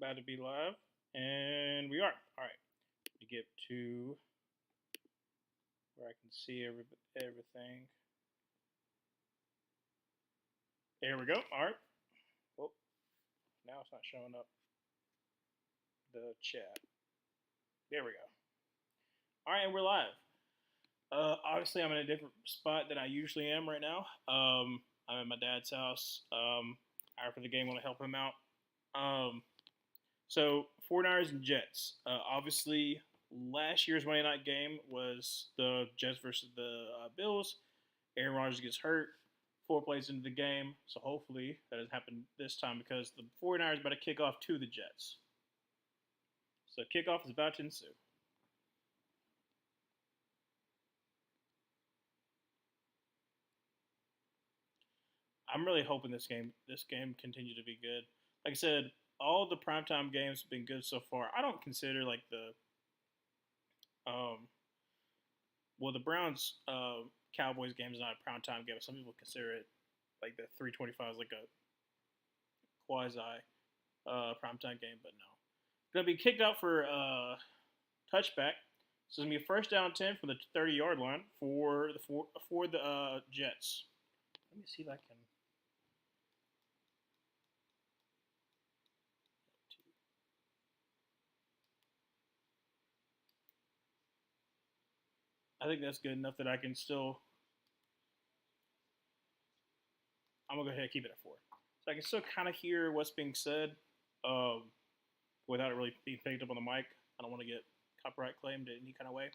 About to be live, and we are. All right. To get to where I can see everything. There we go. All right. Oh, now it's not showing up the chat. There we go. All right, and we're live. Obviously, I'm in a different spot than I usually am right now. I'm at my dad's house. After the game, want to help him out. So 49ers and Jets. Obviously, last year's Monday night game was the Jets versus the Bills. Aaron Rodgers gets hurt 4 plays into the game, so hopefully that doesn't happen this time because the 49ers about to kick off to the Jets. So kickoff is about to ensue. I'm really hoping this game continues to be good. Like I said, all the primetime games have been good so far. I don't consider like the the Browns Cowboys game is not a primetime game. Some people consider it like the 325 is like a quasi primetime game, but no. Gonna be kicked out for touchback. So it's gonna be a first down 10 from the 30-yard line for the Jets. Let me see if I can. I think that's good enough that I can still. I'm gonna go ahead and keep it at 4, so I can still kind of hear what's being said, um, without it really being picked up on the mic. I don't want to get copyright claimed in any kind of way.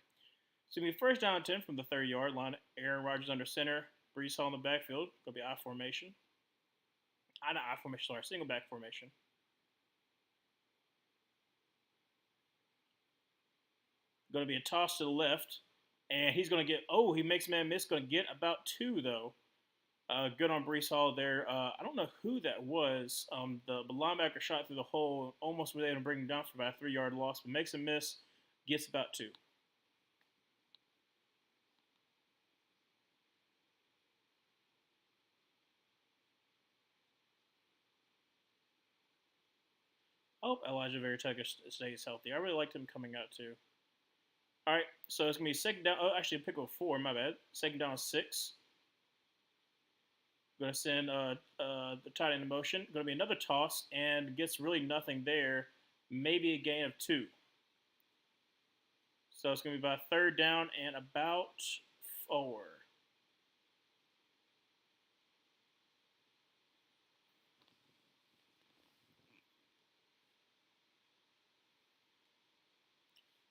So we first down 10 from the 30-yard line. Aaron Rodgers under center. Brees Hall in the backfield. Gonna be I formation. Not I formation. Sorry, single back formation. Going to be a toss to the left, and he's going to get. Oh, he makes man miss. Going to get about 2 though. Good on Brees Hall there. I don't know who that was. The linebacker shot through the hole, almost was able to bring him down for about a 3-yard loss, but makes a miss, gets about 2. I hope Elijah Vera stays healthy. I really liked him coming out too. All right, so it's gonna be second down. Oh, actually, pick up 4. My bad. Second down 6. Going to send the tight end in motion. Going to be another toss and gets really nothing there. Maybe a gain of 2. So it's going to be about third down and about 4.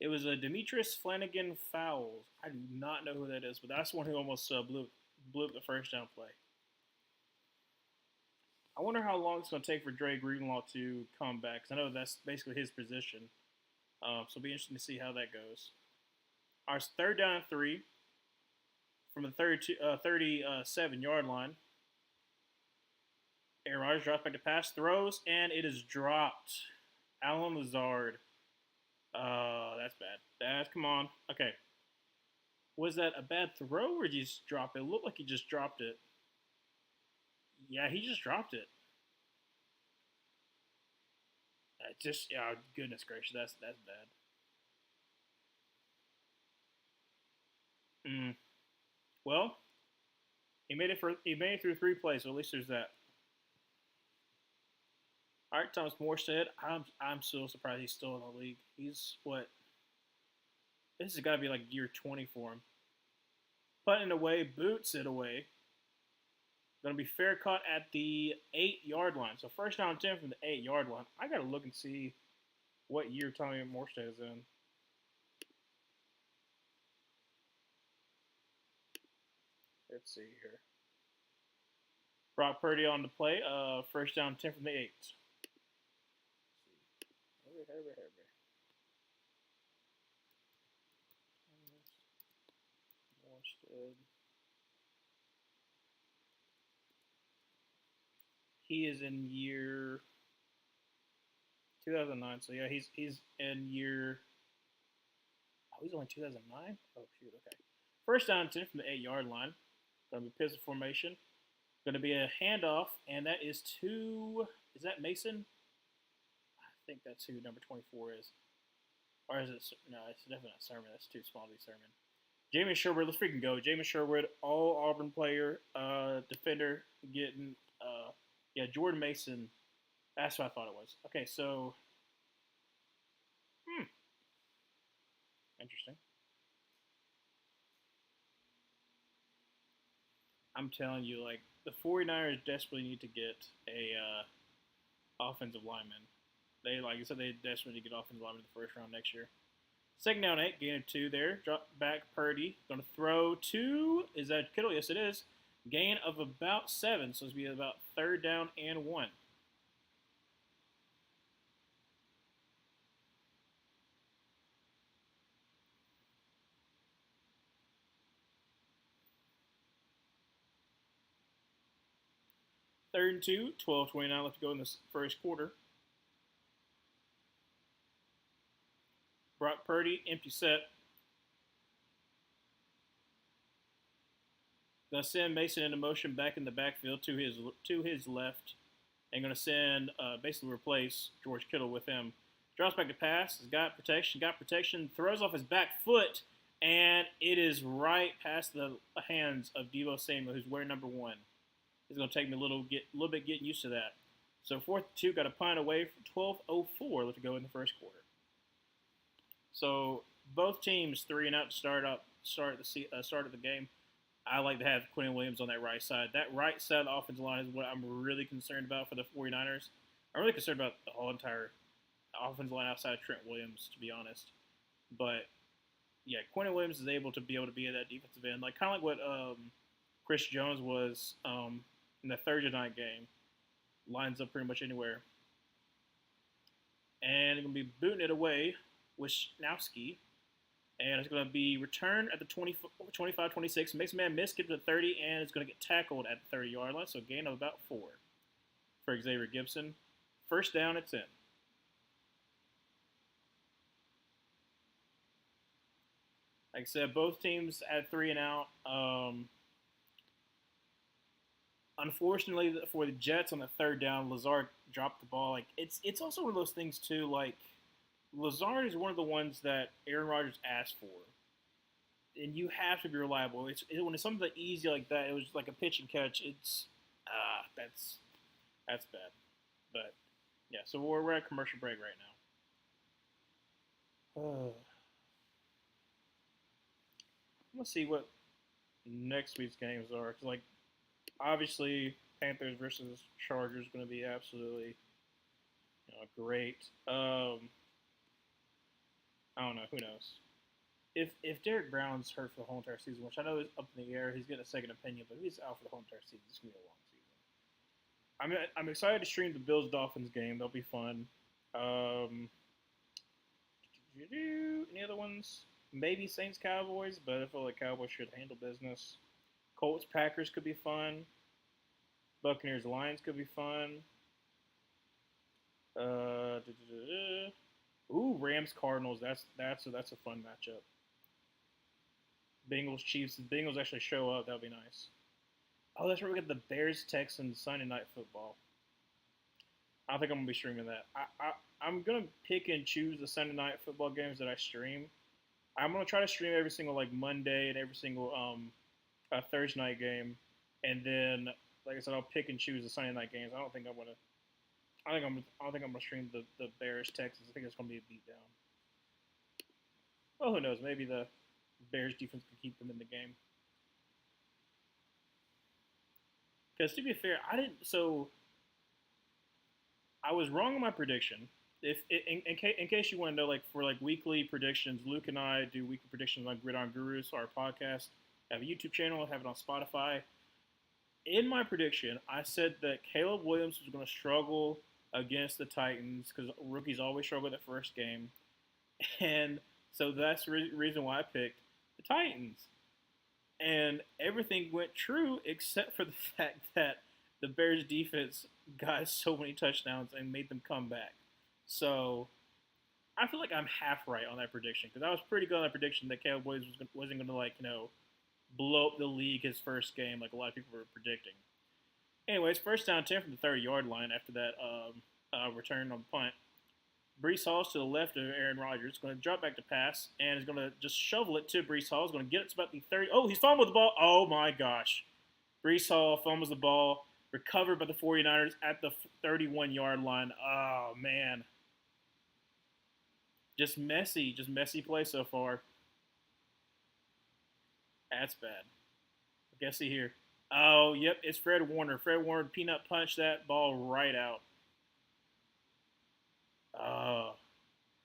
It was a Demetrius Flanagan foul. I do not know who that is, but that's the one who almost blew up the first down play. I wonder how long it's going to take for Dre Greenlaw to come back, because I know that's basically his position. So it'll be interesting to see how that goes. Our third down and 3 from the 37-yard line. Aaron Rodgers drops back to pass, throws, and it is dropped. Allen Lazard. That's bad. Come on. Okay. Was that a bad throw, or did he just drop it? It looked like he just dropped it. Yeah, he just dropped it. Goodness gracious, that's bad. Well, he made it through 3 plays, so at least there's that. All right, Thomas Morstead. I'm so surprised he's still in the league. He's what? This has got to be like year 20 for him. Putting it away, boots it away. Going to be fair caught at the 8-yard line. So first down 10 from the 8-yard line. I got to look and see what year Tommy Morstead is in. Let's see here. Brock Purdy on the play. First down 10 from the 8. Morstead. He is in year 2009. So yeah, he's in year. Oh, he's only 2009. Oh shoot. Okay. First down 10 from the 8-yard line. Going to be pistol formation. Going to be a handoff, and that is to. Is that Mason? I think that's who number 24 is. Or is it? No, it's definitely not Sermon. That's too small to be Sermon. Jamie Sherwood, let's freaking go. Jamie Sherwood, all Auburn player, defender, getting, yeah, Jordan Mason. That's what I thought it was. Okay, so, interesting. I'm telling you, like, the 49ers desperately need to get a offensive lineman. They, like I said, they desperately need to get offensive lineman in the first round next year. Second down 8, gain of 2 there. Drop back Purdy. Going to throw to, is that Kittle? Yes, it is. Gain of about 7, so it's going to be about third down and 1. Third and 2, 12:29 left to go in this first quarter. Brock Purdy, empty set. Going to send Mason into motion back in the backfield to his left, and going to send basically replace George Kittle with him. Drops back to pass. Has got protection. Throws off his back foot, and it is right past the hands of Deebo Samuel, who's wearing number 1. It's going to take me a little bit getting used to that. So 4th and 2, got a punt away from 12:04 left to go in the first quarter. So both teams 3 and out to start of the game. I like to have Quentin Williams on that right side. That right side of the offensive line is what I'm really concerned about for the 49ers. I'm really concerned about the whole entire offensive line outside of Trent Williams, to be honest. But yeah, Quentin Williams is able to be at that defensive end, like kind of like what Chris Jones was in the Thursday night game. Lines up pretty much anywhere, and they're gonna be booting it away with Schnowski. And it's going to be returned at the 25-26. Makes a man miss, gets to the 30, and it's going to get tackled at the 30-yard line. So gain of about 4 for Xavier Gibson. First down, it's in. Like I said, both teams at 3 and out. Unfortunately for the Jets on the third down, Lazard dropped the ball. Like it's also one of those things too. Like Lazard is one of the ones that Aaron Rodgers asked for, and you have to be reliable. When it's something easy like that, it was like a pitch and catch. It's that's bad. But yeah, so we're at commercial break right now. Let's see what next week's games are. 'Cause like obviously Panthers versus Chargers is going to be absolutely great. I don't know. Who knows? If Derek Brown's hurt for the whole entire season, which I know is up in the air, he's getting a second opinion, but if he's out for the whole entire season, it's gonna be a long season. I'm excited to stream the Bills Dolphins game. That'll be fun. Any other ones? Maybe Saints Cowboys, but I feel like Cowboys should handle business. Colts Packers could be fun. Buccaneers Lions could be fun. Ooh, Rams Cardinals. That's a fun matchup. Bengals Chiefs. If Bengals actually show up, that'll be nice. Oh, that's right. We got the Bears Texans Sunday Night Football. I think I'm gonna be streaming that. I'm gonna pick and choose the Sunday Night Football games that I stream. I'm gonna try to stream every single like Monday and every single Thursday night game, and then like I said, I'll pick and choose the Sunday night games. I don't think I'm gonna. I don't think I'm gonna stream the Bears Texans. I think it's gonna be a beatdown. Well, who knows? Maybe the Bears defense can keep them in the game. Because to be fair, I didn't. So I was wrong on my prediction. If in case you want to know, like for like weekly predictions, Luke and I do weekly predictions on Gridiron Gurus, our podcast. I have a YouTube channel. I have it on Spotify. In my prediction, I said that Caleb Williams was going to struggle against the Titans because rookies always struggle the first game, and so that's the reason why I picked the Titans. And everything went true except for the fact that the Bears defense got so many touchdowns and made them come back. So I feel like I'm half right on that prediction because I was pretty good on that prediction that Caleb Williams wasn't going to blow up the league his first game like a lot of people were predicting. Anyways, first down 10 from the 30-yard line after that return on the punt. Brees Hall's to the left of Aaron Rodgers. Going to drop back to pass and is going to just shovel it to Brees Hall. He's going to get it to about the 30. Oh, he's fumbled the ball. Oh my gosh. Brees Hall fumbles the ball. Recovered by the 49ers at the 31-yard line. Oh man. Just messy. Just messy play so far. That's bad. Guess see here. Oh, yep, it's Fred Warner. Fred Warner peanut punched that ball right out. Uh,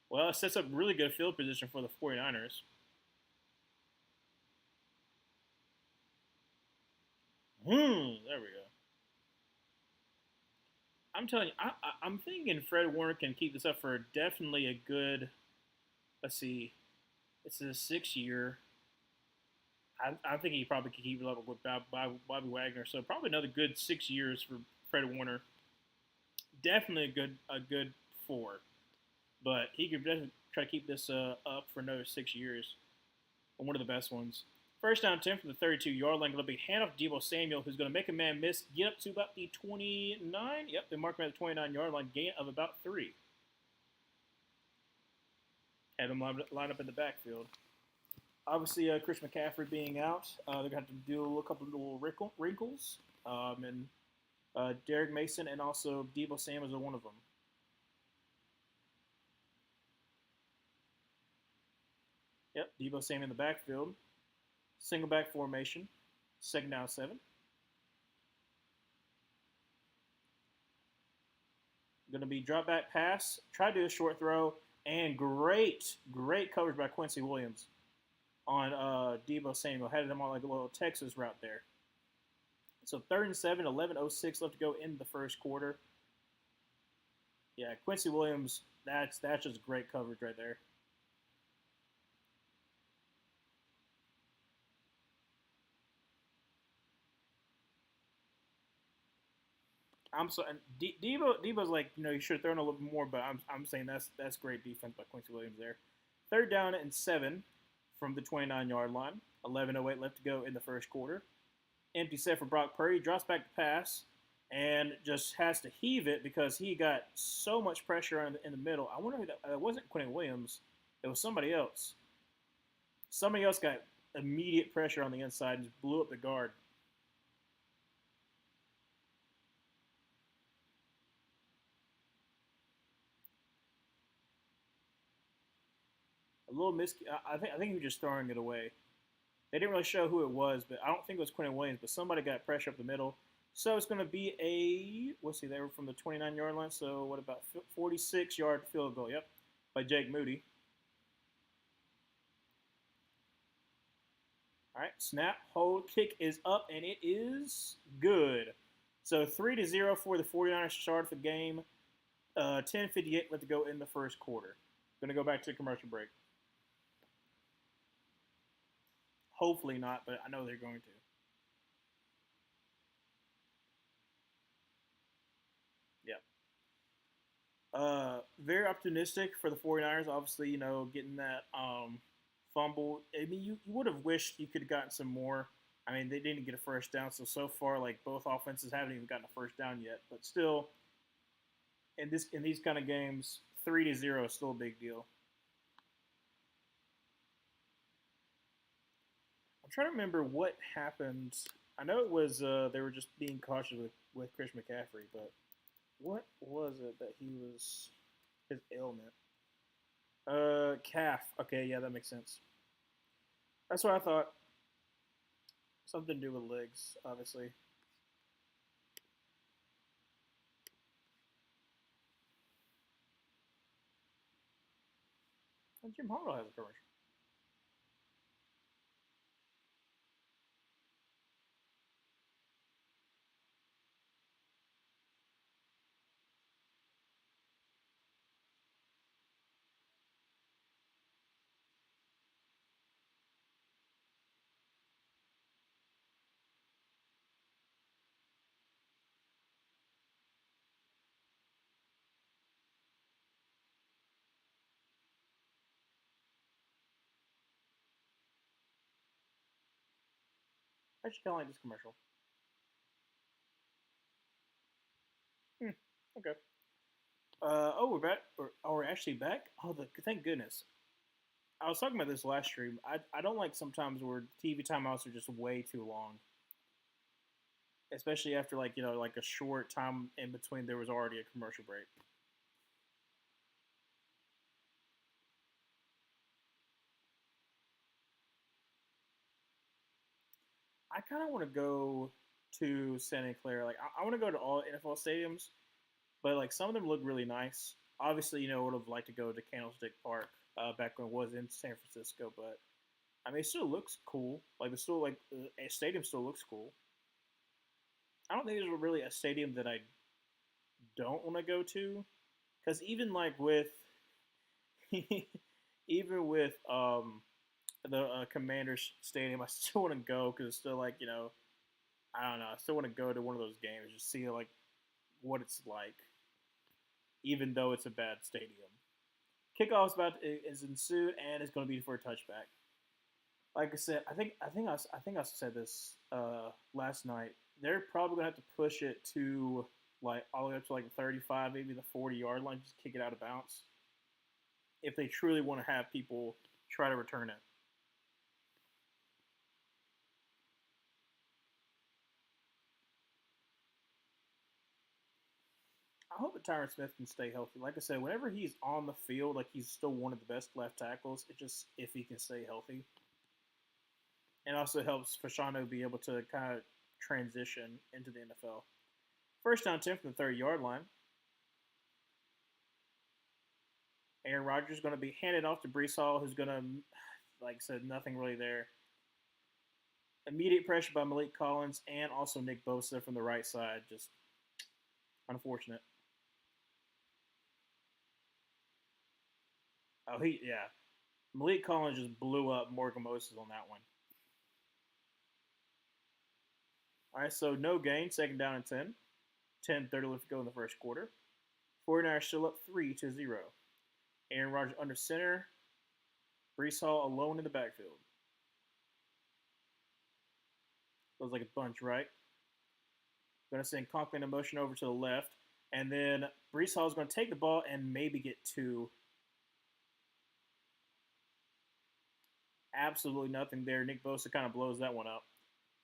well, it sets up really good field position for the 49ers. There we go. I'm telling you, I'm thinking Fred Warner can keep this up for definitely a good, let's see, it's a 6 year. I think he probably could keep it up with Bobby Wagner. So probably another good 6 years for Fred Warner. Definitely a good 4. But he could definitely try to keep this up for another 6 years. One of the best ones. First down 10 from the 32-yard line. Going to be handoff to Deebo Samuel, who's going to make a man miss, get up to about the 29. Yep, they mark him at the 29-yard line, gain of about 3. Have him line up in the backfield. Obviously, Chris McCaffrey being out, they're going to have to do a couple of little wrinkles. And Derek Mason and also Deebo Samuel are one of them. Yep, Deebo Samuel in the backfield. Single back formation. Second down 7. Going to be drop back pass. Try to do a short throw. And great coverage by Quincy Williams on Deebo Samuel. Headed him on like a little Texas route there. So 3rd and 7, 11:06 left to go in the first quarter. Yeah, Quincy Williams, that's just great coverage right there. I'm so and Debo's like, you should have thrown a little bit more, but I'm saying that's great defense by Quincy Williams there. 3rd down and 7 from the 29-yard line. 11:08 left to go in the first quarter. Empty set for Brock Purdy. Drops back to pass and just has to heave it because he got so much pressure in the middle. I wonder if that wasn't Quentin Williams. It was somebody else. Somebody else got immediate pressure on the inside and just blew up the guard. A little I think he was just throwing it away. They didn't really show who it was, but I don't think it was Quentin Williams. But somebody got pressure up the middle, so it's going to be they were from the 29-yard line. So what about 46-yard field goal? Yep, by Jake Moody. All right, snap, hold, kick is up, and it is good. So 3-0 for the 49ers to start the game. 10:58 left to go in the first quarter. Going to go back to the commercial break. Hopefully not, but I know they're going to. Yeah. Very optimistic for the 49ers. Obviously, getting that fumble. I mean, you would have wished you could have gotten some more. I mean, they didn't get a first down, so far, like both offenses haven't even gotten a first down yet. But still, in these kind of games, 3-0 is still a big deal. I'm trying to remember what happened. I know it was they were just being cautious with Chris McCaffrey, but what was it that he was his ailment? Calf. Okay, yeah, that makes sense. That's what I thought. Something to do with legs, obviously. And Jim Harbaugh has a commercial. I should kind of like this commercial. Hmm. Okay. Oh, we're back. We're actually back. Oh, thank goodness. I was talking about this last stream. I don't like sometimes where TV timeouts are just way too long, especially after like a short time in between. There was already a commercial break. I kind of want to go to Santa Clara. Like I want to go to all NFL stadiums, but like some of them look really nice. Obviously, I would have liked to go to Candlestick Park back when it was in San Francisco, but I mean, it still looks cool. Like it's still like a stadium still looks cool. I don't think there's really a stadium that I don't want to go to because even like with even with the Commanders Stadium, I still want to go because it's still like I don't know. I still want to go to one of those games, just see like what it's like, even though it's a bad stadium. Kickoff's is ensued and it's going to be for a touchback. Like I said, I said this last night. They're probably gonna have to push it to like all the way up to like the 35, maybe the 40-yard line, just kick it out of bounds if they truly want to have people try to return it. I hope that Tyron Smith can stay healthy. Like I said, whenever he's on the field, like he's still one of the best left tackles. It just if he can stay healthy, and also helps Fashano be able to kind of transition into the NFL. First down 10 from the 30-yard line. Aaron Rodgers is going to be handed off to Brees Hall, who's going to, like I said, nothing really there. Immediate pressure by Malik Collins and also Nick Bosa from the right side. Just unfortunate. Yeah. Malik Collins just blew up Morgan Moses on that one. All right, so no gain, second down and 10. 10:30 left to go in the first quarter. 49ers still up 3-0. Aaron Rodgers under center. Brees Hall alone in the backfield. Looks like a bunch, right? Going to send Conklin in motion over to the left. And then Brees Hall is going to take the ball and maybe get two. Absolutely nothing there. Nick Bosa kind of blows that one up.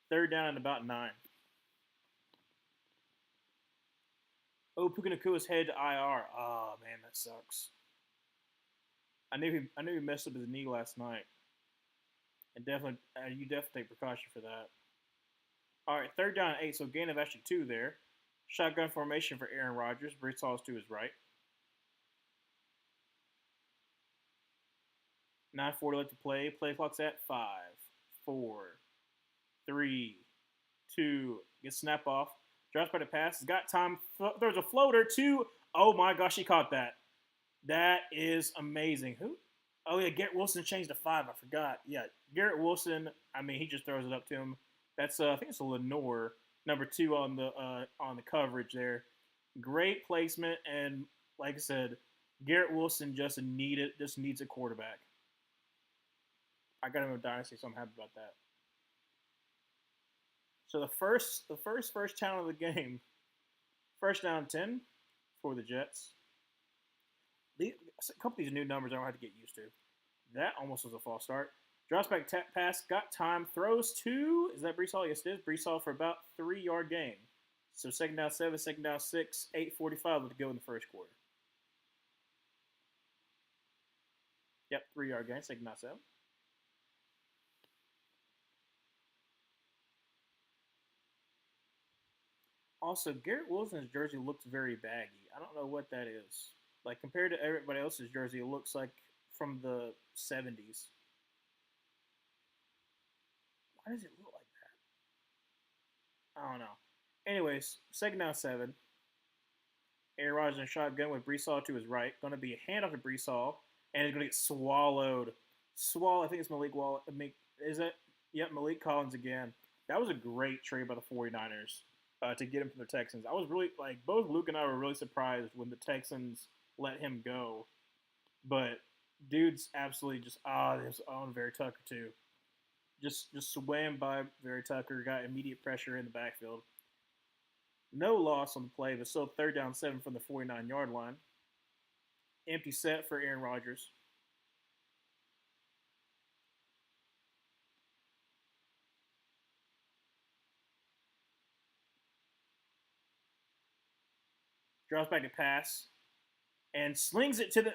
Third down and about 9. Oh, Puka Nakua's head to IR. Oh, man, that sucks. I knew he messed up his knee last night. And definitely, you definitely take precaution for that. All right, third down and 8, so gain of actually 2 there. Shotgun formation for Aaron Rodgers. Brees Hall's to his right. 9:40 left to play. Play clock's at 5, 4, 3, 2. Gets snap off. Drops by the pass. Has got time. There's a floater. 2. Oh my gosh, he caught that. That is amazing. Who? Oh yeah, Garrett Wilson changed to 5. I forgot. Yeah, Garrett Wilson. I mean, he just throws it up to him. That's I think it's a Lenore, number 2 on the coverage there. Great placement, and like I said, Garrett Wilson just needs a quarterback. I got him in Dynasty, so I'm happy about that. So the first down of the game, first down 10 for the Jets. A couple of these new numbers I don't have to get used to. That almost was a false start. Drops back, tap pass, got time, throws to, is that Brees Hall? Yes, it is. Brees Hall for about 3-yard gain. So second down 7, second down 6, 8:45 to go in the first quarter. Yep, 3-yard gain, second down 7. Also, Garrett Wilson's jersey looks very baggy. I don't know what that is. Like compared to everybody else's jersey, it looks like from the 70s. Why does it look like that? I don't know. Anyways, second down 7. Aaron Rodgers in shotgun with Brees Hall to his right. Going to be a handoff to Brees Hall, and it's going to get swallowed. I think it's Malik Wall. Is it? Yep, Malik Collins again. That was a great trade by the 49ers to get him from the Texans. I was really, like, both Luke and I were really surprised when the Texans let him go. But dude's absolutely just, there's on Very Tucker, too. Just swam by Very Tucker, got immediate pressure in the backfield. No loss on the play, but still third down 7 from the 49-yard line. Empty set for Aaron Rodgers. Draws back to pass and slings it to the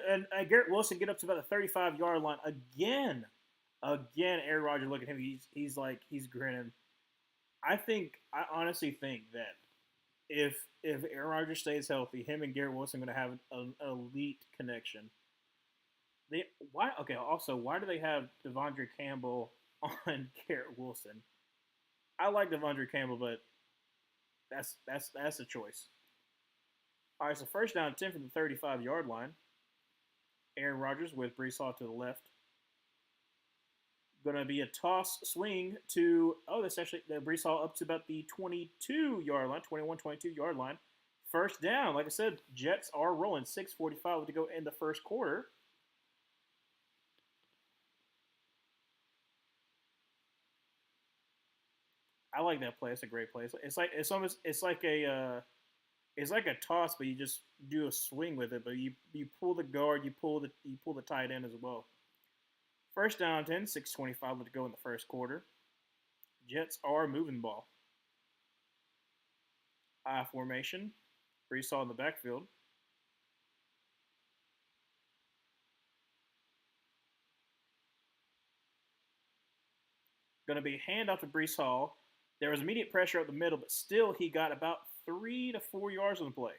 Garrett Wilson get up to about the 35-yard line again. Again, Aaron Rodgers look at him. He's like he's grinning. I honestly think that if Aaron Rodgers stays healthy, him and Garrett Wilson are going to have an elite connection. They why okay? Also, why do they have Devondre Campbell on Garrett Wilson? I like Devondre Campbell, but that's a choice. All right, so first down 10 from the 35-yard line. Aaron Rodgers with Brees Hall to the left. Going to be a toss swing to, that's actually the Brees Hall up to about the 22-yard line, 21, 22-yard line. First down. Like I said, Jets are rolling. 6:45 to go in the first quarter. I like that play. It's a great play. It's like a toss, but you just do a swing with it. But you pull the guard, you pull the tight end as well. First down 10, 6:25 to go in the first quarter. Jets are moving the ball. I formation. Brees Hall in the backfield. Going to be a handoff to Brees Hall. There was immediate pressure up the middle, but still he got about 3 to 4 yards on the play.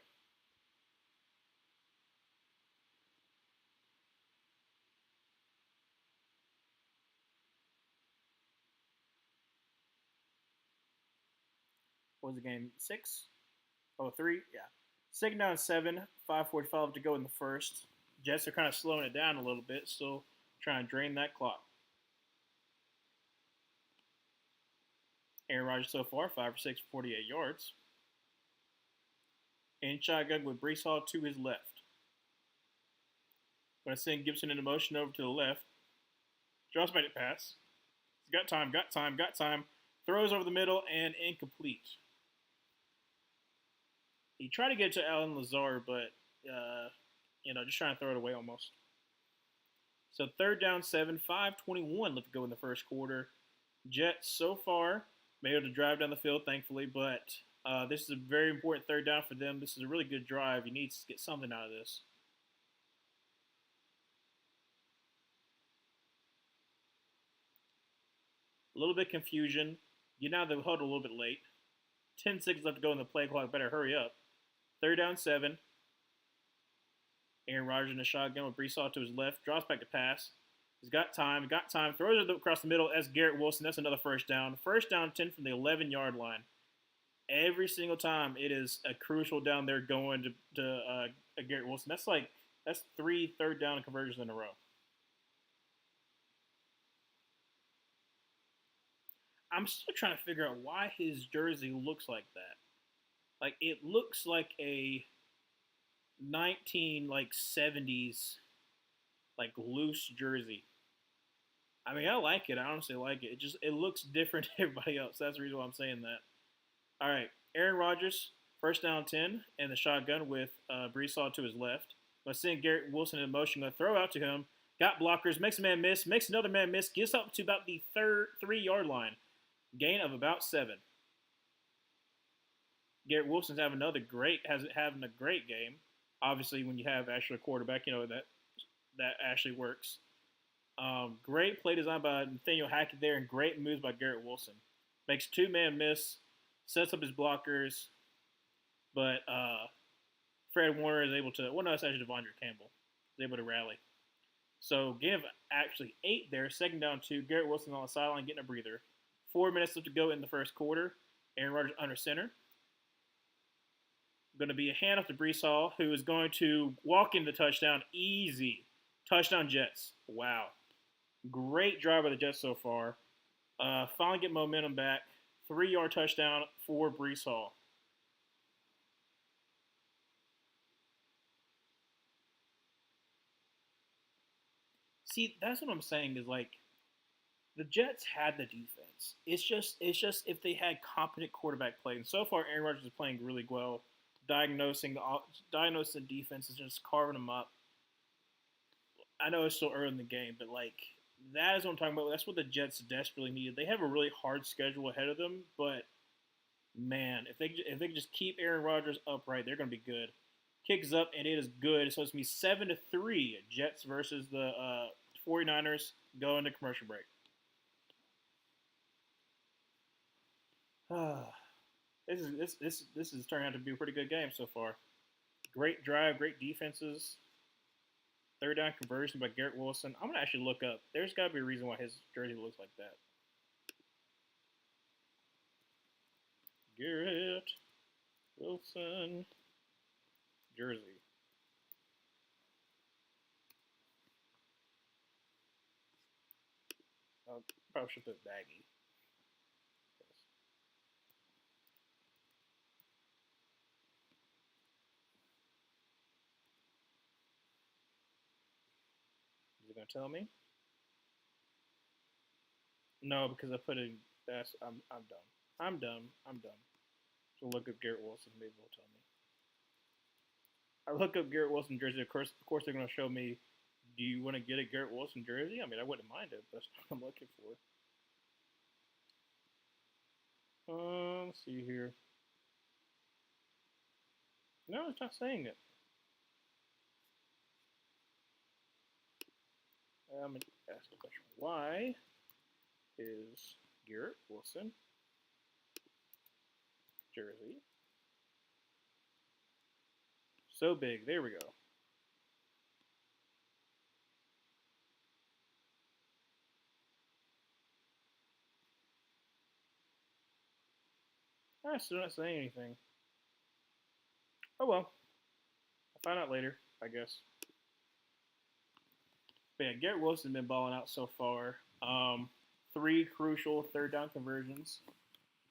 What was the game? 6? Oh, 3? Yeah. Second down 7, 5:45 to go in the first. Jets are kind of slowing it down a little bit, still trying to drain that clock. Aaron Rodgers so far, 5 for 6 for 48 yards. In shotgun with Brees Hall to his left. Going to send Gibson into motion over to the left. Draws back to pass. He's got time. Throws over the middle and incomplete. He tried to get to Allen Lazard, but, just trying to throw it away almost. So third down 7, 5:21 left to go in the first quarter. Jets so far been able to drive down the field, thankfully, but this is a very important third down for them. This is a really good drive. You need to get something out of this. A little bit confusion. Get out of the huddle a little bit late. 10 seconds left to go in the play clock. Better hurry up. Third down 7. Aaron Rodgers in the shotgun with Brees Hall to his left. Drops back to pass. He's got time. Throws it across the middle. That's Garrett Wilson. That's another first down. First down 10 from the 11-yard line. Every single time it is a crucial down there going to Garrett Wilson. That's 3 third down conversions in a row. I'm still trying to figure out why his jersey looks like that. Like it looks like a 1970s loose jersey. I mean, I like it. I honestly like it. It looks different to everybody else. That's the reason why I'm saying that. All right, Aaron Rodgers, first down 10, and the shotgun with Brees Hall to his left. Going to send Garrett Wilson in motion. Going to throw out to him. Got blockers. Makes a man miss. Makes another man miss. Gets up to about the 3-yard line. Gain of about 7. Garrett Wilson's having a great game. Obviously, when you have actually a quarterback, that actually works. Great play design by Nathaniel Hackett there, and great moves by Garrett Wilson. Makes 2-man miss, sets up his blockers, but Fred Warner is able to. Well, no, it's actually Devondre Campbell is able to rally. So gain of actually 8 there. Second down 2. Garrett Wilson on the sideline getting a breather. 4 minutes left to go in the first quarter. Aaron Rodgers under center. Going to be a handoff to Brees Hall, who is going to walk into touchdown. Easy. Touchdown Jets. Wow. Great drive by the Jets so far. Finally get momentum back. 3-yard touchdown for Brees Hall. See, that's what I'm saying is the Jets had the defense. It's just if they had competent quarterback play. And so far, Aaron Rodgers is playing really well. Diagnosing the defense is just carving them up. I know it's still early in the game, but like that is what I'm talking about. That's what the Jets desperately needed. They have a really hard schedule ahead of them, but man, if they just keep Aaron Rodgers upright, they're going to be good. Kicks up and it is good. So it's gonna be 7-3 Jets versus the 49ers. Go into commercial break. This is turning out to be a pretty good game so far. Great drive, great defenses. Third down conversion by Garrett Wilson. I'm gonna actually look up. There's got to be a reason why his jersey looks like that. Garrett Wilson jersey. Probably should put baggy. Is it gonna tell me? No, because I put in. I'm dumb. I'm dumb. I'm dumb. So look up Garrett Wilson. Maybe it'll tell me. I look up Garrett Wilson jersey. Of course, they're gonna show me. Do you want to get a Garrett Wilson jersey? I mean, I wouldn't mind it, but that's not what I'm looking for. Let's see here. No, it's not saying it. I'm gonna ask the question. Why is Garrett Wilson jersey so big? There we go. I'm still not saying anything. Oh well. I'll find out later, I guess. But yeah, Garrett Wilson's been balling out so far. 3 crucial third down conversions.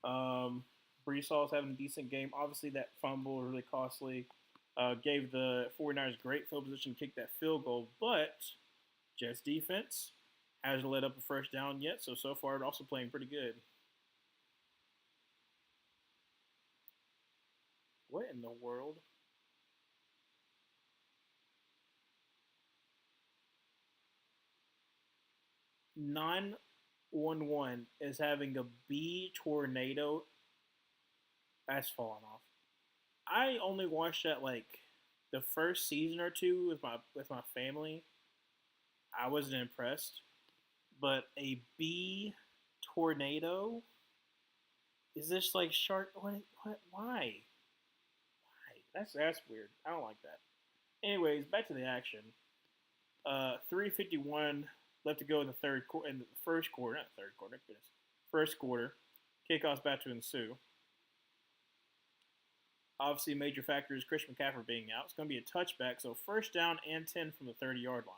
Brees Hall's having a decent game. Obviously, that fumble was really costly. Gave the 49ers great field position to kick that field goal, but Jets defense hasn't let up a first down yet, so far they're also playing pretty good. What in the world? 911 is having a B tornado. That's falling off. I only watched that like the first season or two with my family. I wasn't impressed, but a B tornado is this like shark? What? Why? Why? That's weird. I don't like that. Anyways, back to the action. 3:51 left to go in the first quarter, not third quarter, goodness, first quarter. Kickoff's about to ensue. Obviously, a major factor is Christian McCaffrey being out. It's going to be a touchback, so first down and 10 from the 30-yard line.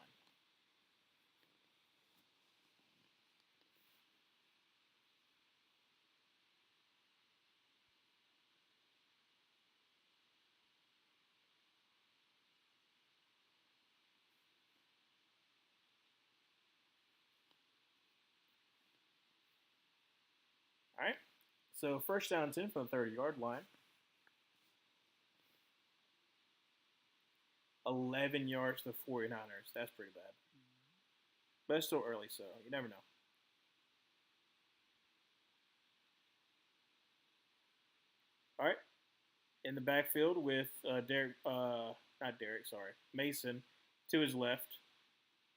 All right. So first down and 10 from the 30-yard line. 11 yards to the 49ers. That's pretty bad. But it's still early, so you never know. All right. In the backfield with not Derek, sorry, Mason to his left.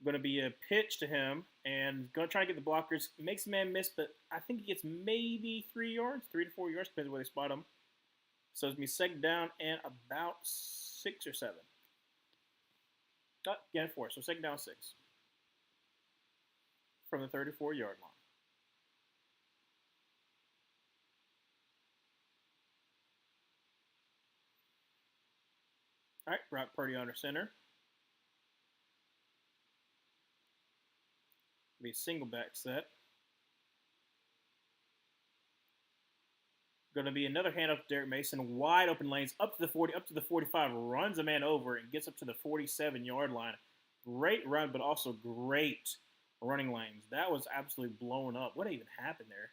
Going to be a pitch to him and going to try to get the blockers. Makes the man miss, but I think he gets maybe 3 yards, 3 to 4 yards, depends on where they spot him. So it's going to be second down and about 6 or 7. Again, 4. So second down 6 from the 34-yard line. All right, Brock Purdy under center. Be a single back set. Going to be another handoff to Derek Mason. Wide open lanes up to the 40, up to the 45. Runs a man over and gets up to the 47-yard line. Great run, but also great running lanes. That was absolutely blown up. What even happened there?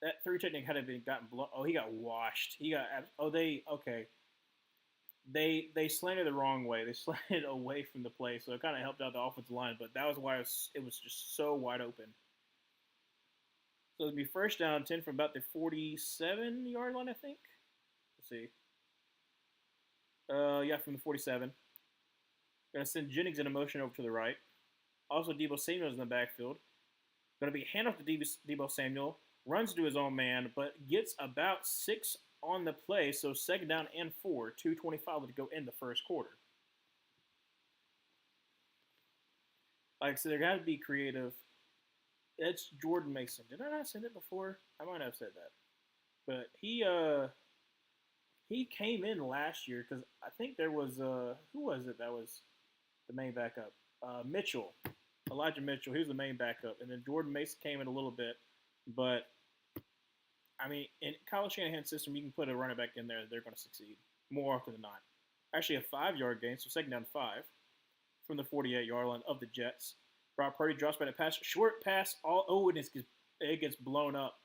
That 3 technique had been gotten blown. Oh, he got washed. Okay. they slanted the wrong way. They slanted away from the play, so it kind of helped out the offensive line. But that was why it was just so wide open. So it'd be first down 10 from about the 47-yard line, I think. Let's see. Yeah, from the 47. Gonna send Jennings in a motion over to the right. Also, Debo Samuel's in the backfield. Gonna be hand off to Debo Samuel. Runs to his own man, but gets about 6 on the play. So second down and 4. 2:25 to go in the first quarter. Like I said, they're gonna be creative. It's Jordan Mason. Did I not say that before? I might have said that. But he came in last year because I think there was who was it that was the main backup? Mitchell, Elijah Mitchell. He was the main backup, and then Jordan Mason came in a little bit. But I mean, in Kyle Shanahan's system, you can put a running back in there; they're going to succeed more often than not. Actually, a 5-yard gain, so second down 5 from the 48-yard line of the Jets. Brock Purdy drops back a pass, short pass. And it gets blown up.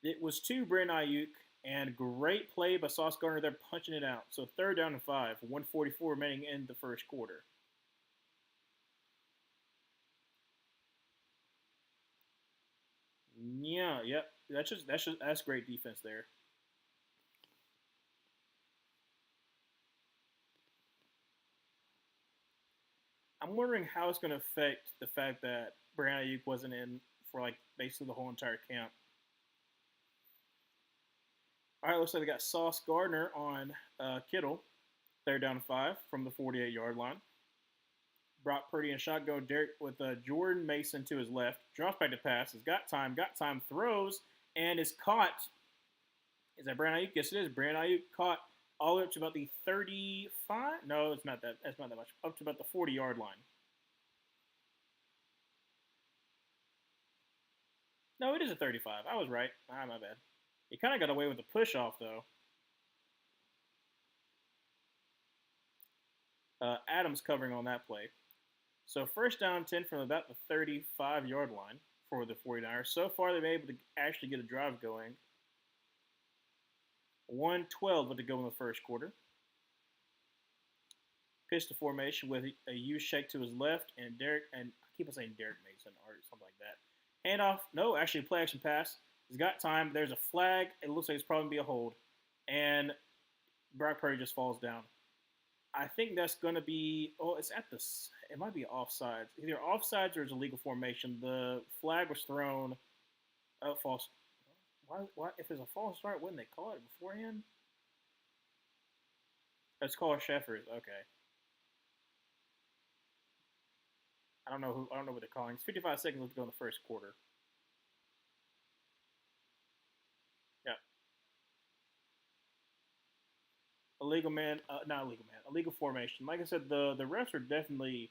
It was to Brandon Ayuk, and great play by Sauce Gardner there punching it out. So third down and 5, 1:44 remaining in the first quarter. Yeah, yep. That's great defense there. I'm wondering how it's going to affect the fact that Brandon Ayuk wasn't in for like basically the whole entire camp. All right, looks like they got Sauce Gardner on Kittle. Third down and 5 from the 48-yard line. Brock Purdy and shotgun Derek with Jordan Mason to his left. Drops back to pass. Has got time, throws, and is caught. Is that Brandon Ayuk? Yes, it is. Brandon Ayuk caught all the way up to about the 35. No, it's not that. That's not that much. Up to about the 40-yard line. No, it is a 35. I was right. My bad. He kind of got away with the push off though. Adams covering on that play. So first down 10 from about the 35-yard line for the 49ers. So far, they've been able to actually get a drive going. 1:12 to go in the first quarter. Pistol formation with a U shake to his left and I keep on saying Derek Mason or something like that. Handoff. No, actually play action pass. He's got time. There's a flag. It looks like it's probably going to be a hold. And Brock Purdy just falls down. I think that's going to be. Oh, it's at this. It might be offsides. Either offsides or it's a legal formation. The flag was thrown. Oh, false. Why? If it's a false start, wouldn't they call it beforehand? Let's call it Sheffers. Okay. I don't know who. I don't know what they're calling. It's 55 seconds left to go in the first quarter. Yeah. Illegal man. Not illegal man. Illegal formation. Like I said, the refs are definitely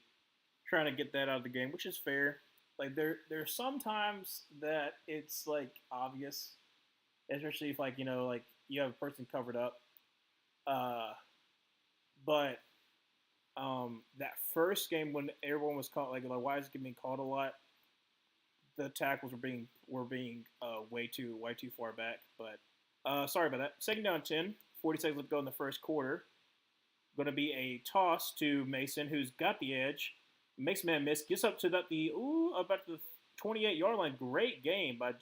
trying to get that out of the game, which is fair. Like there's sometimes that it's like obvious, especially if like you have a person covered up. Uh, but that first game when everyone was caught, like why is it being called a lot? The tackles were being way too far back. But sorry about that. Second down 10. 40 seconds left to go in the first quarter. Going to be a toss to Mason, who's got the edge. Makes man miss. Gets up to about the 28-yard line. Great game by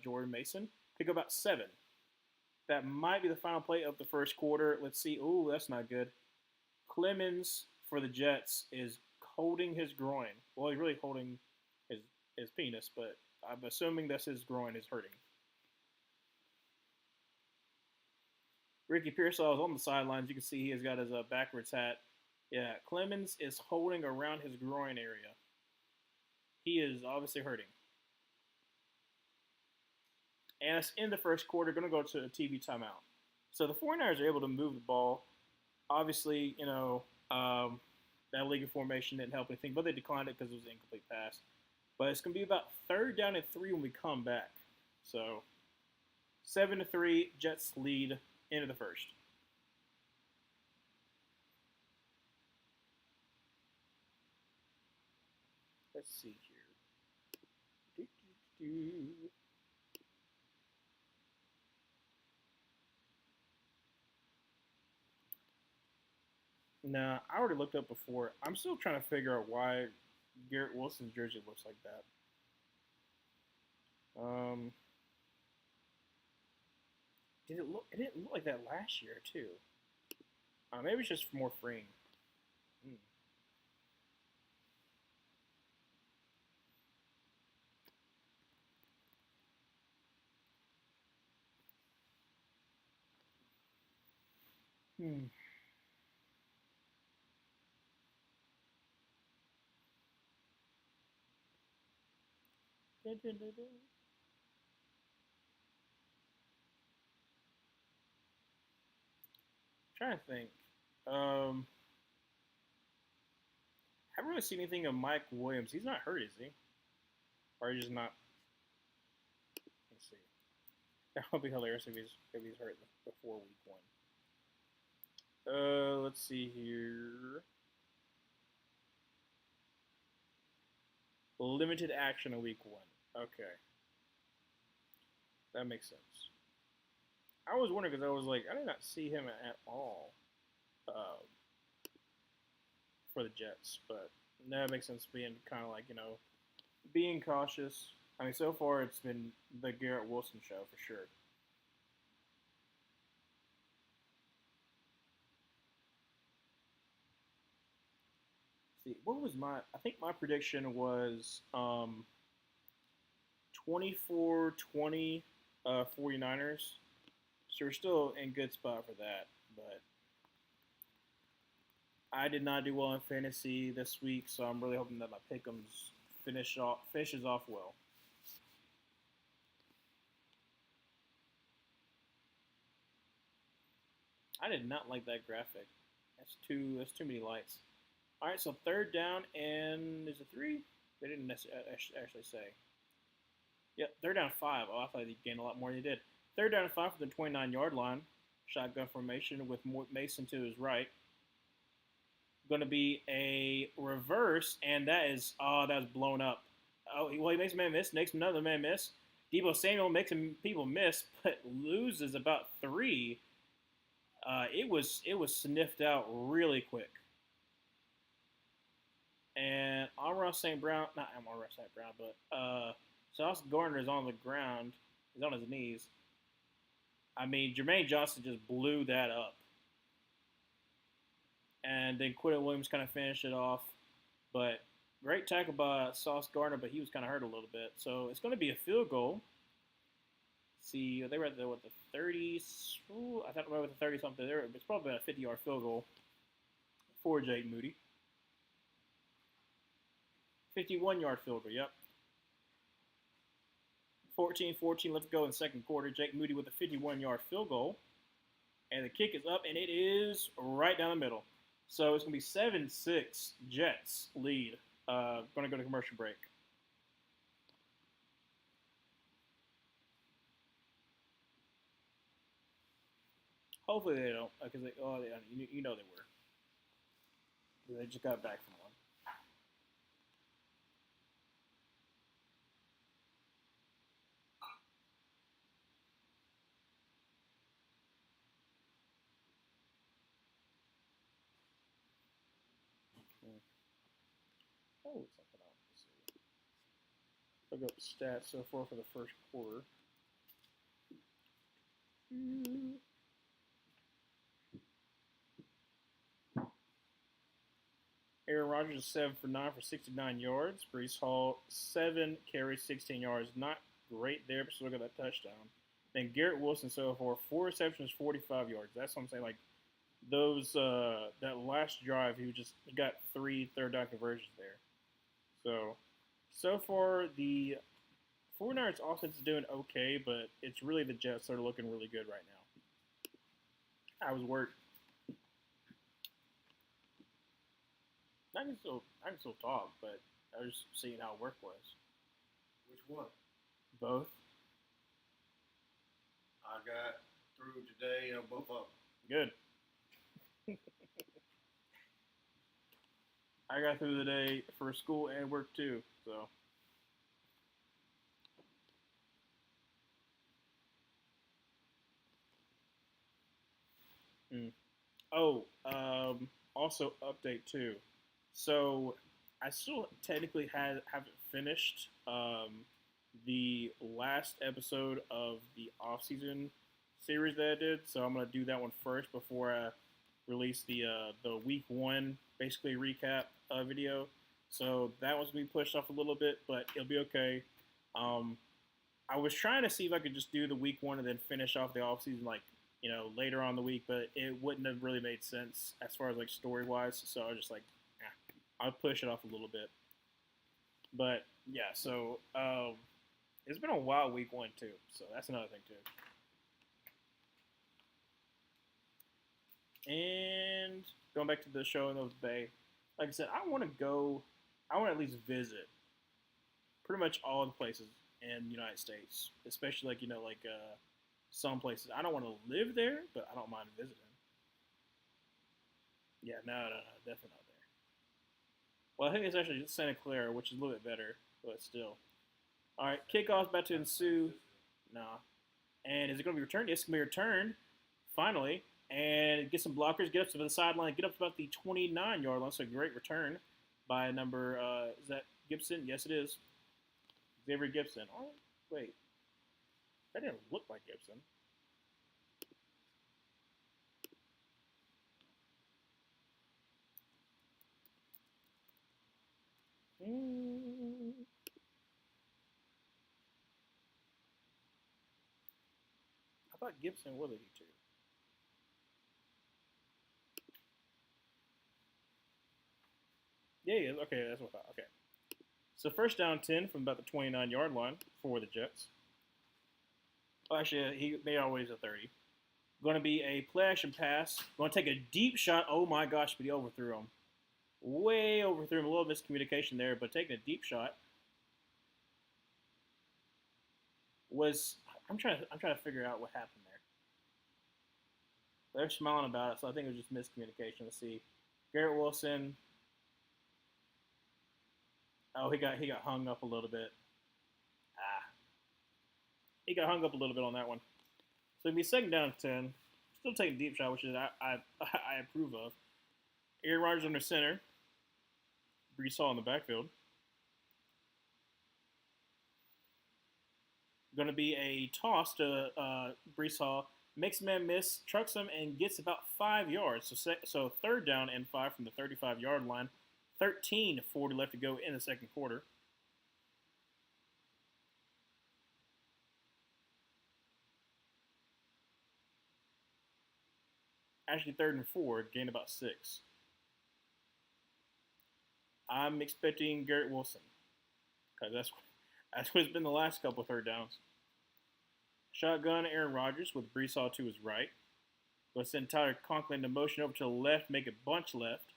Jordan Mason. Pick up about 7. That might be the final play of the first quarter. Let's see. Ooh, that's not good. Clemens for the Jets is holding his groin. Well, he's really holding his penis, but I'm assuming that's his groin is hurting. Ricky Pearsall is on the sidelines. You can see he has got his backwards hat. Yeah, Clemens is holding around his groin area. He is obviously hurting. And it's in the first quarter. Going to go to a TV timeout. So the 49ers are able to move the ball. Obviously, that league formation didn't help anything, but they declined it because it was an incomplete pass. But it's going to be about third down and 3 when we come back. So 7-3, Jets lead into the first. Let's see here. Nah, I already looked up before. I'm still trying to figure out why Garrett Wilson's jersey looks like that. Um, did it look? It didn't look like that last year too. Maybe it's just more freeing. Hmm. Hmm. Trying to think. Um, haven't really seen anything of Mike Williams. He's not hurt, is he? Or he's just not? Let's see. That would be hilarious if he's hurt before week one. Let's see here. Limited action in week one. Okay, that makes sense. I was wondering because I was like, I did not see him at all uh, for the Jets, but that makes sense. Being kind of like being cautious. I mean, so far it's been the Garrett Wilson show for sure. See, what was my? I think my prediction was 24-20 49ers. So we're still in good spot for that, but I did not do well in fantasy this week, so I'm really hoping that my pick'ems finishes off well. I did not like that graphic. That's too many lights. All right, so third down and is it three? They didn't necessarily actually say. Yeah, third down five. Oh, I thought they gained a lot more than they did. Third down and five for the 29-yard line. Shotgun formation with Mason to his right. Going to be a reverse, and that was blown up. Oh, well, he makes a man miss, makes another man miss. Debo Samuel makes people miss, but loses about three. It was sniffed out really quick. And Amon St. Brown, not Amon St. Brown, but Sauce Gardner is on the ground. He's on his knees. I mean, Jermaine Johnson just blew that up. And then Quentin Williams kind of finished it off. But great tackle by Sauce Gardner, but he was kind of hurt a little bit. So it's going to be a field goal. See, they were at the 30s. Ooh, I thought they were at the 30 something. It's probably about a 50-yard field goal for Jake Moody. 51-yard field goal, yep. 14-14, let's go in second quarter. Jake Moody with a 51-yard field goal. And the kick is up, and it is right down the middle. So it's going to be 7-6 Jets lead. Going to go to commercial break. Hopefully they don't, because you know they were. They just got back from one. Oh, something else. Let's see. Look up stats so far for the first quarter. Aaron Rodgers is 7 for 9 for 69 yards. Brees Hall 7 carries 16 yards. Not great there, but still look at that touchdown. Then Garrett Wilson so far 4 receptions, 45 yards. That's what I'm saying. Like those that last drive, he got 3 third down conversions there. So far the 49ers offense is doing okay, but it's really the Jets that are looking really good right now. I was worried. I can still talk, but I was seeing how work was. Which one? Both. I got through today on both of them. Good. I got through the day for school and work too, so. Mm. Oh, also update too. So I still technically haven't finished the last episode of the off season series that I did. So I'm gonna do that one first before I release the week one basically recap video. So that one's gonna be pushed off a little bit, but it'll be okay. Um, I was trying to see if I could just do the week one and then finish off the off season like later on in the week, but it wouldn't have really made sense as far as like story wise. So I was just like, I'll push it off a little bit. But yeah, so it's been a wild week one too, so that's another thing too. And going back to the show in the Bay, like I said, I want to go. I want to at least visit pretty much all the places in the United States, especially like some places. I don't want to live there, but I don't mind visiting. Yeah, no, definitely not there. Well, I think it's actually just Santa Clara, which is a little bit better, but still. All right, kickoff's about to ensue. Nah. And is it going to be returned? It's going to be returned, finally. And get some blockers, get up to the sideline, get up to about the 29-yard line. So a great return by number, is that Gibson? Yes, it is. Xavier Gibson. Oh, wait. That didn't look like Gibson. I thought Gibson was a D2. Yeah, he is. Okay, that's what I thought. Okay. So first down 10 from about the 29-yard line for the Jets. Oh, actually, he made always a 30. Going to be a play action pass. Going to take a deep shot. Oh my gosh, but he overthrew him. Way overthrew him. A little miscommunication there, but taking a deep shot was. I'm trying to figure out what happened there. They're smiling about it, so I think it was just miscommunication. Let's see. Garrett Wilson. Oh, he got hung up a little bit. He got hung up a little bit on that one. So it'd be second down 10. Still taking deep shot, which is I approve of. Aaron Rodgers under center. Brees Hall in the backfield. Going to be a toss to Brees Hall. Makes man miss, trucks him, and gets about 5 yards. So third down and 5 from the 35-yard line. 13:40 left to go in the second quarter. Actually, 3rd and 4, gain about 6. I'm expecting Garrett Wilson because that's what it's been the last couple of third downs. Shotgun Aaron Rodgers with Brees Hall to his right. Going to send Tyler Conklin to motion over to the left, make it bunch left.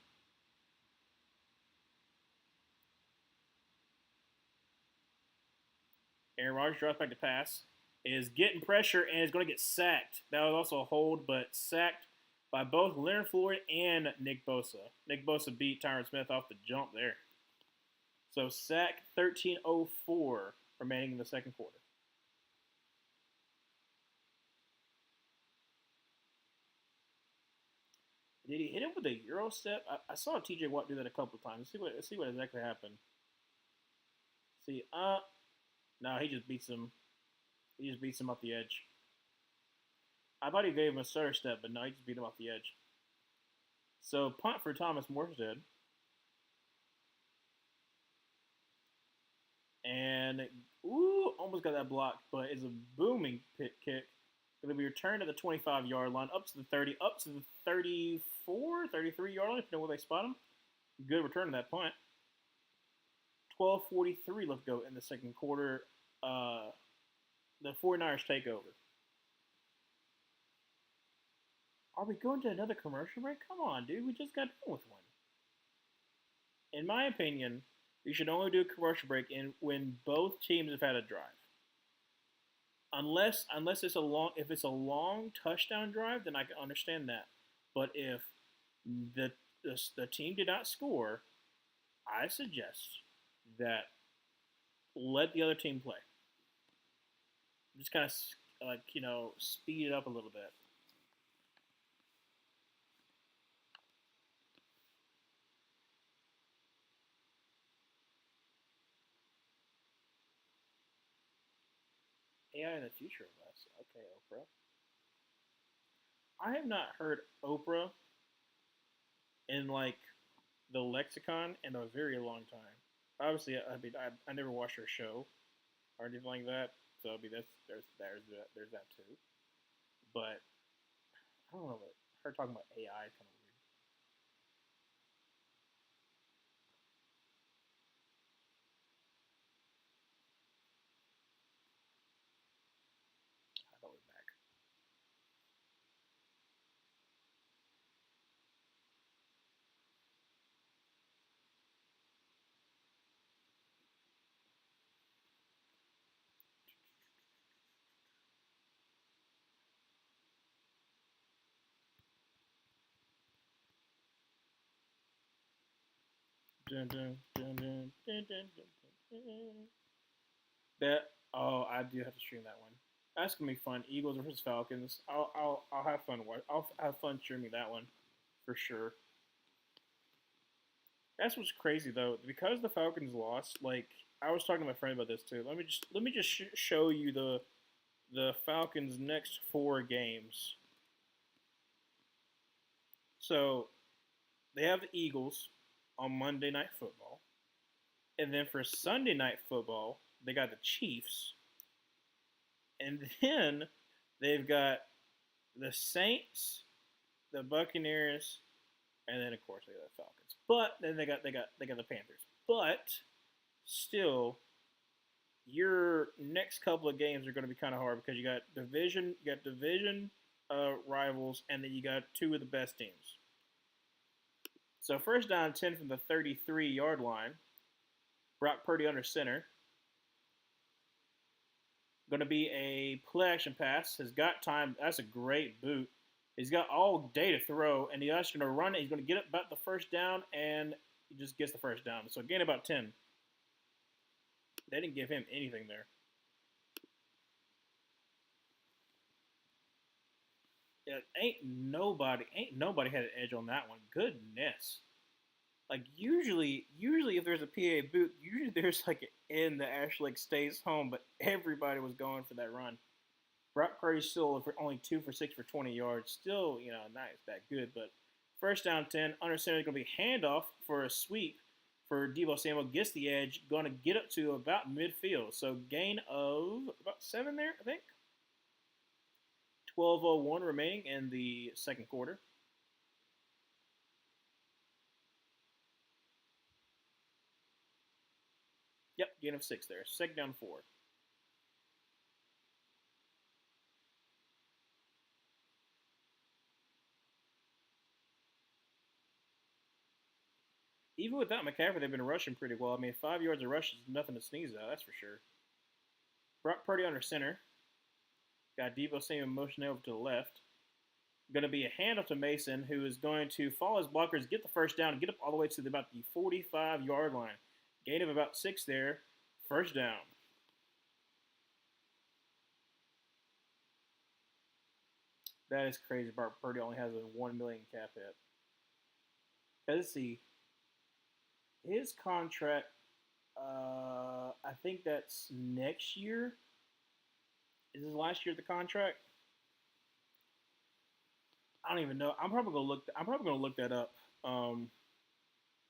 Aaron Rodgers drops back to pass. Is getting pressure and is going to get sacked. That was also a hold, but sacked by both Leonard Floyd and Nick Bosa. Nick Bosa beat Tyron Smith off the jump there. So sack 13:04 remaining in the second quarter. Did he hit him with a Euro step? I saw TJ Watt do that a couple of times. Let's see what exactly happened. See, no, he just beats him. He just beats him off the edge. I thought he gave him a stutter step, but no, he just beat him off the edge. So punt for Thomas Morstead. And, almost got that blocked, but it's a booming pit kick. It'll be returned to the 25-yard line, up to the 30, up to the 34, 33-yard line, depending on where they spot him. Good return to that punt. 12:43 left to go in the second quarter. The 49ers take over. Are we going to another commercial break? Come on, dude. We just got done with one. In my opinion, we should only do a commercial break when both teams have had a drive. Unless it's a long touchdown drive, then I can understand that. But if the team did not score, I suggest that let the other team play. Just kind of speed it up a little bit. AI in the future of us. Okay, Oprah. I have not heard Oprah in like the lexicon in a very long time. Obviously, I never watched her show or anything like that, so I mean there's that too. But I don't know, but her talking about AI kind of weird. I thought we back. Dun, dun, dun, dun, dun, dun, dun, dun. That I do have to stream that one. That's gonna be fun. Eagles versus Falcons. I'll have fun. I'll have fun streaming that one for sure. That's what's crazy though, because the Falcons lost. Like I was talking to my friend about this too. Let me just show you the Falcons' next four games. So they have the Eagles on Monday Night Football, and then for Sunday Night Football they got the Chiefs, and then they've got the Saints, the Buccaneers, and then of course they got the Falcons. But then they got the Panthers. But still, your next couple of games are going to be kind of hard because you got division rivals, and then you got two of the best teams. So first down 10 from the 33-yard line. Brock Purdy under center. Going to be a play action pass. Has got time. That's a great boot. He's got all day to throw, and he's actually going to run it. He's going to get up about the first down, and he just gets the first down. So gain about 10. They didn't give him anything there. Yeah, ain't nobody had an edge on that one. Goodness. Like usually if there's a PA boot, usually there's like an end that actually like stays home, but everybody was going for that run. Brock Purdy's still for only 2 for 6 for 20 yards. Still, not that good, but first down 10. Under center is going to be handoff for a sweep for Debo Samuel. Gets the edge, going to get up to about midfield. So gain of about 7 there, I think. 12:01 remaining in the second quarter. Yep, gain of 6 there. Second down 4. Even without McCaffrey, they've been rushing pretty well. I mean, 5 yards of rush is nothing to sneeze at, that's for sure. Brock Purdy under center. Got Debo Samuel motioning over to the left. Going to be a handoff to Mason, who is going to follow his blockers, get the first down, and get up all the way to about the 45-yard line. Gain of about 6 there. First down. That is crazy. Brock Purdy only has a 1 million cap hit. Let's see. His contract, I think that's next year. Is his last year of the contract? I don't even know. I'm probably gonna look that up.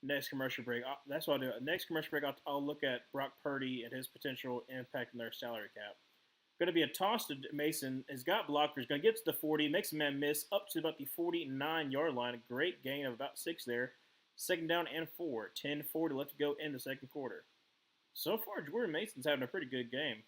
Next commercial break. That's what I'll do. Next commercial break, I'll look at Brock Purdy and his potential impact on their salary cap. Going to be a toss to Mason. Has got blockers. Going to get to the 40. Makes a man miss up to about the 49-yard line. A great gain of about 6 there. Second down and 4. 10:40 left to go in the second quarter. So far, Jordan Mason's having a pretty good game.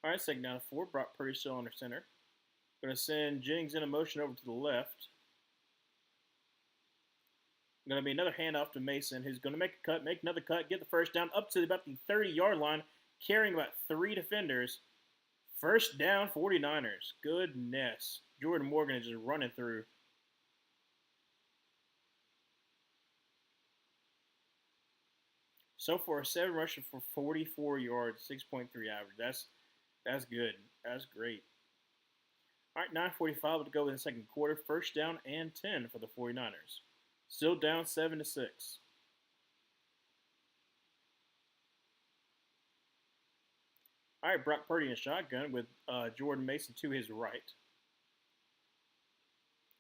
All right, second down and 4. Brock Purdy still under center. Going to send Jennings in a motion over to the left. Going to be another handoff to Mason, who's going to make a cut, make another cut, get the first down up to about the 30-yard line, carrying about 3 defenders. First down, 49ers. Goodness. Jordan Morgan is just running through. So far, 7 rushes for 44 yards, 6.3 average. That's good. That's great. All right, 9:45 to go in the second quarter. First down and 10 for the 49ers. Still down 7-6. All right, Brock Purdy in a shotgun with Jordan Mason to his right.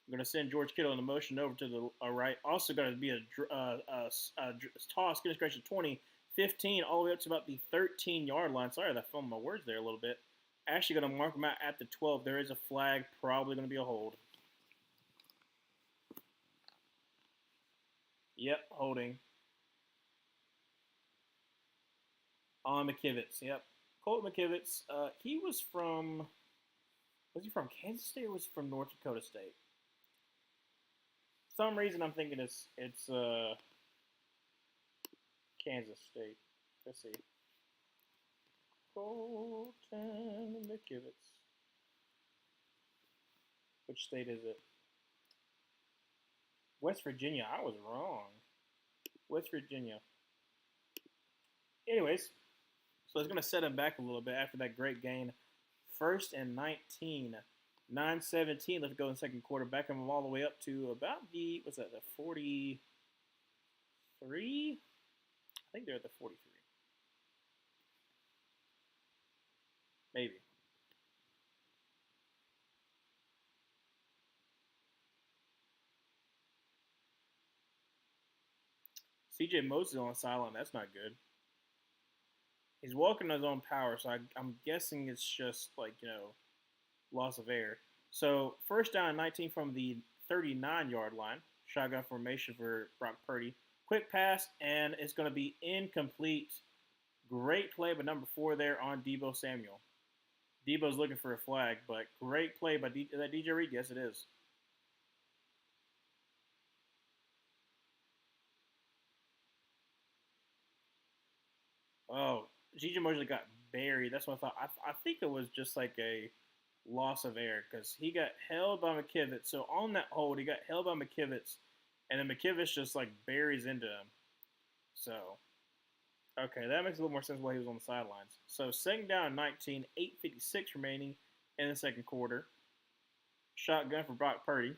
I'm going to send George Kittle in the motion over to the right. Also going to be a toss, goodness gracious, 20, 15, all the way up to about the 13-yard line. Sorry, I fumbled my words there a little bit. Actually going to mark him out at the 12. There is a flag, probably going to be a hold. Yep, holding. On McKivitz, yep. Colt McKivitz, he was from Kansas State or was he from North Dakota State? For some reason I'm thinking it's Kansas State. Let's see. Colton McKivitz. Which state is it? West Virginia. I was wrong. West Virginia. Anyways, so it's going to set him back a little bit after that great gain. First and 19. 9:17 left to go in the second quarter. Back him all the way up to about the 43? I think they're at the 43. Maybe. CJ Moses on the sideline. That's not good. He's walking on his own power, so I'm guessing it's just like, loss of air. So first down and 19 from the 39-yard line. Shotgun formation for Brock Purdy. Quick pass, and it's going to be incomplete. Great play by number 4 there on Deebo Samuel. Deebo's looking for a flag, but great play by DJ Reed. Yes, it is. Oh, DJ Mosley got buried. That's what I thought. I think it was just like a loss of air because he got held by McKivitz. So on that hold, he got held by McKivitz, and then McKivitz just like buries into him. So, okay, that makes a little more sense why he was on the sidelines. So second down, 19, 8:56 remaining in the second quarter. Shotgun for Brock Purdy.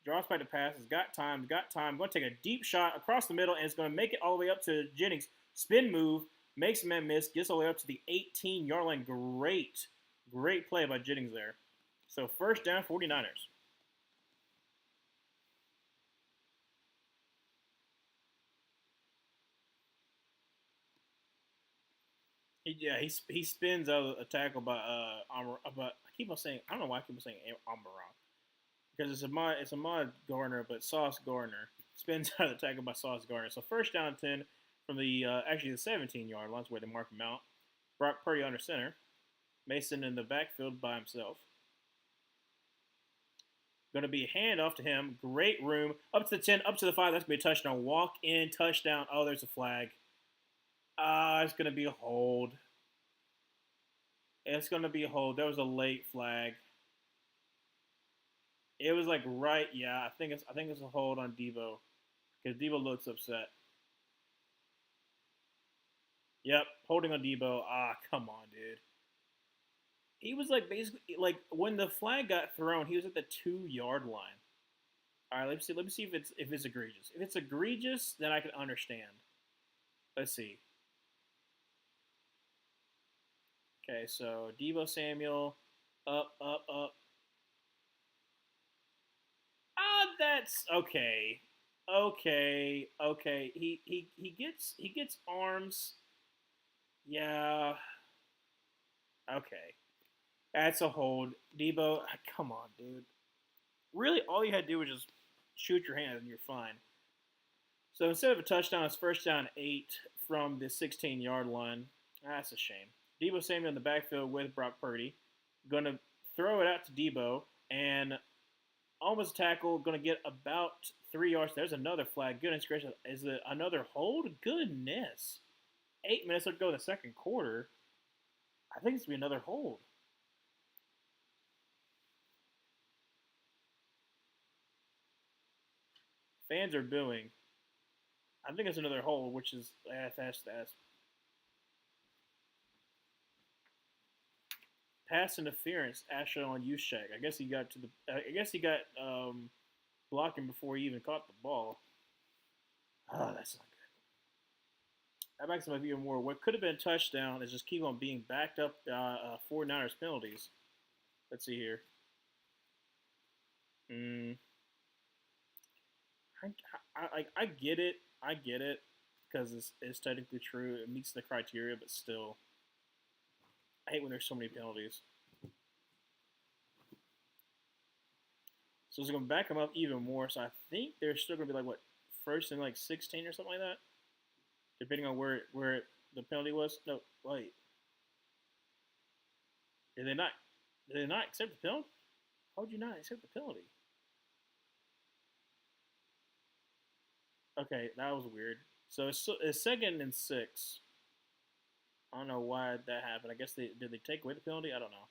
Draws back to pass. Has got time. Going to take a deep shot across the middle, and it's going to make it all the way up to Jennings. Spin move. Makes a man miss. Gets all the way up to the 18-yard line. Great play by Jennings there. So first down, 49ers. He spins out a tackle by but I keep on saying, I don't know why I keep on saying Amaron. Because it's Ahmad Gardner, but Sauce Gardner spins out of the tackle by Sauce Gardner. So first down 10 from the actually the 17-yard line, where they mark him out. Brock Purdy under center. Mason in the backfield by himself. Going to be a handoff to him. Great room. Up to the 10, up to the 5. That's going to be a touchdown. Walk in, touchdown. Oh, there's a flag. It's going to be a hold. It's going to be a hold. There was a late flag. It was like right, yeah. I think it's a hold on Deebo because Deebo looks upset. Yep, holding on Deebo. Come on, dude. He was like basically like when the flag got thrown, he was at the 2-yard line. All right, let me see. Let me see if it's egregious. If it's egregious, then I can understand. Let's see. Okay, so Deebo Samuel, up. That's okay. Okay. He gets arms. Yeah. Okay. That's a hold. Deebo, come on, dude. Really, all you had to do was just shoot your hand and you're fine. So instead of a touchdown, it's first down 8 from the 16-yard line. That's a shame. Deebo Samuel in the backfield with Brock Purdy. Going to throw it out to Deebo, and almost tackle. Going to get about 3 yards. There's another flag. Goodness gracious. Is it another hold? Goodness. 8 minutes to go in the second quarter. I think it's going to be another hold. Fans are booing. I think it's another hole, which is that's pass interference. Asher on Juszczyk. I guess he got to the. I guess he got blocking before he even caught the ball. Oh, that's not good. That makes him even more. What could have been a touchdown is just keep on being backed up 49ers penalties. Let's see here. Mm, I get it. I get it because it's technically true. It meets the criteria, but still, I hate when there's so many penalties. So it's going to back them up even more. So I think they're still going to be like, what, first and like 16 or something like that? Depending on where the penalty was. No, wait. Did they not? Did they not accept the penalty? How would you not accept the penalty? Okay, that was weird. So it's second and 6. I don't know why that happened. I guess did they take away the penalty? I don't know.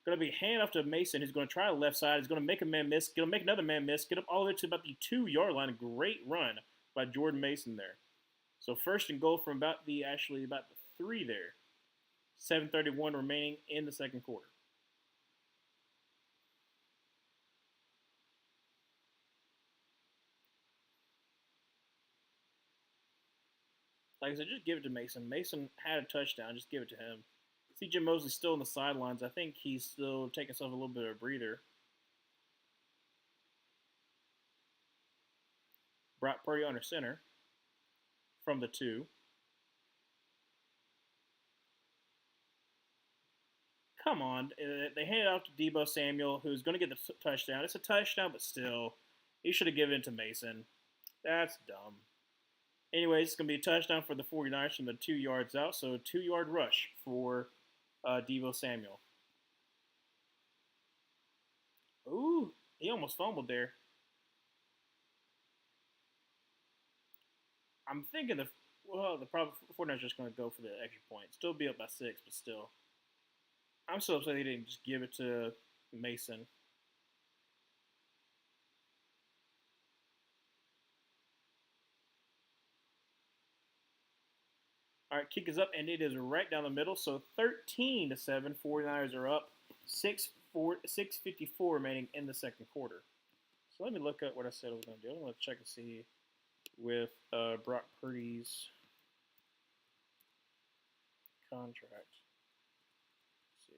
Going to be hand off to Mason, who's going to try the left side. He's going to make a man miss. Going to make another man miss. Get up all the way to about the 2-yard line. A great run by Jordan Mason there. So first and goal from about the 3 there. 7:31 remaining in the second quarter. Like I said, just give it to Mason. Mason had a touchdown. Just give it to him. See Jim Mosley still on the sidelines. I think he's still taking himself a little bit of a breather. Brock Purdy under center from the 2. Come on. They hand it off to Deebo Samuel, who's going to get the touchdown. It's a touchdown, but still, he should have given it to Mason. That's dumb. Anyways, it's going to be a touchdown for the 49ers from the 2 yards out. So a 2-yard rush for Deebo Samuel. Ooh, he almost fumbled there. I'm thinking the 49ers are just going to go for the extra point. Still be up by 6, but still. I'm so upset they didn't just give it to Mason. All right, kick is up, and it is right down the middle. So 13-7, 49ers are up. 6:54 remaining in the second quarter. So let me look at what I said I was going to do. I'm going to check and see with Brock Purdy's contract. Let's see here.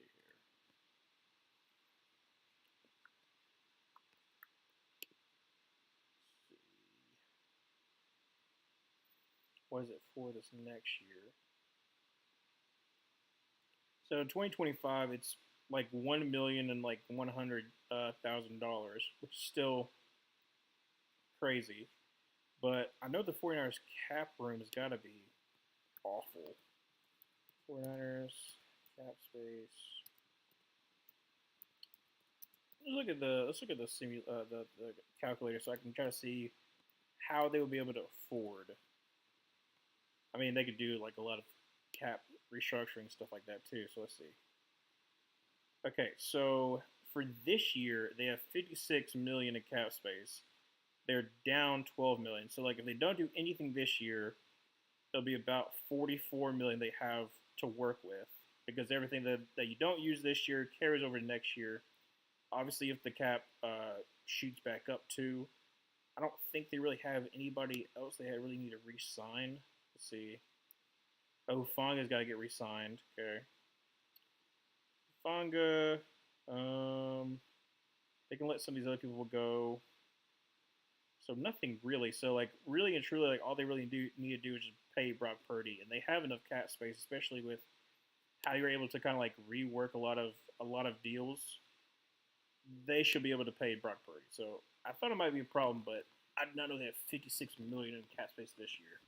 Let's see. What is it for this next year? So in 2025, it's like $1,100,000, which is still crazy. But I know the 49ers cap room has got to be awful. 49ers cap space. Let's look at the calculator so I can try to see how they would be able to afford. I mean, they could do like a lot of cap restructuring stuff like that too. So let's see. Okay, so for this year they have $56 million in cap space. They're down $12 million. So like if they don't do anything this year, there'll be about $44 million they have to work with because everything that you don't use this year carries over to next year. Obviously, if the cap shoots back up too, I don't think they really have anybody else they really need to re-sign. Let's see. Oh, Fonga's got to get re-signed. Okay. Fonga. They can let some of these other people go. So nothing really. So like really and truly, like all they really need to do is just pay Brock Purdy, and they have enough cap space, especially with how you're able to kind of like rework a lot of deals. They should be able to pay Brock Purdy. So I thought it might be a problem, but I did not know they have $56 million in cap space this year.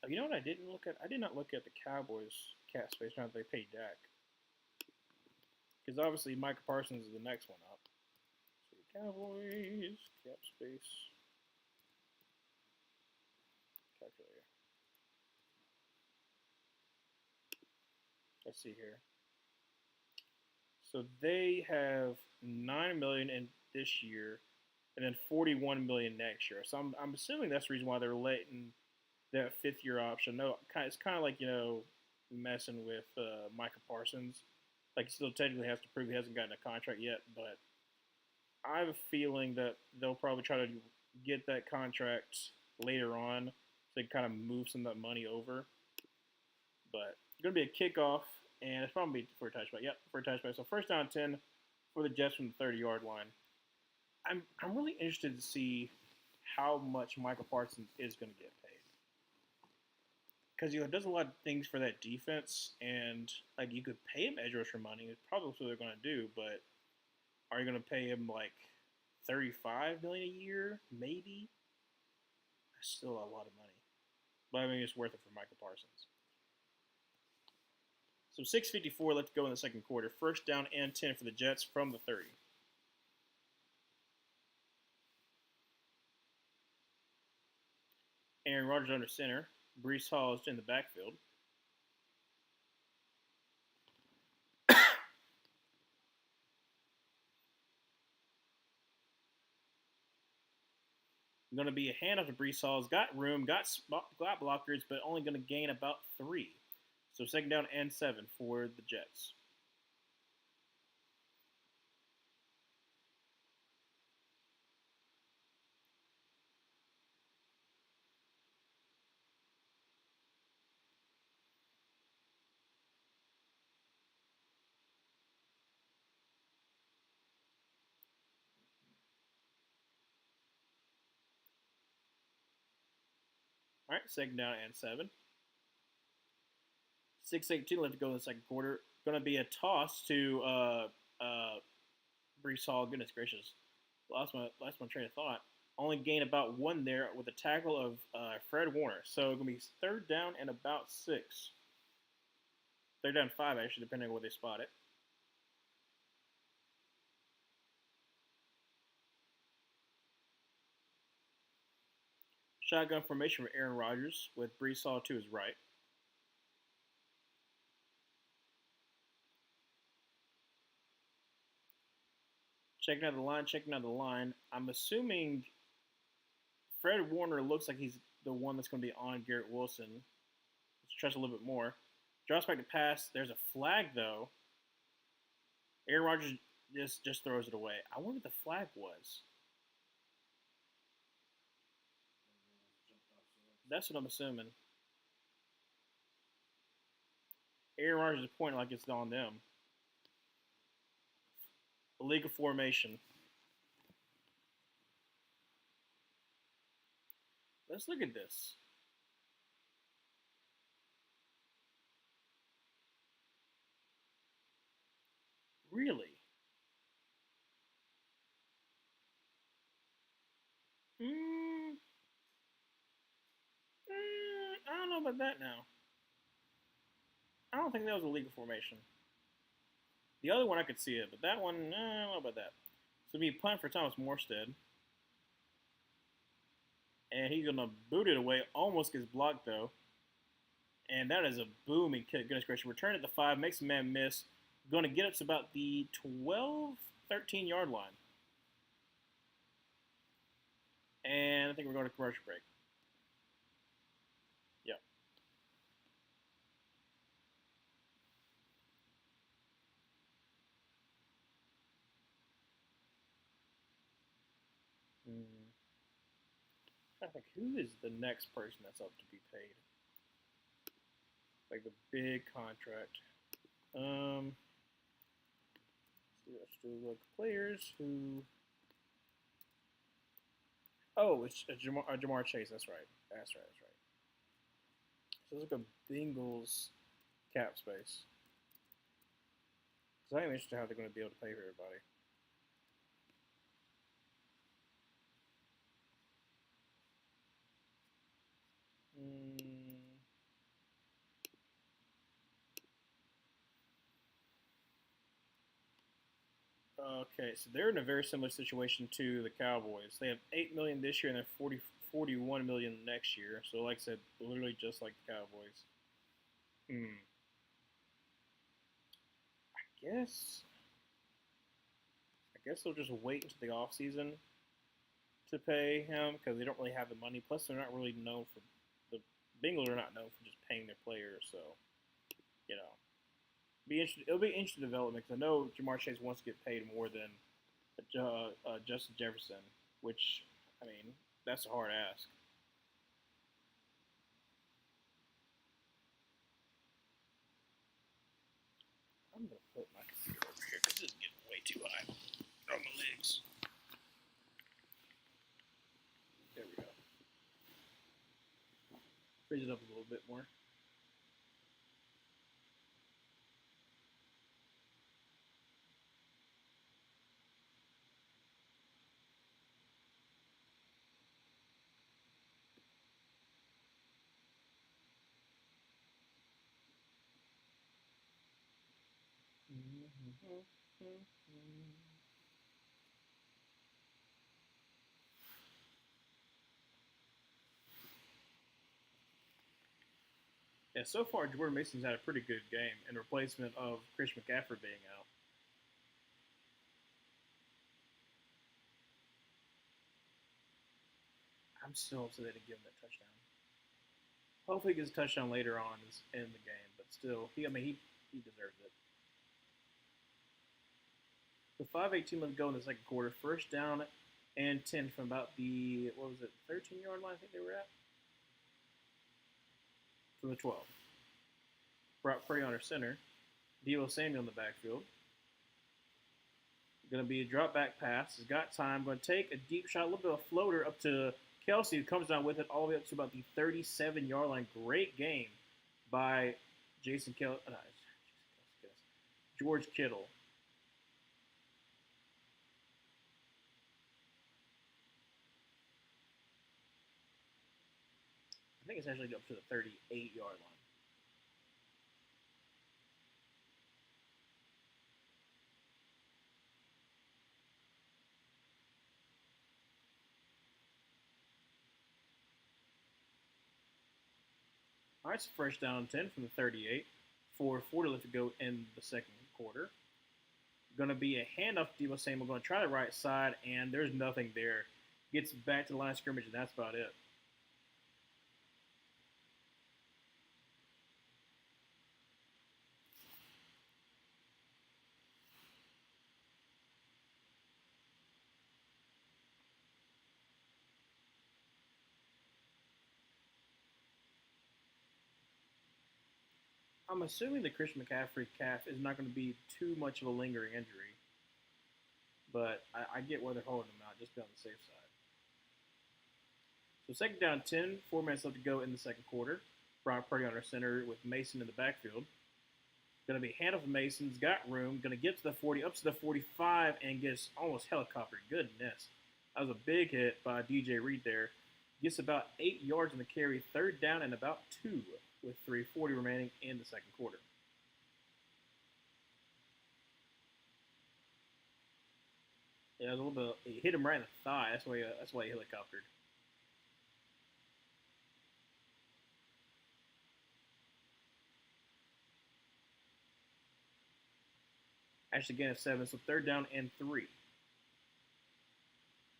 You know what I didn't look at? I did not look at the Cowboys cap space now that they paid Dak. Because obviously Micah Parsons is the next one up. So Cowboys cap space calculator. Let's see here. So they have 9 million in this year, and then 41 million next year. So I'm assuming that's the reason why they're letting that 5th year option. No, it's kind of like messing with Micah Parsons. Like he still technically has to prove he hasn't gotten a contract yet, but I have a feeling that they'll probably try to get that contract later on, so they can kind of move some of that money over. But it's going to be a kickoff, and it's probably for a touchback. Yep, for a touchback. So first down 10 for the Jets from the 30-yard line. I'm really interested to see how much Michael Parsons is going to get paid, because it does a lot of things for that defense, and like you could pay him edge rusher money. It's probably what they're going to do, but are you going to pay him like 35 million a year? Maybe. That's still a lot of money, but I mean it's worth it for Michael Parsons. So 6:54 left to go in the second quarter. First down and 10 for the Jets from the 30. Aaron Rodgers under center. Breece Hall is in the backfield. Going to be a handoff to Breece Hall. He's got room, got blockers, but only going to gain about 3. So second down and 7 for the Jets. All right, second down and 7. 6:18 left to go in the second quarter. Going to be a toss to Breece Hall. Goodness gracious, lost my train of thought. Only gain about 1 there with a tackle of Fred Warner. So it's going to be third down and about 6. Third down 5 actually, depending on where they spot it. Shotgun formation for Aaron Rodgers with Breece Hall to his right. Checking out the line. I'm assuming Fred Warner looks like he's the one that's going to be on Garrett Wilson. Let's trust a little bit more. Drops back to pass. There's a flag, though. Aaron Rodgers just throws it away. I wonder what the flag was. That's what I'm assuming. Aaron Rodgers is pointing like it's on them. Illegal formation. Let's look at this. Really? I don't know about that now. I don't think that was a legal formation. The other one I could see it, but that one, I don't know about that. So it'll be a punt for Thomas Morstead. And he's going to boot it away. Almost gets blocked, though. And that is a booming kick. Goodness gracious. Return at the 5. Makes a man miss. Going to get up to about the 12, 13-yard line. And I think we're going to commercial break. Yep. I think who is the next person that's up to be paid? Like the big contract. Let's do look players who. Oh, it's Jamar Chase. That's right. That's right. So it's like a Bengals cap space. So I'm interested how they're going to be able to pay for everybody. Okay, so they're in a very similar situation to the Cowboys. They have 8 million this year and then 41 million next year. So, like I said, literally just like the Cowboys. I guess guess they'll just wait until the off season to pay him because they don't really have the money. Plus, they're not really known for the Bengals are not known for just paying their players. So you know, it'll be interesting development because I know Jamar Chase wants to get paid more than Justin Jefferson, which I mean that's a hard ask. I'm gonna put my computer over here because this is getting way too high on my legs. There we go. Raise it up a little bit more. Yeah, so far Jordan Mason's had a pretty good game in replacement of Chris McCaffrey being out. I'm still upset they didn't give him that touchdown. Hopefully he gets a touchdown later on in the game, but still, he deserves it. With 5:18 left to go in the second quarter, first down and 10 from about the, what was it, 13-yard line I think they were at? From the 12. Brock Purdy on our center. Deebo Samuel in the backfield. Going to be a drop back pass. He's got time. Going to take a deep shot, a little bit of a floater up to Kelsey, who comes down with it all the way up to about the 37-yard line. Great game by George Kittle. I think it's actually up to the 38-yard line. All right, so first down and 10 from the 38. 4:40 left to go in the second quarter. Going to be a handoff to Deebo Samuel. Going to try the right side, and there's nothing there. Gets back to the line of scrimmage, and that's about it. I'm assuming the Christian McCaffrey calf is not going to be too much of a lingering injury, but I get why they're holding him out, just to be on the safe side. So second down 10, 4 minutes left to go in the second quarter. Brock Purdy on our center with Mason in the backfield. Going to be handoff of Mason's got room. Going to get to the 40, up to the 45, and gets almost helicoptered. Goodness. That was a big hit by DJ Reed there. Gets about 8 yards in the carry. Third down and about 2 with 3:40 remaining in the second quarter. Yeah, a little bit. He hit him right in the thigh. That's why he helicoptered. Actually, again, at 7, so third down and 3.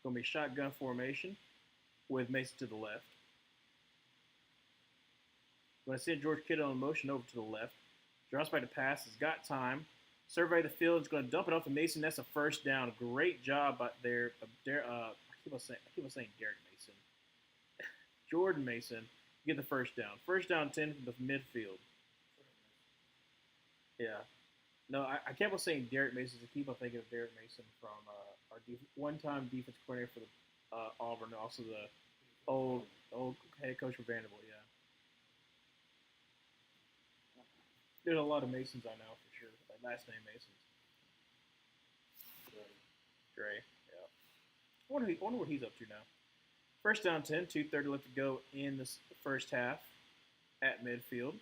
Going to be shotgun formation with Mason to the left. Going to send George Kittle in motion over to the left. Drops back to pass. Has got time. Survey the field. Is going to dump it off to Mason. That's a first down. Great job out there. I keep on saying Derek Mason. Jordan Mason get the first down. First down 10 from the midfield. Yeah. No, I kept on saying Derek Mason. I keep on thinking of Derek Mason from our one-time defense coordinator for the Auburn, and also the old head coach for Vanderbilt. Yeah. There's a lot of Masons I know for sure. Like last name Masons. Gray. Yeah. I wonder what he's up to now. First down 10, 2:30 left to go in the first half at midfield.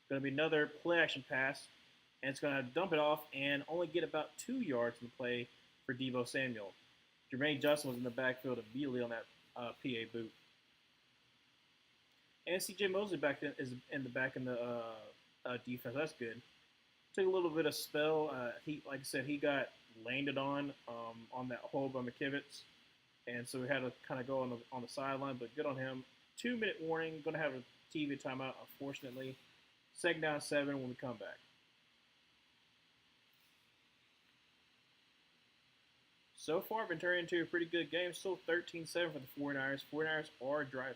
Going to be another play action pass, and it's going to dump it off and only get about 2 yards in the play for Deebo Samuel. Jermaine Justin was in the backfield immediately on that PA boot. And C.J. Mosley is in the back in the defense. That's good. Took a little bit of spell. Like I said, he got landed on that hold by McKivitz, and so we had to kind of go on the sideline. But good on him. 2 minute warning. Going to have a TV timeout, unfortunately. Second down 7 when we come back. So far, been turning into a pretty good game. Still 13-7 for the 49ers. 49ers are driving.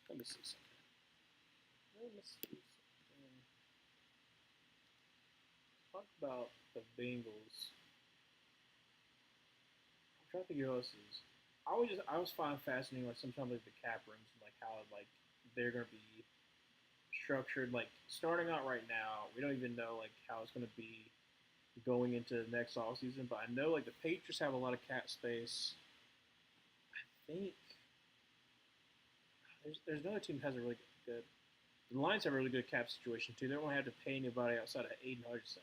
Let me see something. Talk about the Bengals. I'm trying to think who else is. I was finding fascinating like sometimes like the cap rooms and like how like they're gonna be structured. Like starting out right now, we don't even know like how it's gonna be going into the next off season. But I know like the Patriots have a lot of cap space. I think there's another team that has a really good. The Lions have a really good cap situation too. They don't have to pay anybody outside of Aiden Hutchinson,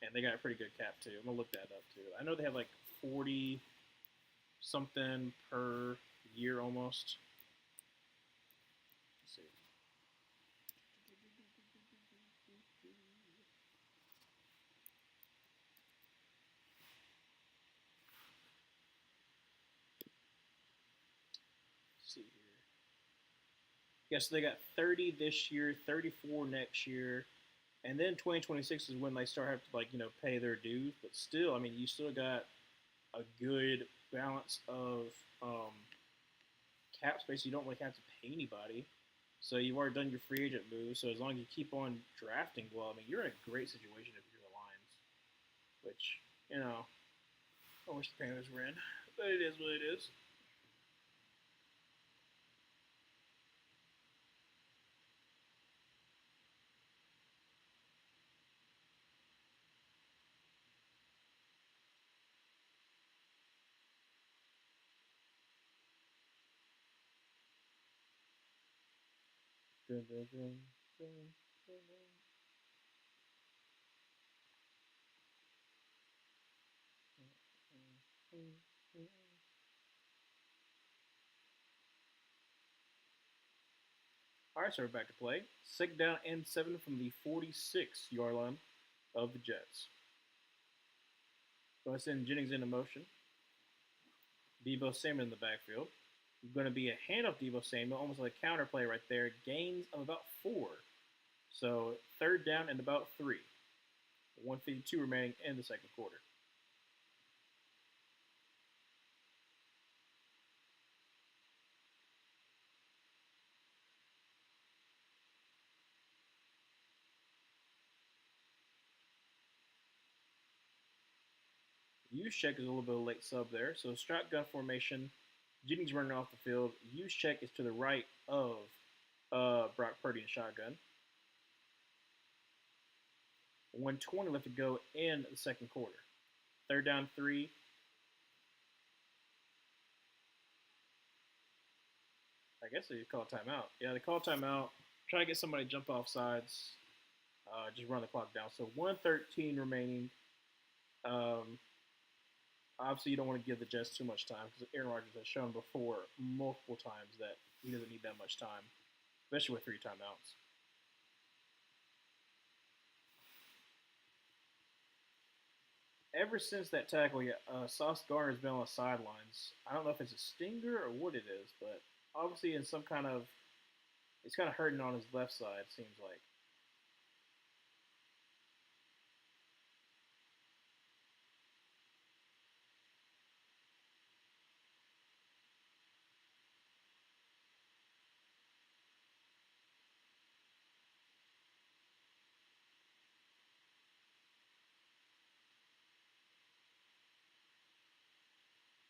and they got a pretty good cap too. I'm gonna look that up too. I know they have like 40 something per year almost. Let's see. Let's see here. Yes, they got 30 this year, 34 next year, and then 2026 is when they start having to like pay their dues. But still, I mean, you still got a good balance of cap space. You don't really have to pay anybody. So you've already done your free agent move. So as long as you keep on drafting well, I mean, you're in a great situation if you're the Lions. Which I wish the Panthers were in, but it is what it is. Dun, dun, dun, dun, dun, dun. All right, so we're back to play. Second down and 7 from the 46-yard line of the Jets. Going to send Jennings into motion. Deebo Samuel in the backfield. Going to be a handoff Deebo Samuel, almost like a counter play right there. Gains of about 4. So third down and about 3. 1:52 remaining in the second quarter. Juszczyk is a little bit of a late sub there. So shotgun formation. Jennings running off the field. Juszczyk is to the right of Brock Purdy in shotgun. 1:20 left to go in the second quarter. Third down 3. I guess they call timeout. Yeah, they call timeout. Try to get somebody to jump off sides. Just run the clock down. So 1:13 remaining. Um, Obviously, you don't want to give the Jets too much time because Aaron Rodgers has shown before multiple times that he doesn't need that much time, especially with 3 timeouts. Ever since that tackle, Sauce Gardner's been on the sidelines. I don't know if it's a stinger or what it is, but obviously in some kind of, it's kind of hurting on his left side, it seems like.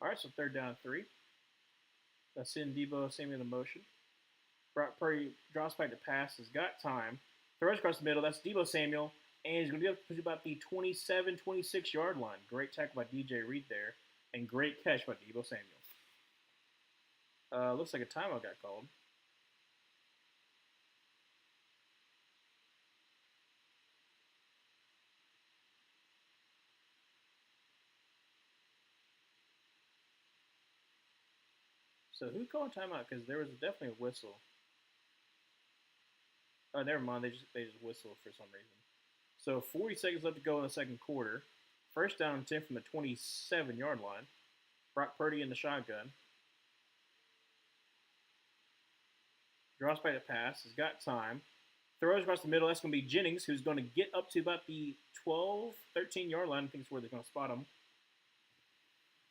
All right, so third down 3. That's in Deebo Samuel in motion. Brock Purdy drops back to pass. Has got time. Throws across the middle. That's Deebo Samuel. And he's going to be up to about the 27, 26-yard line. Great tackle by DJ Reed there. And great catch by Deebo Samuel. Looks like a timeout got called. So who called timeout? Because there was definitely a whistle. Oh, never mind. They just whistled for some reason. So 40 seconds left to go in the second quarter. First down and 10 from the 27-yard line. Brock Purdy in the shotgun. Draws back the pass. Has got time. Throws across the middle. That's going to be Jennings, who's going to get up to about the 12, 13-yard line. I think it's where they're going to spot him.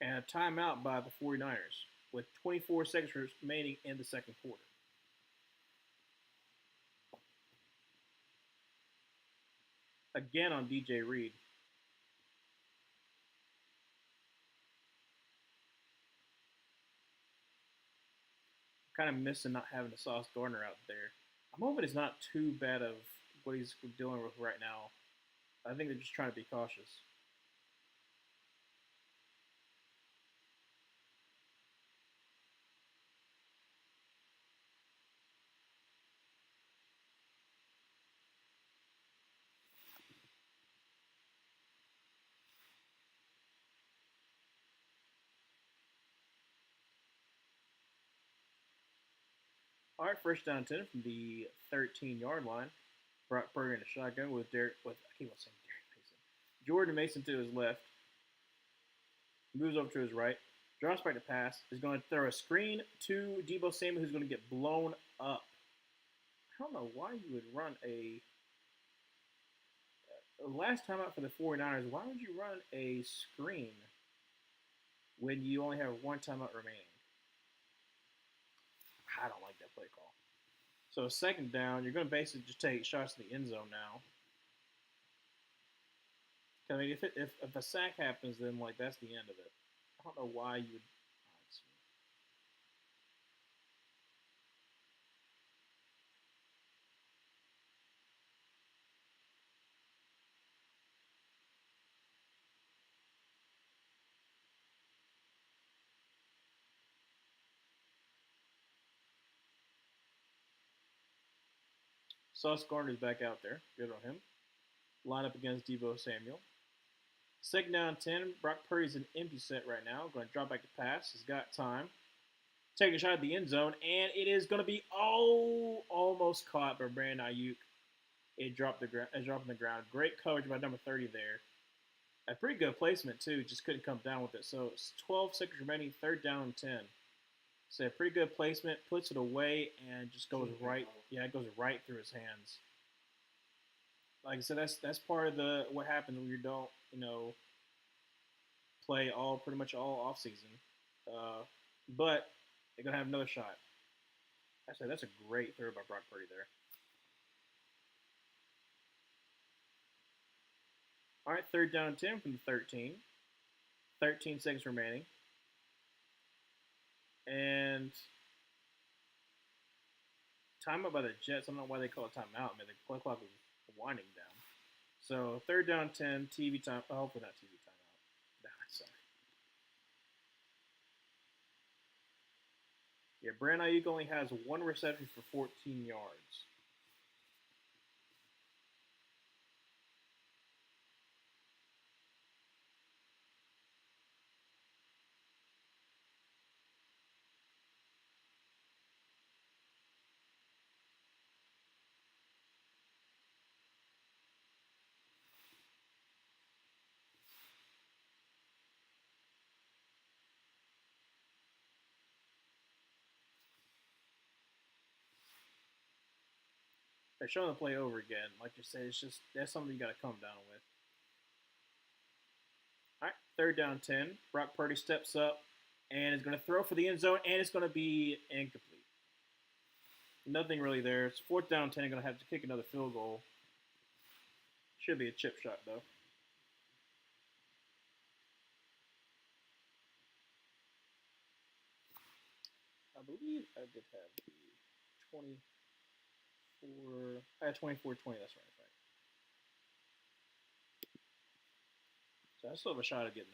And a timeout by the 49ers with 24 seconds remaining in the second quarter. Again on DJ Reed. Kind of missing not having a Sauce Gardner out there. I'm hoping it's not too bad of what he's dealing with right now. I think they're just trying to be cautious. All right, first down 10 from the 13-yard line. Brock Purdy in the shotgun with I keep on saying Derek Mason. Jordan Mason to his left. Moves over to his right. Drops back to pass. Is going to throw a screen to Deebo Samuel, who's going to get blown up. I don't know why you would run a last time out for the 49ers. Why would you run a screen when you only have one timeout remaining? I don't like that play call. So second down, you're going to basically just take shots in the end zone now. I mean, if a sack happens, then like that's the end of it. I don't know why you would. Sauce Gardner's back out there. Good on him. Line up against Deebo Samuel. Second down 10. Brock Purdy's an empty set right now. Going to drop back to pass. He's got time. Take a shot at the end zone, and it is going to be almost caught by Brandon Ayuk. It dropped on the ground. Great coverage by number 30 there. A pretty good placement too. Just couldn't come down with it. So it's 12 seconds remaining. Third down and 10. So a pretty good placement. Puts it away and just goes right. Yeah, it goes right through his hands. Like I said, that's part of what happens when you don't play pretty much all off season. But they're gonna have another shot. Actually, that's a great throw by Brock Purdy there. All right, third down and 10 from the 13. 13 seconds remaining. And timeout by the Jets. I don't know why they call it timeout. I mean, the play clock was winding down. So third down 10, TV time. Oh, hopefully not TV timeout. No, sorry. Yeah, Brandon Ayuk only has one reception for 14 yards. They're showing the play over again. Like you said, it's just that's something you got to come down with. All right, third down 10. Brock Purdy steps up and is going to throw for the end zone, and it's going to be incomplete. Nothing really there. It's fourth down 10. Going to have to kick another field goal. Should be a chip shot, though. I believe I did have the 24. I had 24-20. That's right. So I still have a shot at getting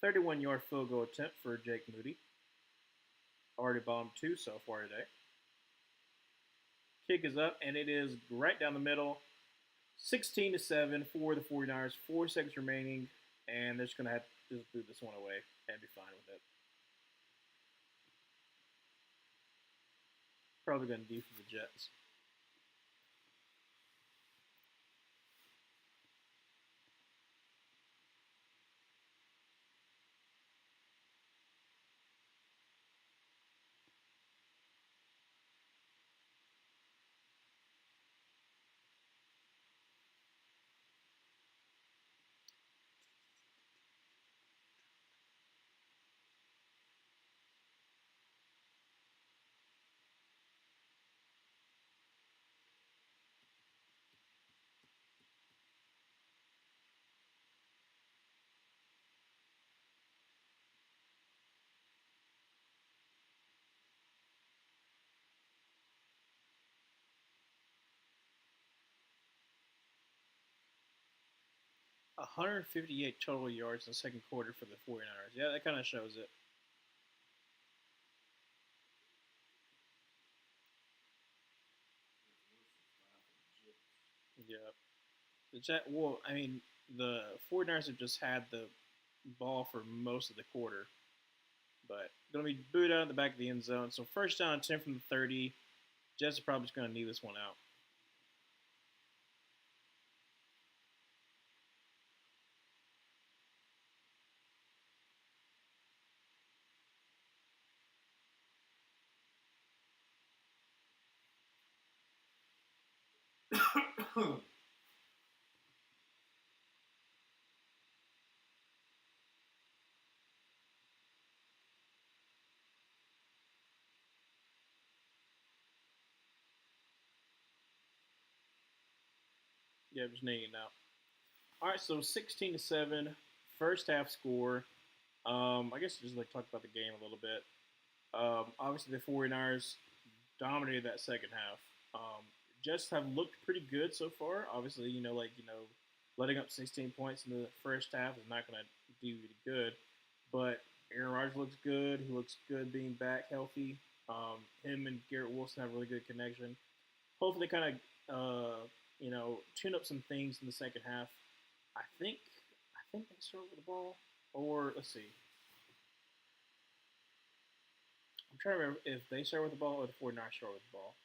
that. 31-yard field goal attempt for Jake Moody. Already bombed 2 so far today. Kick is up, and it is right down the middle. 16-7 for the 49ers. 4 seconds remaining, and they're just going to have just boot this one away and be fine with it. Probably going to do for the Jets. 158 total yards in the second quarter for the 49ers. Yeah, that kind of shows it. Yeah. The Jet, well, I mean, the 49ers have just had the ball for most of the quarter, but going to be booed out in the back of the end zone. So first down, 10 from the 30. Jets are probably just going to knee this one out. Yeah, just kneeing out. All right, so 16-7, first half score. I guess just like talk about the game a little bit. Obviously, the 49ers dominated that second half. Jets have looked pretty good so far. Obviously, letting up 16 points in the first half is not going to do you any good. But Aaron Rodgers looks good. He looks good being back healthy. Him and Garrett Wilson have a really good connection. Hopefully, they kind of tune up some things in the second half. I think they start with the ball, or let's see. I'm trying to remember if they start with the ball or the 49ers start with the ball.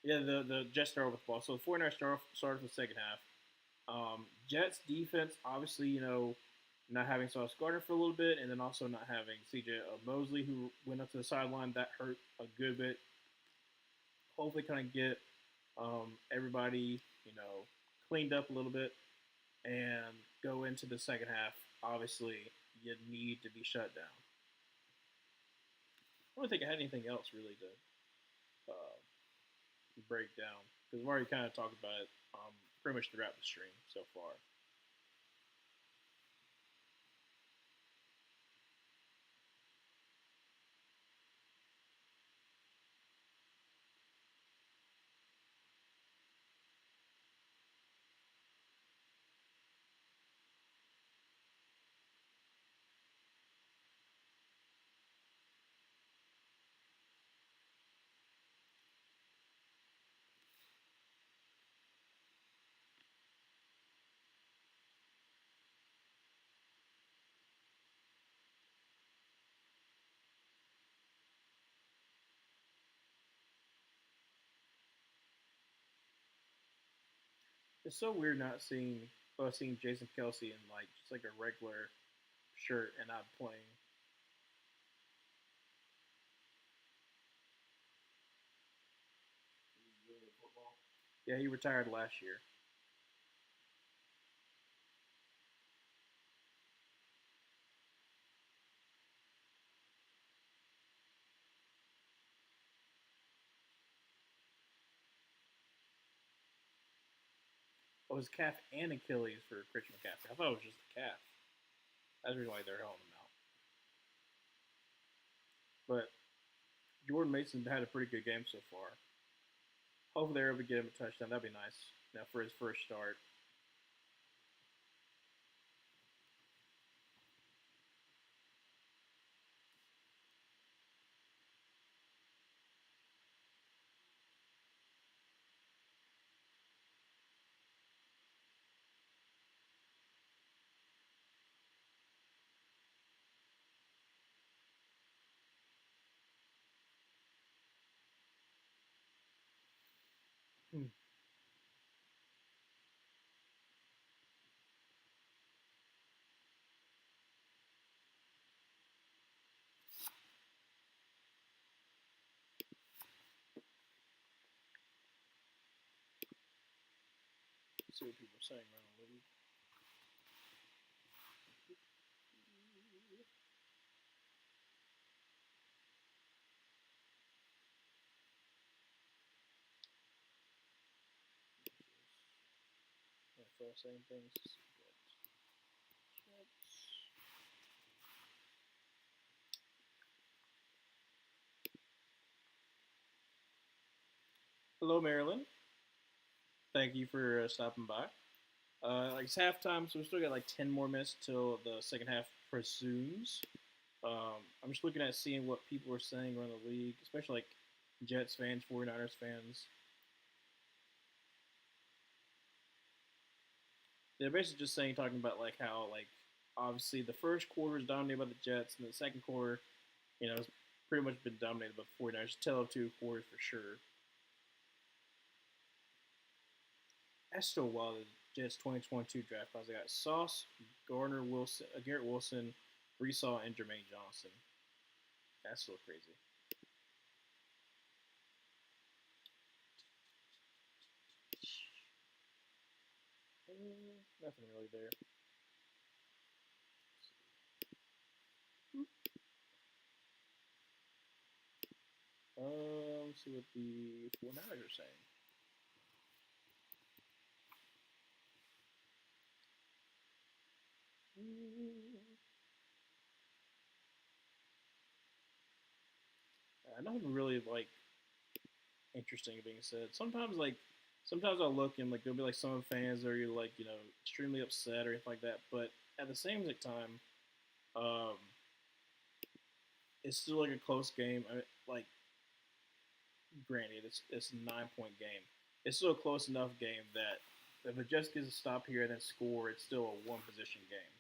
Yeah, the Jets start with the ball. So the 49ers started for the second half. Jets defense, obviously, not having Sauce Gardner for a little bit, and then also not having CJ Mosley, who went up to the sideline. That hurt a good bit. Hopefully, kind of get everybody, cleaned up a little bit and go into the second half. Obviously, you need to be shut down. I don't think I had anything else really to uh, break down because we've already kind of talked about it pretty much throughout the stream so far. It's so weird not seeing Jason Kelsey in like just like a regular shirt and not playing. He's good at football. Yeah, he retired last year. Oh, his calf and Achilles for Christian McCaffrey. I thought it was just the calf. That's the reason why they're helping him out. But Jordan Mason had a pretty good game so far. Hopefully they're able to get him a touchdown. That'd be nice. Now for his first start. See what people are saying around the league. NFL saying things. Hello, Marilyn. Thank you for stopping by. Like it's halftime, so we still got like 10 more minutes till the second half resumes. I'm just looking at seeing what people are saying around the league, especially like Jets fans, 49ers fans. They're basically just saying, talking about like how like obviously the first quarter is dominated by the Jets, and the second quarter, it's pretty much been dominated by the 49ers. Tell of two quarters for sure. That's still wild. The Jets 2022 draft class. I got Sauce, Gardner Wilson, Garrett Wilson, Breesaw, and Jermaine Johnson. That's still crazy. Nothing really there. Let's see what the 49ers are saying. Nothing really like interesting being said. Sometimes I'll look and like there'll be like some fans that are like extremely upset or anything like that. But at the same time, um, it's still like a close game. Like granted, it's a 9 point game. It's still a close enough game that if the Jets gets a stop here and then score, it's still a one position game.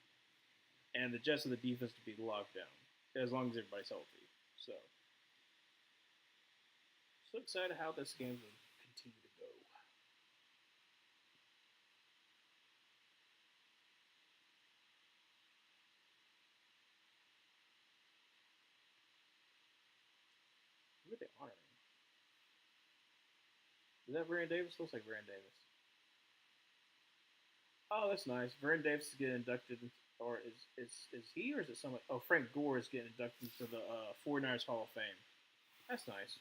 And the Jets are the defense to be locked down as long as everybody's healthy. So excited how this game will continue to go. Who are they honoring? Is that Vernon Davis? Looks like Vernon Davis. Oh, that's nice. Vernon Davis is getting inducted, or is he, or is it someone? Oh, Frank Gore is getting inducted into the 49ers Hall of Fame. That's nice.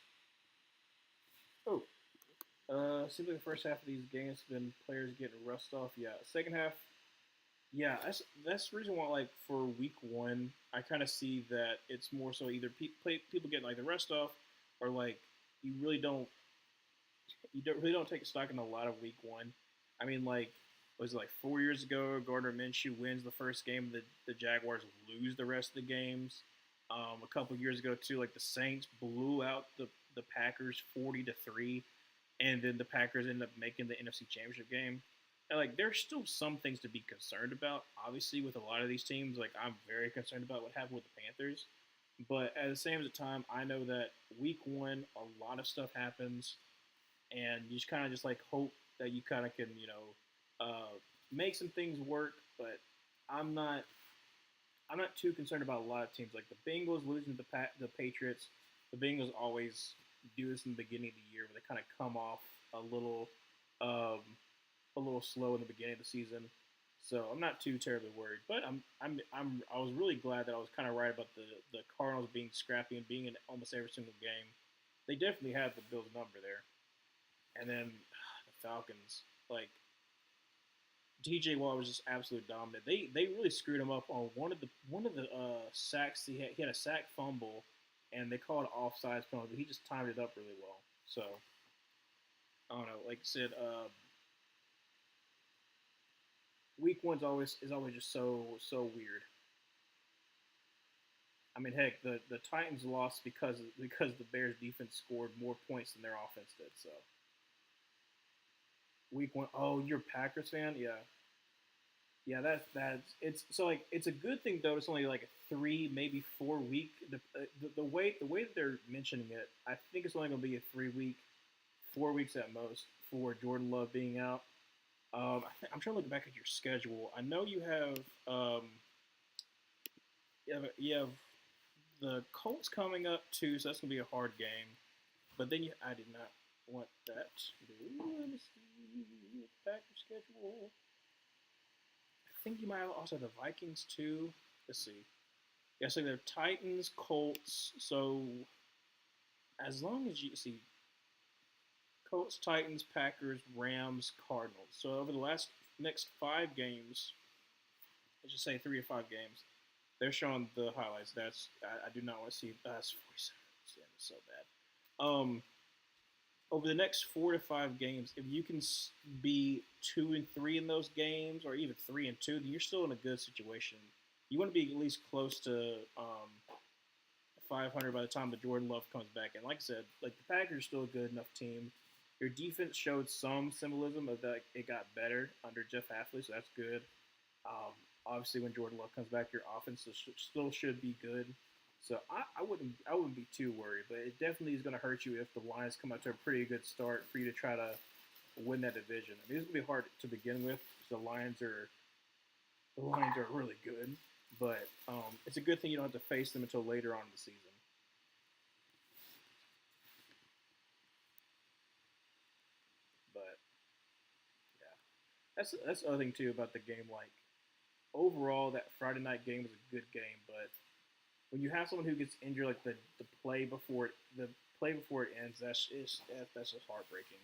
Oh, seems like the first half of these games have been players getting rust off. Yeah, second half. Yeah, that's the reason why. Like for week one, I kind of see that it's more so either people getting like the rust off, or like you really don't really don't take stock in a lot of week one. I mean, like was it like 4 years ago? Gardner Minshew wins the first game. The Jaguars lose the rest of the games. A couple of years ago too, like the Saints blew out the Packers 40-3, and then the Packers ended up making the NFC Championship game. And like, there's still some things to be concerned about. Obviously, with a lot of these teams, like I'm very concerned about what happened with the Panthers. But at the same time, I know that week one, a lot of stuff happens, and you just kind of just like hope that you kind of can make some things work. But I'm not I'm not too concerned about a lot of teams like the Bengals losing to the Patriots. The Bengals always do this in the beginning of the year, where they kind of come off a little um, a little slow in the beginning of the season. So I'm not too terribly worried, but I was really glad that I was kind of right about the Cardinals being scrappy and being in almost every single game. They definitely had the Bills number there. And then the Falcons, like DJ Watt was just absolutely dominant. They really screwed him up on one of the sacks. He had a sack fumble, and they called an offsides penalty. But he just timed it up really well. So I don't know. Like I said, week one's always just so weird. I mean, heck, the Titans lost because the Bears defense scored more points than their offense did. So week one, oh, you're a Packers fan, yeah. Yeah, that's it's so like it's a good thing though. It's only like a 3, maybe 4 week. The way that they're mentioning it, I think it's only going to be a 3 week, 4 weeks at most for Jordan Love being out. I'm trying to look back at your schedule. I know you have the Colts coming up too, so that's going to be a hard game. But then I did not want that. Let me see. Packers schedule. I think you might also have the Vikings too. Let's see. Yeah, so they're Titans, Colts. So as long as you see Colts, Titans, Packers, Rams, Cardinals. So over the last next 5 games, let's just say 3 or 5 games, they're showing the highlights. I do not want to see. That's 47. That's so bad. Over the next 4 to 5 games, if you can be 2-3 in those games, or even 3-2, then you're still in a good situation. You want to be at least close to 500 by the time the Jordan Love comes back. And like I said, like the Packers are still a good enough team. Your defense showed some symbolism of that it got better under Jeff Hafley, so that's good. Um, Obviously, when Jordan Love comes back, your offense still should be good. So I wouldn't be too worried, but it definitely is going to hurt you if the Lions come out to a pretty good start for you to try to win that division. I mean, it's going to be hard to begin with. The Lions are really good, but it's a good thing you don't have to face them until later on in the season. But yeah, that's the other thing too about the game. Like overall, that Friday night game was a good game, but when you have someone who gets injured, like the play before it ends, that's just heartbreaking.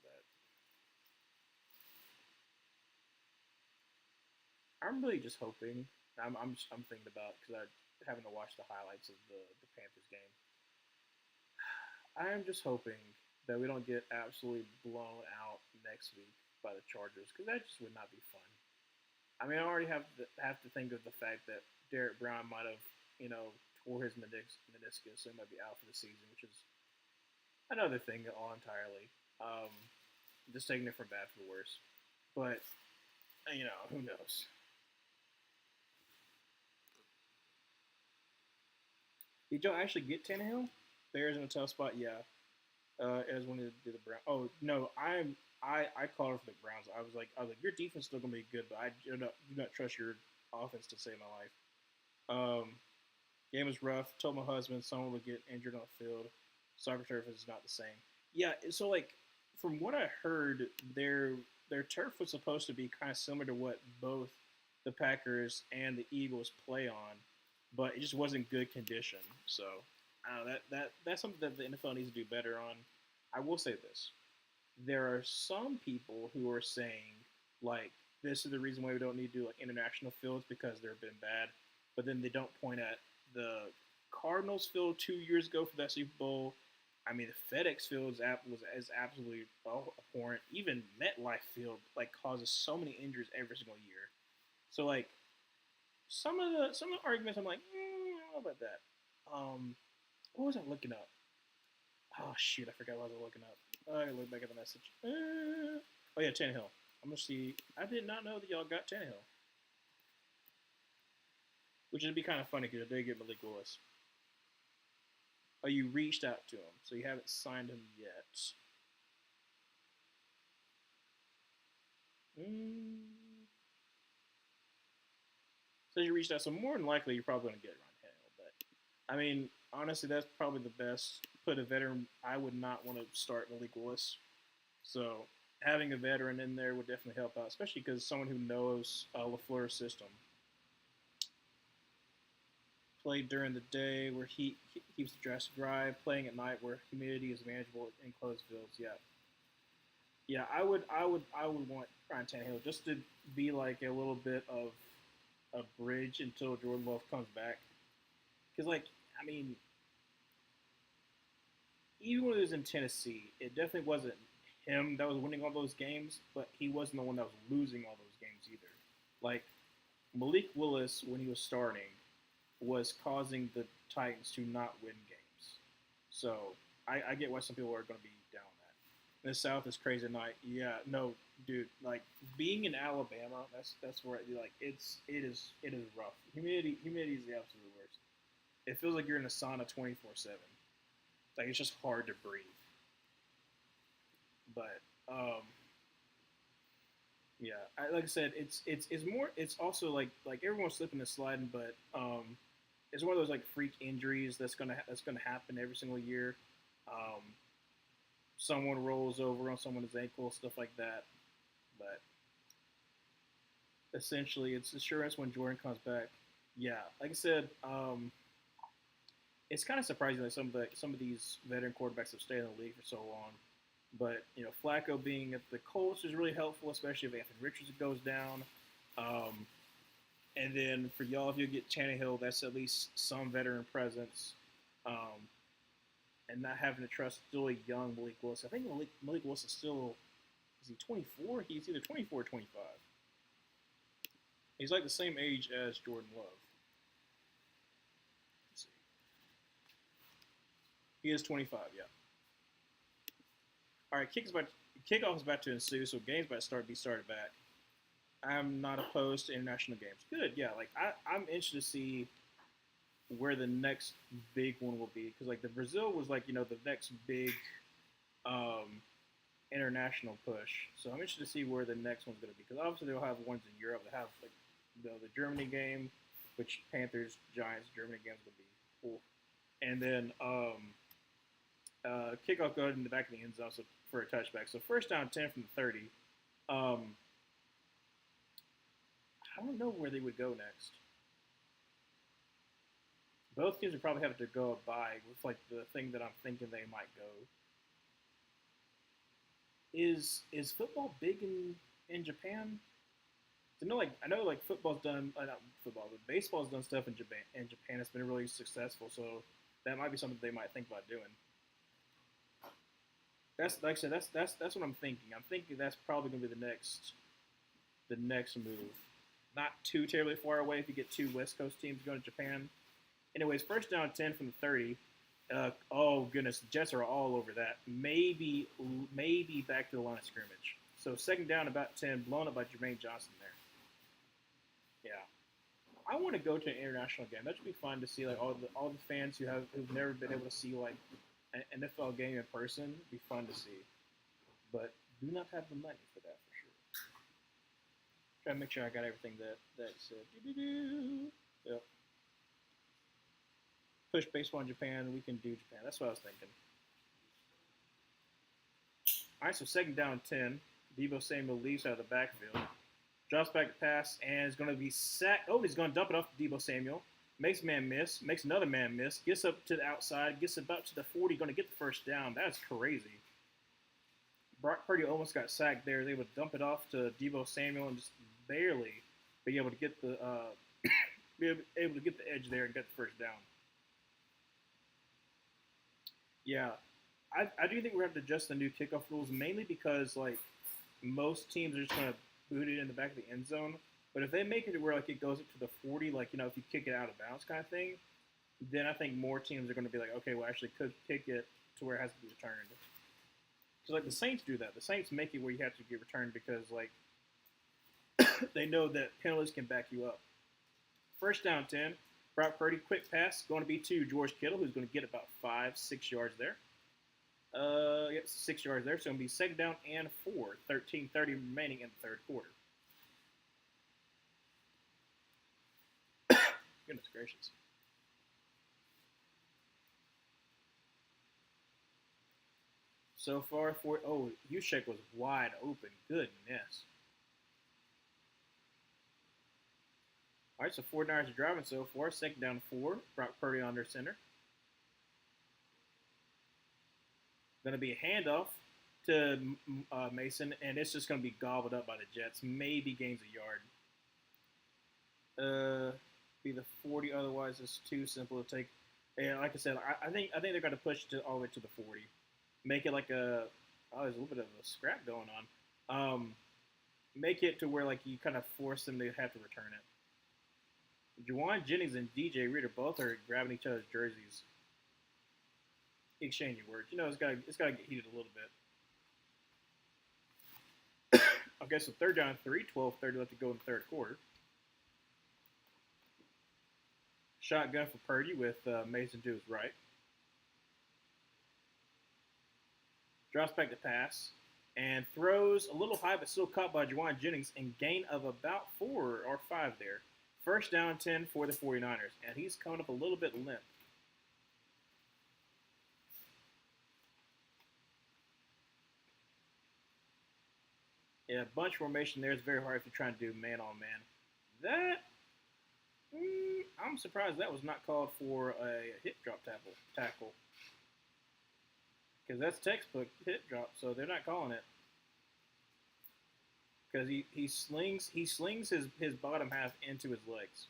But I'm really just hoping. I'm thinking about because I having to watch the highlights of the Panthers game. I'm just hoping that we don't get absolutely blown out next week by the Chargers because that just would not be fun. I mean, I already have to think of the fact that Derek Brown might have tore his meniscus, so he might be out for the season, which is another thing all entirely. Um, just taking it from bad for the worse. But who knows? Did y'all actually get Tannehill? Bears in a tough spot, yeah. As when to do the Browns. Oh no, I called for the Browns. I was like, your defense is still gonna be good, but I do not trust your offense to save my life. Game was rough. Told my husband someone would get injured on the field. Soccer turf is not the same. Yeah, so like from what I heard, their turf was supposed to be kind of similar to what both the Packers and the Eagles play on, but it just wasn't good condition. So I don't know, that's something that the NFL needs to do better on. I will say this: there are some people who are saying like this is the reason why we don't need to do like international fields because they've been bad, but then they don't point at the Cardinals field 2 years ago for that Super Bowl. I mean, the FedEx Field is absolutely abhorrent. Even MetLife Field like causes so many injuries every single year. So like some of the arguments, I'm like, I don't know about that. What was I looking up? Oh shoot, I forgot what I was looking up. I gotta look back at the message. Oh yeah, Tannehill. I'm gonna see. I did not know that y'all got Tannehill, which would be kind of funny because they get Malik Willis. Oh, you reached out to him, so you haven't signed him yet. Mm. So you reached out, so more than likely you're probably gonna get Ryan Tannehill. But I mean, honestly, that's probably the best. Put a veteran. I would not want to start Malik Willis. So having a veteran in there would definitely help out, especially because someone who knows Lafleur's system played during the day where he keeps the drastic drive, playing at night where humidity is manageable in closed fields. Yeah, yeah, I would want Ryan Tannehill just to be like a little bit of a bridge until Jordan Love comes back. Because like I mean, even when he was in Tennessee, it definitely wasn't him that was winning all those games, but he wasn't the one that was losing all those games either. Like Malik Willis, when he was starting, was causing the Titans to not win games. So I get why some people are going to be down on that. And the South is crazy tonight. Yeah, no, dude. Like being in Alabama, that's where it is rough. Humidity is the absolute worst. It feels like you're in a sauna 24/7. Like it's just hard to breathe. But yeah, like I said, it's more. It's also like everyone's slipping and sliding, but it's one of those like freak injuries that's gonna happen every single year. Um, someone rolls over on someone's ankle, stuff like that. But essentially, it's assurance when Jordan comes back. Yeah, like I said, it's kind of surprising that some of these veteran quarterbacks have stayed in the league for so long. But Flacco being at the Colts is really helpful, especially if Anthony Richardson goes down. Um, and then for y'all, if you get Tannehill, that's at least some veteran presence. Um, and not having to trust still a young Malik Willis. I think Malik Willis is still, is he 24? He's either 24 or 25. He's like the same age as Jordan Love. Let's see. He is 25, yeah. All right, kickoff is about to ensue, so games about to be started back. I'm not opposed to international games. Good, yeah. Like I'm interested to see where the next big one will be because like the Brazil was like the next big um, international push. So I'm interested to see where the next one's going to be because obviously they'll have ones in Europe. They have like the Germany game, which Panthers Giants Germany game is going to be cool, and then kickoff go in the back of the end zone for a touchback. So first down 10 from the 30. Um, I don't know where they would go next. Both teams would probably have to go a bye with like the thing that I'm thinking they might go. Is football big in Japan? I know like football's done not football, but baseball's done stuff in Japan. In Japan, it's been really successful. So that might be something they might think about doing. That's like I said. That's what I'm thinking. I'm thinking that's probably gonna be the next move. Not too terribly far away if you get two West Coast teams going to Japan. Anyways, first down 10 from the 30. Oh goodness, the Jets are all over that. Maybe back to the line of scrimmage. So second down about 10, blown up by Jermaine Johnson there. Yeah, I want to go to an international game. That should be fun to see like all the fans who've never been able to see like an NFL game in person. It'd be fun to see, but do not have the money for that for sure. Try to make sure I got everything that said. Yep. Push baseball in Japan. We can do Japan. That's what I was thinking. All right, so second down 10. Deebo Samuel leaves out of the backfield. Drops back to pass and is going to be sacked. Oh, he's going to dump it off to Deebo Samuel. Makes a man miss. Makes another man miss. Gets up to the outside. Gets about to the 40. Going to get the first down. That's crazy. Brock Purdy almost got sacked there. They would dump it off to Deebo Samuel and just barely be able to get the edge there and get the first down. Yeah, I do think we're going to have to adjust the new kickoff rules mainly because like most teams are just going to boot it in the back of the end zone. But if they make it to where like it goes up to the 40, like if you kick it out of bounds kind of thing, then I think more teams are going to be like, okay, well actually could kick it to where it has to be returned. So like the Saints do that. The Saints make it where you have to get returned because like they know that penalties can back you up. First down 10. Brock Purdy, quick pass, going to be to George Kittle, who's going to get about 5-6 yards there. Yep, 6 yards there. So it's going to be second down and 4. 13:30 remaining in the third quarter. Goodness gracious. So far, Juszczyk was wide open. Goodness. All right, so 49ers are driving so far. Second down 4. Brock Purdy under center. Going to be a handoff to Mason, and it's just going to be gobbled up by the Jets. Maybe gains a yard. Be the 40. Otherwise, it's too simple to take. And like I said, I think they're going to push it all the way to the 40. Make it like there's a little bit of a scrap going on. Make it to where like you kind of force them to have to return it. Juwan Jennings and DJ Reader both are grabbing each other's jerseys, exchanging words. It's got to get heated a little bit. Okay, so third down 3, 12:30 left to go in the third quarter. Shotgun for Purdy with Mason to his right. Drops back to pass and throws a little high, but still caught by Juwan Jennings and gain of about 4 or 5 there. First down 10 for the 49ers, and he's coming up a little bit limp. Yeah, bunch formation there is very hard if you're trying to do man on man. That I'm surprised that was not called for a hip drop tackle because that's textbook hip drop, so they're not calling it because he slings his bottom half into his legs.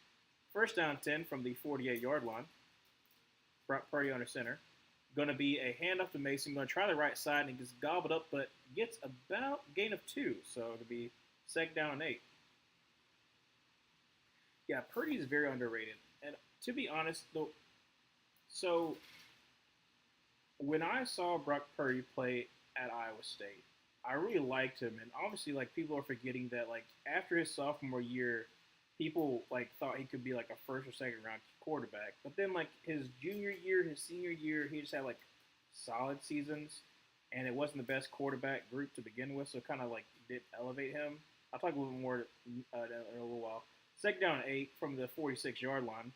First down 10 from the 48-yard line. Brock Purdy under center. Going to be a handoff to Mason. Going to try the right side and he gets gobbled up, but gets about gain of 2, so it'll be second down and 8. Yeah, Purdy is very underrated, and to be honest, though, so when I saw Brock Purdy play at Iowa State, I really liked him, and obviously, like people are forgetting that, like after his sophomore year, people like thought he could be like a first or second round quarterback, but then like his junior year, his senior year, he just had like solid seasons, and it wasn't the best quarterback group to begin with, so it kind of like did elevate him. I'll talk a little more in a little while. Second down and 8 from the 46-yard line.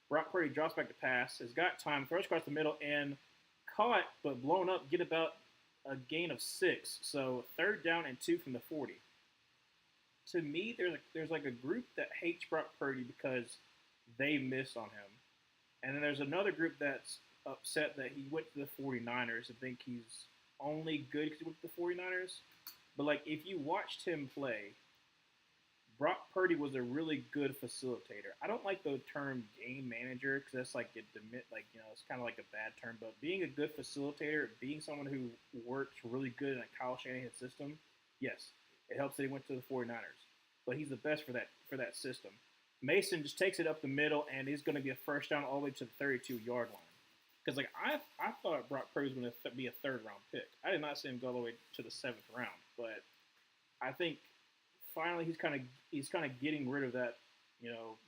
Brock Purdy drops back to pass, has got time, throws across the middle, and caught but blown up. Get about a gain of 6. So third down and 2 from the 40. To me, there's like a group that hates Brock Purdy because they missed on him, and then there's another group that's upset that he went to the 49ers and think he's only good because he went to the 49ers. But like if you watched him play, Brock Purdy was a really good facilitator. I don't like the term game manager because that's like it's kind of like a bad term. But being a good facilitator, being someone who works really good in a Kyle Shanahan system, yes, it helps that he went to the 49ers. But he's the best for that system. Mason just takes it up the middle and he's going to be a first down all the way to the 32-yard line. Because like I thought Brock Purdy was going to be a third round pick. I did not see him go all the way to the 7th round, but I think finally he's kind of getting rid of that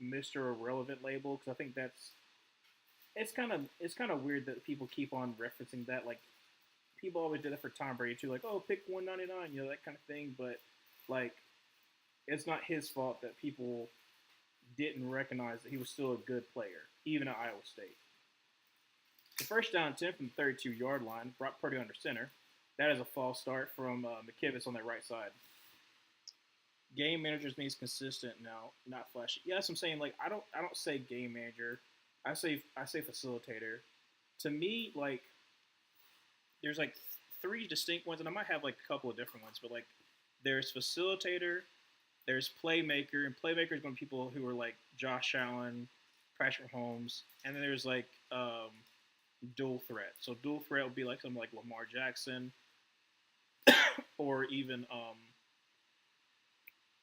Mr. Irrelevant label because I think it's kind of weird that people keep on referencing that. Like people always did it for Tom Brady too, like oh pick 199, that kind of thing. But like it's not his fault that people didn't recognize that he was still a good player even at Iowa State. The first down 10 from the 32-yard line. Brock Purdy under center. That is a false start from McKivitz on the right side. Game managers means consistent now, not flashy. Yeah, that's what I'm saying. Like I don't say game manager. I say facilitator. To me, like there's like three distinct ones, and I might have like a couple of different ones, but like there's facilitator, there's playmaker, and playmaker is when people who are like Josh Allen, Patrick Mahomes, and then there's like dual threat. So dual threat would be like something like Lamar Jackson, or even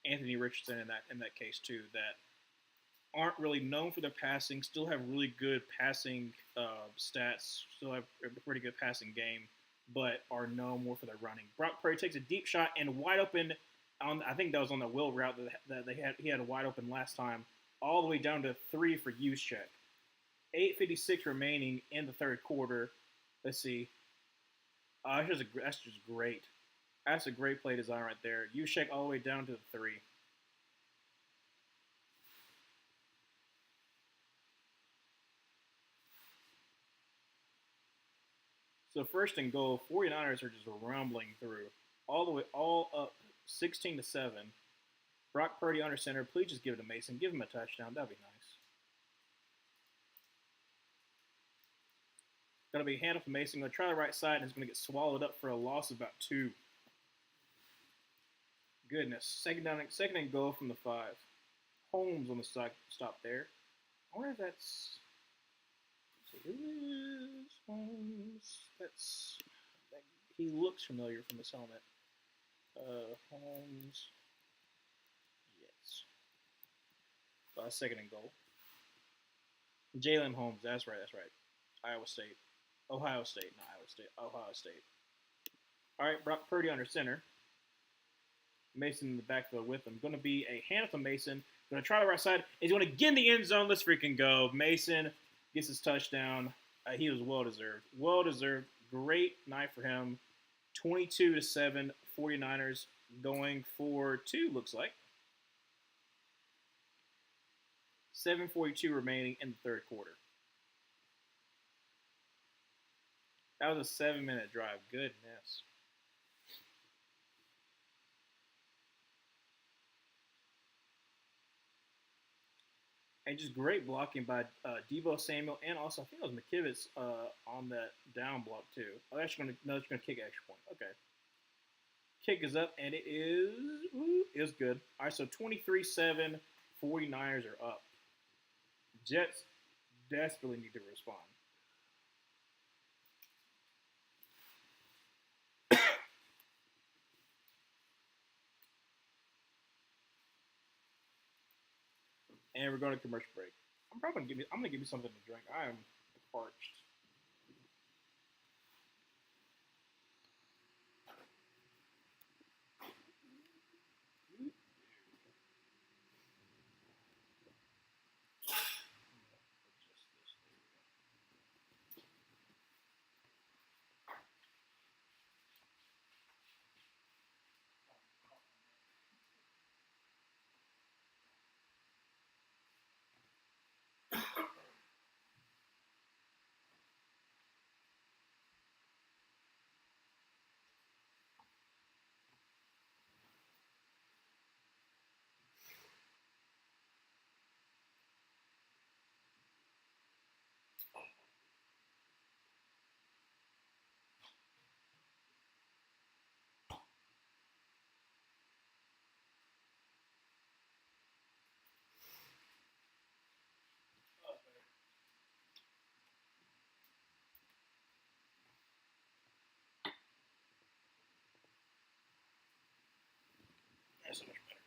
Anthony Richardson in that case too, that aren't really known for their passing, still have really good passing stats, still have a pretty good passing game, but are known more for their running. Brock Purdy takes a deep shot and wide open I think that was on the wheel route that he had a wide open last time, all the way down to 3 for Juszczyk. 8:56 remaining in the third quarter. Let's see. That's just great. That's a great play design right there. Juszczyk all the way down to the 3. So first and goal, 49ers are just rumbling through. All up 16-7. Brock Purdy under center. Please just give it to Mason. Give him a touchdown. That'd be nice. Going to be hand off to Mason. Going to try the right side and is going to get swallowed up for a loss of about 2. Goodness. Second and goal from the 5. Holmes on the stop there. I wonder if that's... Who is Holmes? He looks familiar from his helmet. Holmes. Yes. Second and goal. Jalen Holmes. That's right. Ohio State, not Iowa State. Ohio State. All right, Brock Purdy under center. Mason in the backfield with him. Going to be a handoff to Mason. Going to try the right side. He's going to get in the end zone. Let's freaking go. Mason gets his touchdown. He was well deserved. Well deserved. Great night for him. 22-7. 49ers going for 2. Looks like 7:42 remaining in the third quarter. That was a 7-minute drive. Goodness. And just great blocking by Debo Samuel, and also I think it was McKivitz on that down block too. Oh, actually going to no, it's going to kick an extra point. Okay, kick is up, and it is good. All right, so 23-7, 49ers are up. Jets desperately need to respond. And we're going to commercial break. I'm gonna give you something to drink. I am parched. That's so much better.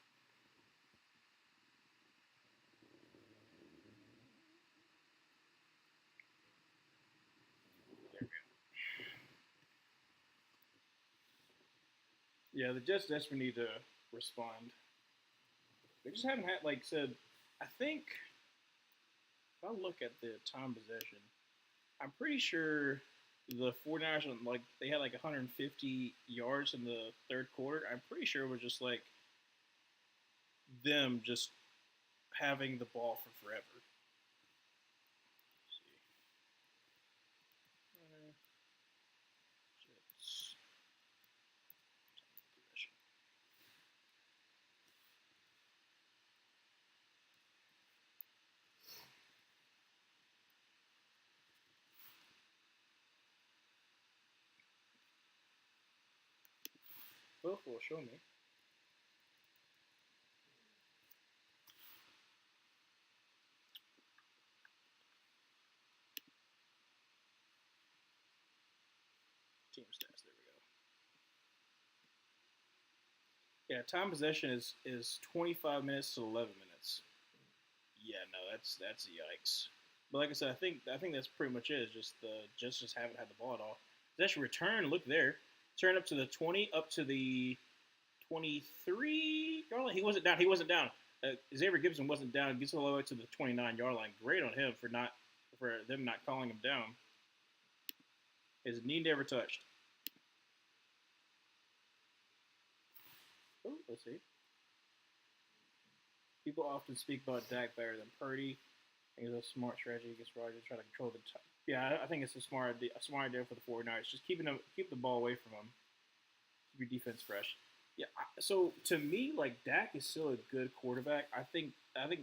Yeah, the Jets desperately need to respond. They just haven't had, like said, I think if I look at the time possession, I'm pretty sure the 49ers, like, they had like 150 yards in the third quarter. I'm pretty sure it was just like them just having the ball for forever. Let's see. Jets possession. Both will show me. Team stats. There we go. Yeah, time possession is 25 minutes to 11 minutes. Yeah, no, that's a yikes. But like I said, I think that's pretty much it. It's just the just haven't had the ball at all. Possession return. Look there. Turn up to the 20, up to the 23 yard line. He wasn't down. He wasn't down. Xavier Gibson wasn't down. Gets all the way to the 29-yard line. Great on him for them not calling him down. His knee never touched. Oh, let's see. People often speak about Dak better than Purdy. I think it's a smart strategy against Rodgers, trying to control the. Yeah, I think it's a smart idea for the 49ers. Just keep the ball away from them. Keep your defense fresh. Yeah. So to me, like Dak is still a good quarterback. I think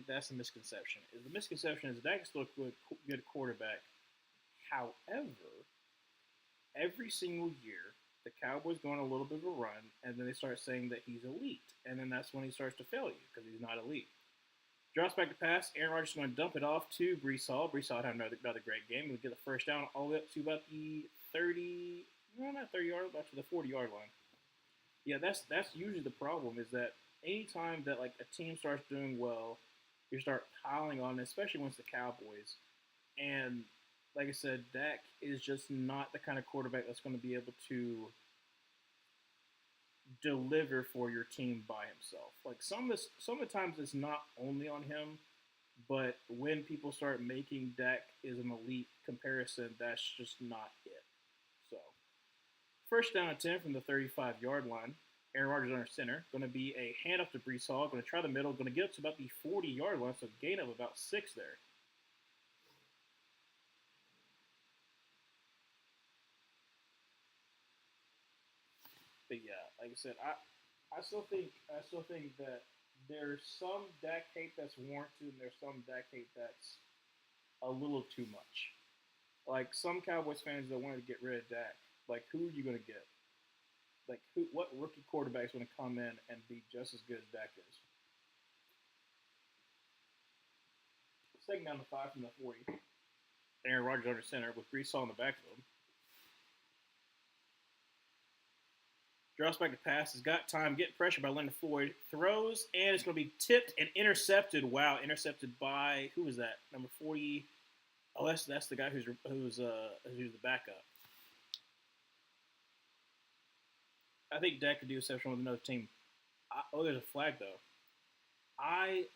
that's a misconception. The misconception is Dak is still a good quarterback. However, every single year the Cowboys go on a little bit of a run, and then they start saying that he's elite, and then that's when he starts to fail you because he's not elite. Drops back to pass. Aaron Rodgers is going to dump it off to Brees Hall. Brees Hall had another great game. We get the first down all the way up to about the 30, no, not 30-yard, about to the 40-yard line. Yeah, that's usually the problem is that anytime that like a team starts doing well, you start piling on, especially when it's the Cowboys. And like I said, Dak is just not the kind of quarterback that's going to be able to deliver for your team by himself. Like some of the times it's not only on him, but when people start making Dak is an elite comparison, that's just not it. So first down and 10 from the 35-yard line. Aaron Rodgers under center. Going to be a handoff to Brees Hall. Going to try the middle. Going to get up to about the 40-yard line, so gain of about 6 there. But yeah, like I said, I still think that there's some Dak hate that's warranted, and there's some Dak hate that's a little too much. Like some Cowboys fans that wanted to get rid of Dak. Like who are you gonna get? Like who? What rookie quarterback is gonna come in and be just as good as Dak is? Second down to 5 from the 40. Aaron Rodgers under center with Brees Hall in the backfield. Drops back to pass. Has got time. Getting pressure by Leonard Floyd. Throws, and it's going to be tipped and intercepted. Wow, intercepted by, who was that? Number 40. Oh, that's the guy who's the backup. I think Dak could do exceptional with another team. There's a flag, though.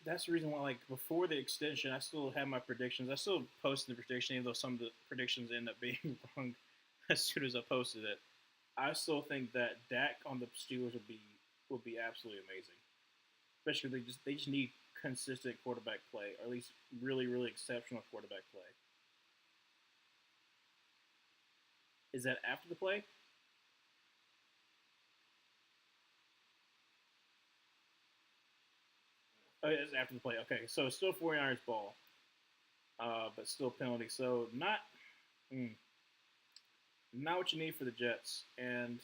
That's the reason why, like, before the extension, I still had my predictions. I still posted the prediction, even though some of the predictions end up being wrong as soon as I posted it. I still think that Dak on the Steelers would be absolutely amazing. Especially they just need consistent quarterback play, or at least really really exceptional quarterback play. Is that after the play? Oh, yeah, it's after the play. Okay, so it's still 49ers ball, but still penalty. So mm, not what you need for the Jets. And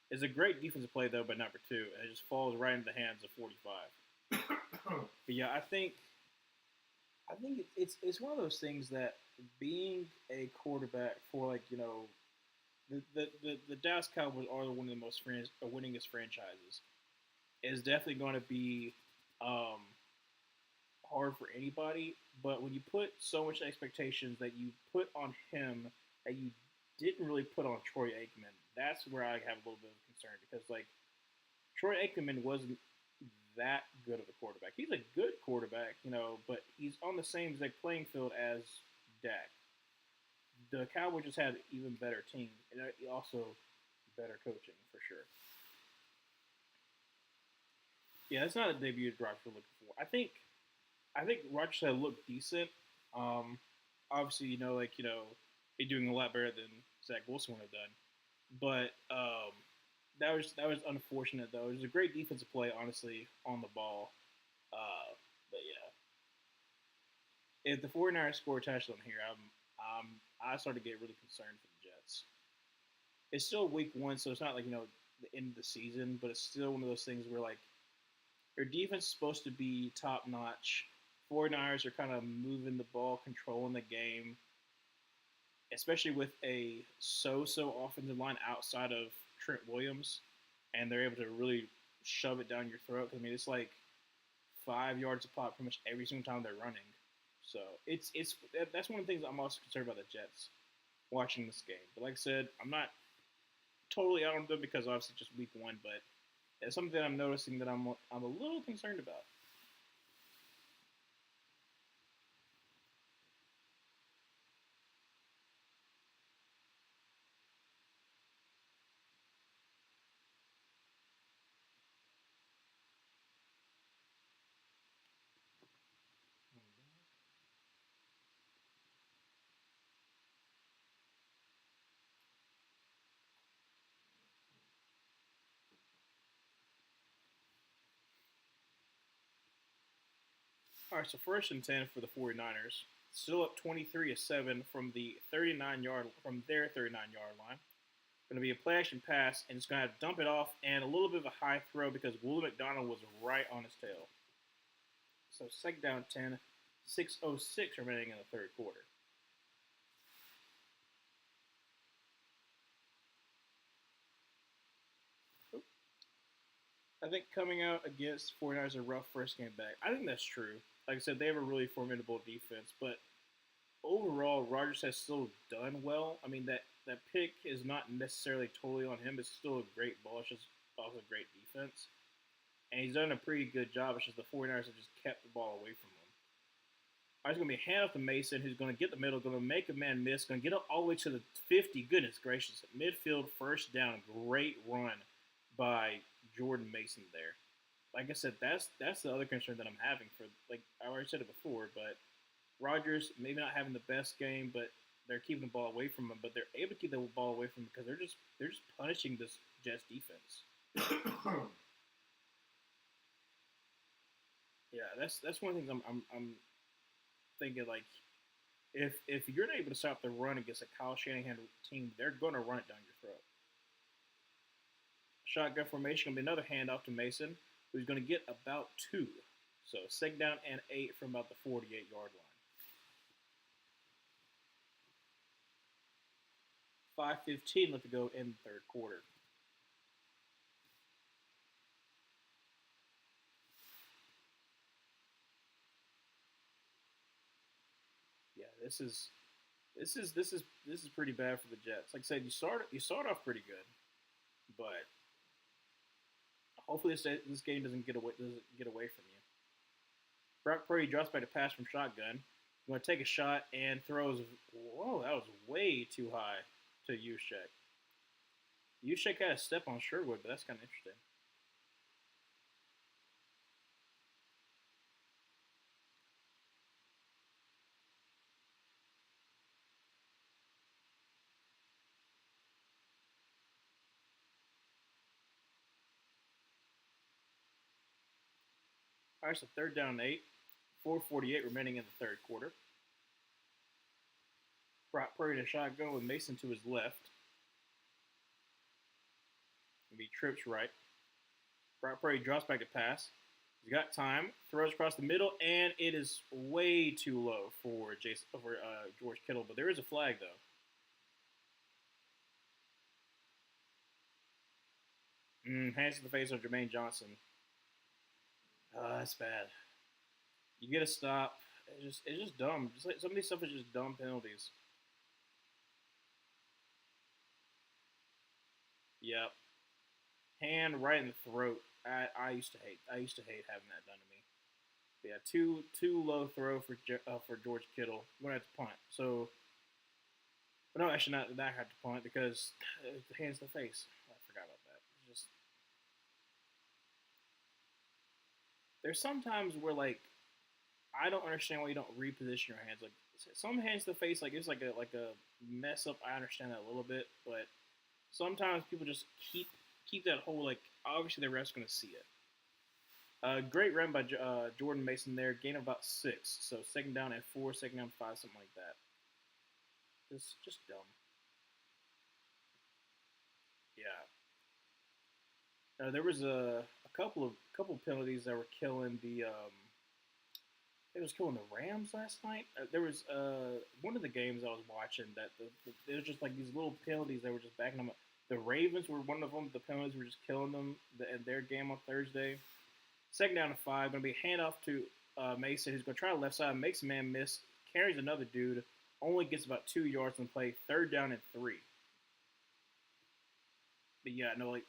it's a great defensive play though by number two, and it just falls right into the hands of 45. But yeah, I think it's one of those things that being a quarterback for like the Dallas Cowboys are one of the most winningest franchises. Is definitely going to be um, hard for anybody. But when you put so much expectations that you put on him that you didn't really put on Troy Aikman, that's where I have a little bit of concern because like Troy Aikman wasn't that good of a quarterback. He's a good quarterback, but he's on the same exact playing field as Dak. The Cowboys just had even better team and also better coaching for sure. Yeah, that's not a debut drive we're looking for. I think Rodgers had looked decent. Um, Obviously, he's doing a lot better than Zach Wilson would have done. But that was unfortunate though. It was a great defensive play, honestly, on the ball. But yeah, if the 49ers score a touchdown here, I start to get really concerned for the Jets. It's still week one, so it's not like the end of the season, but it's still one of those things where like their defense is supposed to be top notch. 49ers are kind of moving the ball, controlling the game, especially with a so offensive line outside of Trent Williams, and they're able to really shove it down your throat. I mean, it's like 5 yards a pop pretty much every single time they're running. So that's one of the things I'm also concerned about the Jets watching this game. But like I said, I'm not totally out on them because obviously it's just week one, but it's something that I'm noticing that I'm a little concerned about. All right, so first and 10 for the 49ers. Still up 23-7 from their 39-yard line. Going to be a play action pass, and it's going to dump it off and a little bit of a high throw because Will McDonald was right on his tail. So second down 10, 6:06 remaining in the third quarter. I think coming out against 49ers a rough first game back. I think that's true. Like I said, they have a really formidable defense, but overall, Rodgers has still done well. I mean, that pick is not necessarily totally on him. It's still a great ball. It's just also a great defense. And he's done a pretty good job. It's just the 49ers have just kept the ball away from him. All right, it's going to be a handoff to Mason, who's going to get the middle, going to make a man miss, going to get up all the way to the 50. Goodness gracious. Midfield, first down. Great run by Jordan Mason there. Like I said, that's the other concern that I'm having for, like I already said it before, but Rodgers maybe not having the best game, but they're keeping the ball away from him. But they're able to keep the ball away from him because they're just punishing this Jets defense. Yeah, that's one of the things I'm thinking like if you're not able to stop the run against a Kyle Shanahan team, they're gonna run it down your throat. Shotgun formation gonna be another handoff to Mason, who's gonna get about two. So second down and 8 from about the 48-yard line. 5:15 left to go in the third quarter. Yeah, this is pretty bad for the Jets. Like I said, you start off pretty good, but hopefully this game doesn't get away from you. Brock Purdy drops back to pass from shotgun. I'm going to take a shot and throws. Whoa, that was way too high to Juszczyk. Juszczyk had a step on Sherwood, but that's kind of interesting. All right, so third down and 8. 4:48 remaining in the third quarter. Brock Purdy to shotgun with Mason to his left. Gonna be trips right. Brock Purdy drops back to pass. He's got time. Throws across the middle, and it is way too low for George Kittle. But there is a flag though. Hands to the face of Jermaine Johnson. That's bad. You get a stop. It's just dumb. Just like some of these stuff is just dumb penalties. Yep. Hand right in the throat. I used to hate having that done to me. But yeah, too low throw for George Kittle. I'm gonna have to punt. So, but no, actually not have to punt because the hands to the face. I forgot about that. It's just there's sometimes where like I don't understand why you don't reposition your hands. Like some hands to the face, like it's like a mess up. I understand that a little bit, but sometimes people just keep that whole like obviously the ref's gonna see it. Great run by Jordan Mason there, gain of about 6. So second down and 4, second down 5, something like that. Just dumb. Yeah. There was a couple penalties that were killing the it was killing the Rams last night. There was one of the games I was watching that it was just like these little penalties that were just backing them up. The Ravens were one of them. The penalties were just killing them in their game on Thursday. Second down and 5, going to be a handoff to Mason, who's going to try the left side, makes a man miss, carries another dude, only gets about 2 yards on the play. Third down and 3. But yeah, no, like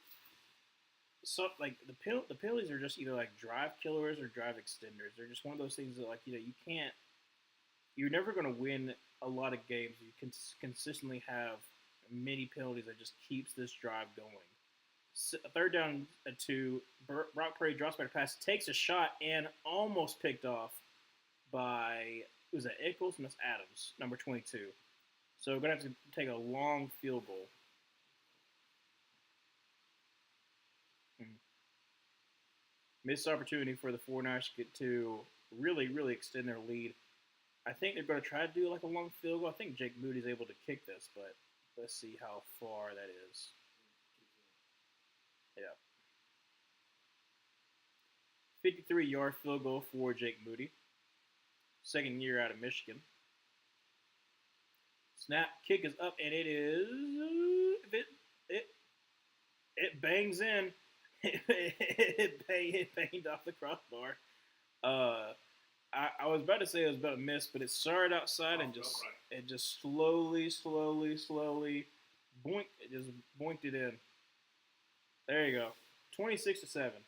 the penalties are just either like drive killers or drive extenders. They're just one of those things that like you can't. You're never going to win a lot of games. You can consistently have many penalties that just keeps this drive going. Third down and 2. Brock Purdy drops back to pass, takes a shot, and almost picked off by was that Eccles? Miss Adams, number 22. So we're gonna have to take a long field goal. Missed opportunity for the 49ers to get to really extend their lead. I think they're going to try to do like a long field goal. I think Jake Moody's able to kick this, but let's see how far that is. Yeah. 53-yard field goal for Jake Moody. Second year out of Michigan. Snap, kick is up, and it is it bangs in. it banged off the crossbar. I was about to say it was about to miss, but it started outside and just slowly, boink, it just boinked it in. There you go, 26-7.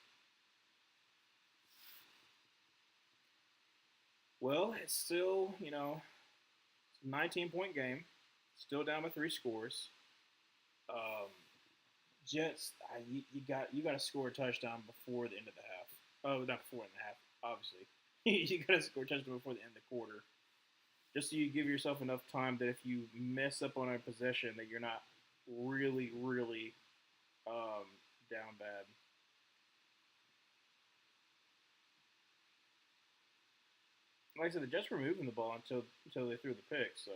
Well, it's still it's a 19-point game, still down by 3 scores. Um, Jets, you got to score a touchdown before the end of the half. Oh, not before the half, obviously. You got to score a touchdown before the end of the quarter, just so you give yourself enough time that if you mess up on a possession, that you're not really down bad. Like I said, the Jets were moving the ball until they threw the pick. So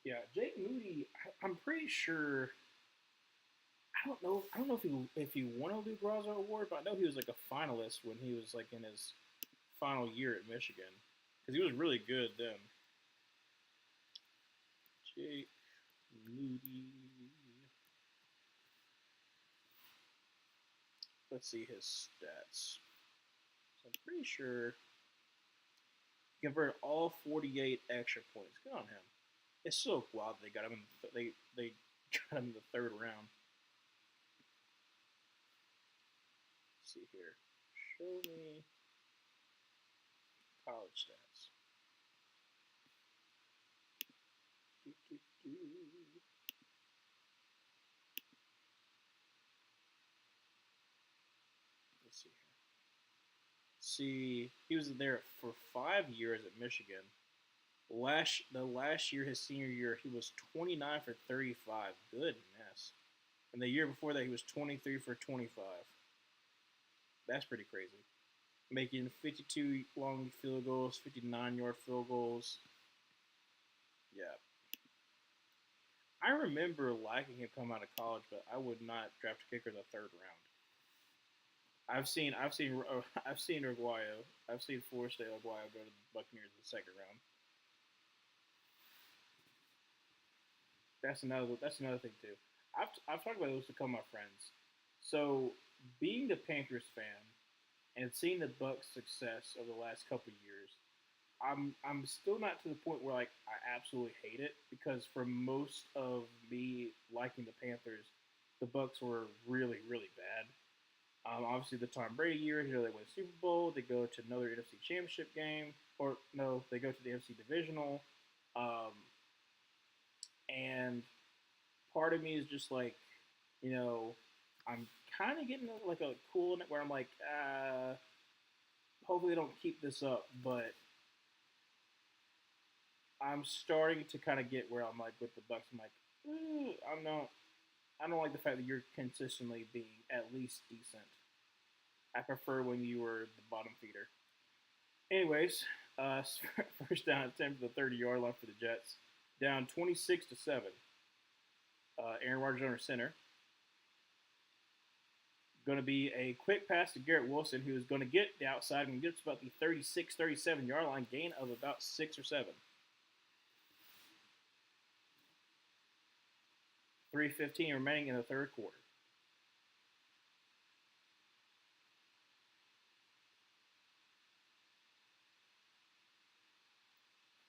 yeah, Jake Moody. I'm pretty sure. I don't know. I don't know if he won a Lou Groza award, but I know he was like a finalist when he was like in his final year at Michigan because he was really good then. Jake Moody. Let's see his stats. So I'm pretty sure he converted all 48 extra points. Good on him. It's so wild they got him in they got him in the third round. Let's see here. Show me college stats. Do, do, do. Let's see here. See, he was there for 5 years at Michigan. The last year, his senior year, he was 29 for 35. Goodness. And the year before that, he was 23 for 25. That's pretty crazy. Making 52 long field goals, 59-yard field goals. Yeah. I remember liking him coming out of college, but I would not draft a kicker in the third round. I've seen Aguayo. I've seen Forrest Aguayo go to the Buccaneers in the second round. That's another thing too. I've talked about this with a couple of my friends. So being the Panthers fan and seeing the Bucks' success over the last couple of years, I'm still not to the point where like I absolutely hate it because for most of me liking the Panthers, the Bucks were really really bad. Obviously, the Tom Brady years, they win the Super Bowl, they go to another NFC Championship game, or no, they go to the NFC Divisional, um, and part of me is just like, you know, I'm kind of getting like a cool in it where I'm like, hopefully they don't keep this up, but I'm starting to kind of get where I'm like with the Bucks. I'm like, I'm not. I don't like the fact that you're consistently being at least decent. I prefer when you were the bottom feeder. Anyways, first down attempt to the 30-yard line for the Jets, down 26-7. Aaron Rodgers under center. Going to be a quick pass to Garrett Wilson, who is going to get the outside and gets about the 36, 37-yard line, gain of about 6 or 7. 3:15 remaining in the third quarter.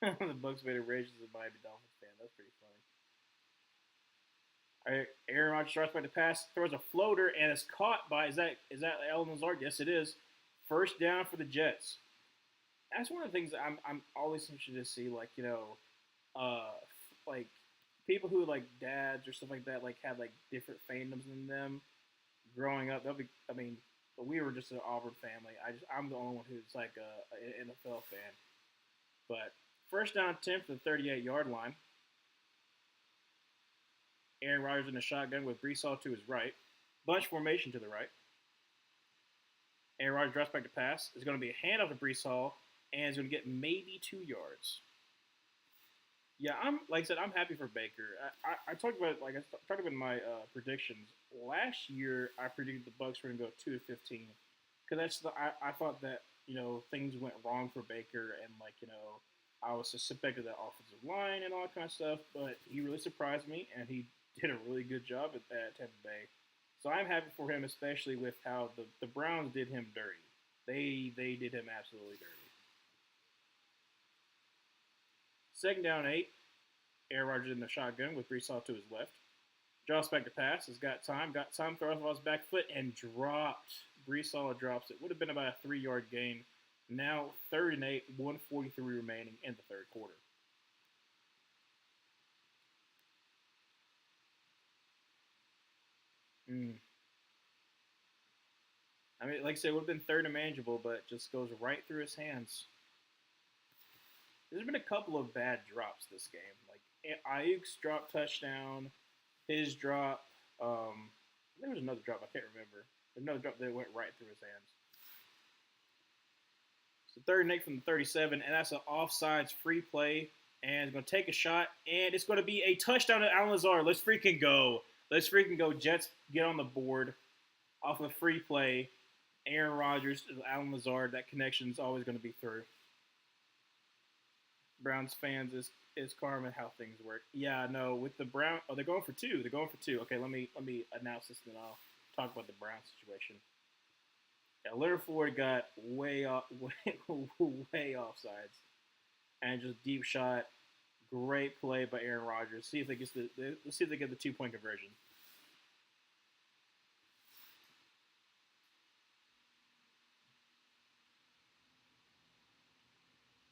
The Bucks made a rage as a Miami Dolphins fan. That's pretty funny. All right, Aaron Rodgers starts by the pass, throws a floater, and is caught by is that Alan Lazard? Yes, it is. First down for the Jets. That's one of the things that I'm always interested to see. Like uh, like people who like dads or stuff like that, like had like different fandoms than them growing up. They'll be. I mean, we were just an Auburn family. I'm the only one who's like an NFL fan. But first down 10 for the 38-yard line. Aaron Rodgers in the shotgun with Brees Hall to his right. Bunch formation to the right. Aaron Rodgers drops back to pass. It's going to be a handoff to Brees Hall, and it's going to get maybe 2 yards. Yeah, I'm like I said, I'm happy for Baker. I talked about like I talked about in my predictions last year. I predicted the Bucks were going to go 2-15 because I thought that things went wrong for Baker and I was suspected that offensive line and all that kind of stuff. But he really surprised me and he did a really good job at Tampa Bay. So I'm happy for him, especially with how the Browns did him dirty. They did him absolutely dirty. Second down 8. Aaron Rodgers in the shotgun with Brees Hall to his left. Drops back to pass. Has got time. Got time. Throws off his back foot and dropped. Brees Hall drops it. Would have been about a 3-yard gain. Now 3rd and 8. 1:43 remaining in the third quarter. Mm. I mean, like I said, it would have been third and manageable, but it just goes right through his hands. There's been a couple of bad drops this game. Like Ayuk's drop touchdown, his drop. There was another drop I can't remember. Another drop that went right through his hands. So third and 8 from the 37, and that's an offsides free play. And it's going to take a shot, and it's going to be a touchdown to Alan Lazard. Let's freaking go. Let's freaking go. Jets get on the board off of a free play. Aaron Rodgers, Alan Lazard, that connection is always going to be through. Browns fans is karma how things work. Yeah, no, with the Brown, oh, they're going for two. They're going for two. Okay, let me announce this, and then I'll talk about the Brown situation. Yeah, Leonard Floyd got way off, way offsides, and just deep shot. Great play by Aaron Rodgers. See if they get let's see if they get the 2-point conversion.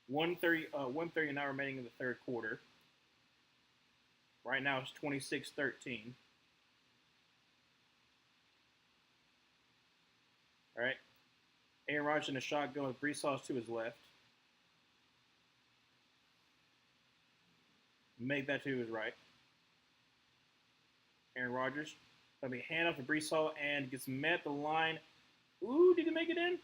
130 now remaining in the third quarter. Right now it's 26-13. All right. Aaron Rodgers in a shotgun with Brees Hall to his left. Make that to his right. Aaron Rodgers. Gonna be hand off to Brees Hall and gets met at the line. Ooh, did he make it in?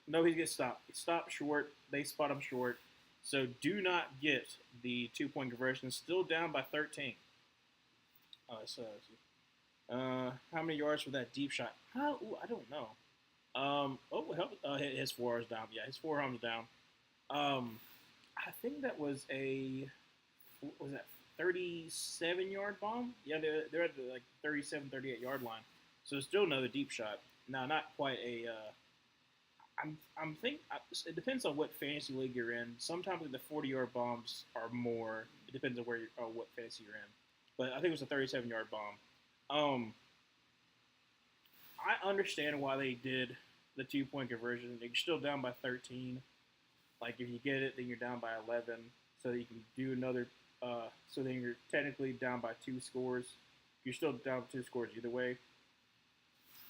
No, he gets stopped. He stopped short. They spot him short. So do not get the 2-point conversion. Still down by 13. How many yards for that deep shot? Ooh, I don't know. His forearm's down. Yeah, his forearm's down. I think that was that 37-yard bomb? Yeah, they're at the 37, 38-yard line. So still another deep shot. Now, not quite a. I'm think it depends on what fantasy league you're in. Sometimes the 40-yard bombs are more. It depends on what fantasy you're in. But I think it was a 37-yard bomb. I understand why they did the 2-point conversion. You're still down by 13. Like if you get it, then you're down by 11. So that you can do another. So then you're technically down by 2 scores. You're still down by 2 scores either way.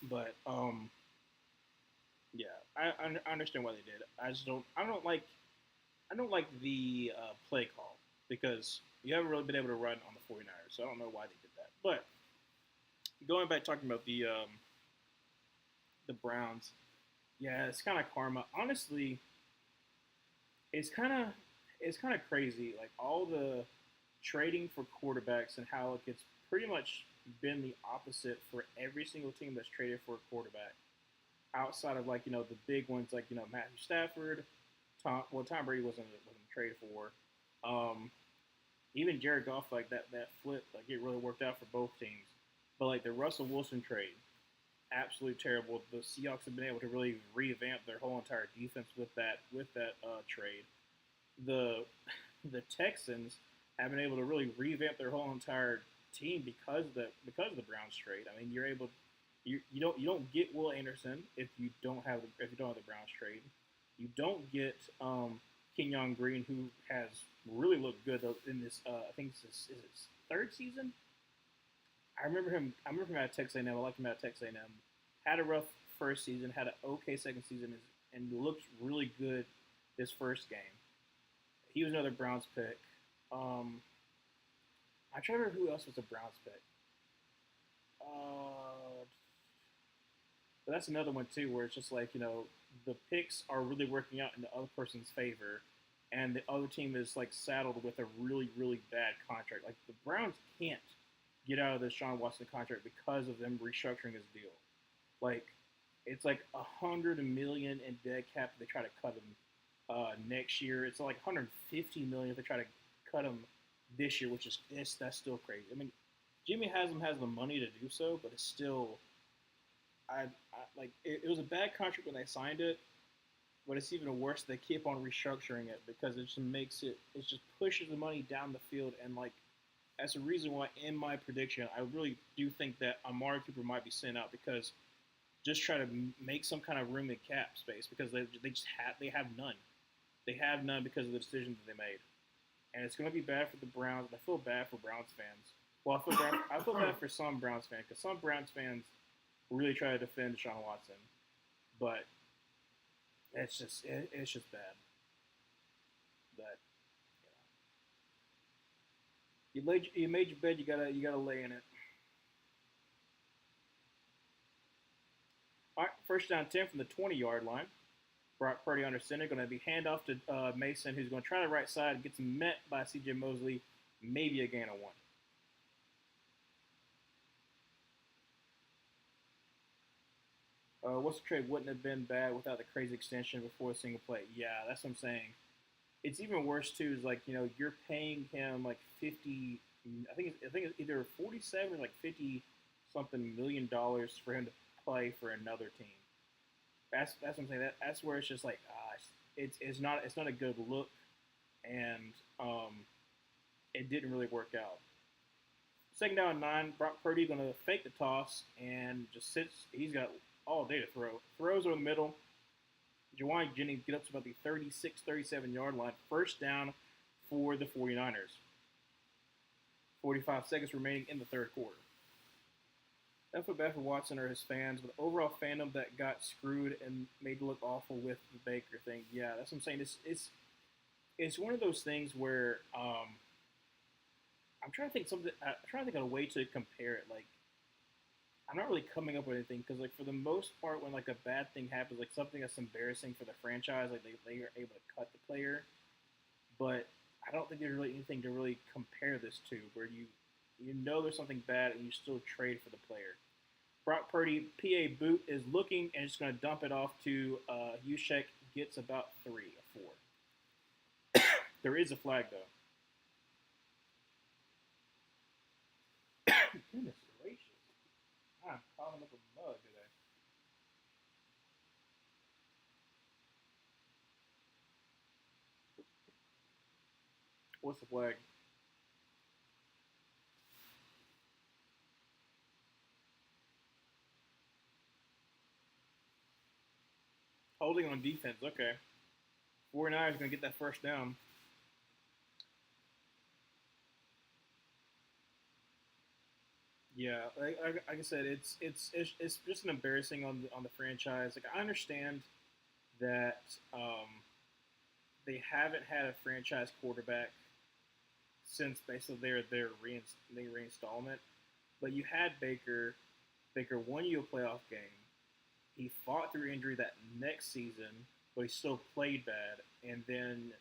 But yeah, I understand why they did. I don't like the play call because you haven't really been able to run on the 49ers. So I don't know why they did that. But going back talking about the Browns, yeah, it's kind of karma. Honestly, it's kind of crazy. Like all the trading for quarterbacks and how it's pretty much been the opposite for every single team that's traded for a quarterback. Outside of the big ones like Matthew Stafford, Tom Brady wasn't traded for. Even Jared Goff that flip it really worked out for both teams. But like the Russell Wilson trade, absolutely terrible. The Seahawks have been able to really revamp their whole entire defense with that trade. The Texans have been able to really revamp their whole entire team because of the Browns trade. I mean, you don't get Will Anderson if you don't have the Browns trade. You don't get Kenyon Green, who has really looked good in this. I think is his third season. I remember him out of Texas A&M. I liked him out of Texas A&M. Had a rough first season, had an okay second season, and looked really good this first game. He was another Browns pick. I'm trying to remember who else was a Browns pick. But that's another one too, where it's just the picks are really working out in the other person's favor, and the other team is saddled with a really, really bad contract. Like the Browns can't get out of the Sean Watson contract because of them restructuring his deal. It's $100 million in dead cap if they try to cut him next year. It's $150 million if they try to cut him this year, which is that's still crazy. I mean, Jimmy has the money to do so, but it's still. It was a bad contract when they signed it, but it's even worse. They keep on restructuring it because it just pushes the money down the field, and that's the reason why in my prediction I really do think that Amari Cooper might be sent out because just try to make some kind of room in cap space because they have none. They have none because of the decisions that they made, and it's going to be bad for the Browns. And I feel bad for Browns fans. Well, I feel bad for some Browns fans because some Browns fans really try to defend Deshaun Watson, but it's just bad. But you made your bed, you gotta lay in it. All right, first down 10 from the 20-yard line. Brock Purdy under center, going to be handoff to Mason, who's going to try the right side, gets met by C.J. Mosley, maybe a gain of one. What's the trade wouldn't have been bad without the crazy extension before a single play. Yeah, that's what I'm saying. It's even worse too. Is like you're paying him like 50. I think it's either 47 or like 50 something $1 million for him to play for another team. That's what I'm saying. That's where it's just like it's not a good look, and it didn't really work out. Second down and 9, Brock Purdy going to fake the toss and just sits. He's got all day to throw. Throws over the middle. Jawaan Jennings gets up to about the 36, 37-yard line. First down for the 49ers. 45 seconds remaining in the third quarter. That's what bad for Watson or his fans, but overall fandom that got screwed and made to look awful with the Baker thing. Yeah, that's what I'm saying. It's one of those things where I'm trying to think something. I'm trying to think of a way to compare it. Like I'm not really coming up with anything because like for the most part, when like a bad thing happens, like something that's embarrassing for the franchise, like they are able to cut the player. But I don't think there's really anything to really compare this to, where you know there's something bad and you still trade for the player. Brock Purdy, PA boot is looking and just going to dump it off to Yushek. Gets about 3 or 4. There is a flag though. Goodness gracious. I'm calling up a mug today. What's the flag? Holding on defense. Okay. 49ers going to get that first down. Yeah, like I said, it's just an embarrassing on the franchise. Like I understand that they haven't had a franchise quarterback since basically their reinstallment. But you had Baker. Baker won you a playoff game. He fought through injury that next season, but he still played bad. And then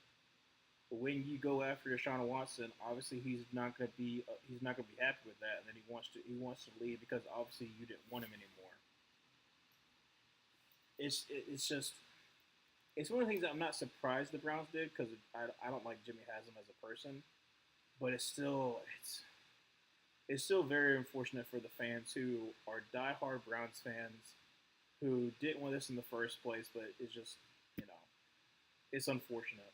when you go after Deshaun Watson, obviously he's not going to be happy with that, and then he wants to leave because obviously you didn't want him anymore. It's just it's one of the things that I'm not surprised the Browns did because I don't like Jimmy Haslam as a person, but it's still very unfortunate for the fans who are diehard Browns fans who didn't want this in the first place, but it's just you know it's unfortunate.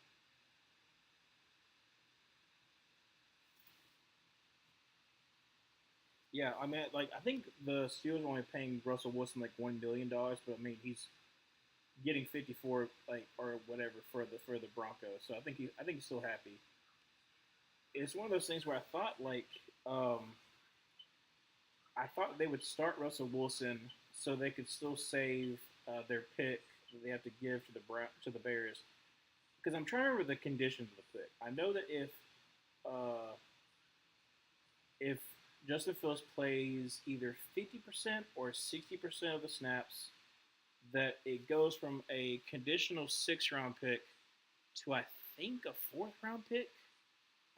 Yeah, I mean, like I think the Steelers are only paying Russell Wilson like $1 million, but I mean he's getting 54 like or whatever for the Broncos. So I think he's still happy. It's one of those things where um, I thought they would start Russell Wilson so they could still save their pick that they have to give to the Bears because I'm trying to remember the conditions of the pick. I know that uh, if Justin Fields plays either 50% or 60% of the snaps, that it goes from a conditional 6 round pick to I think a 4th round pick.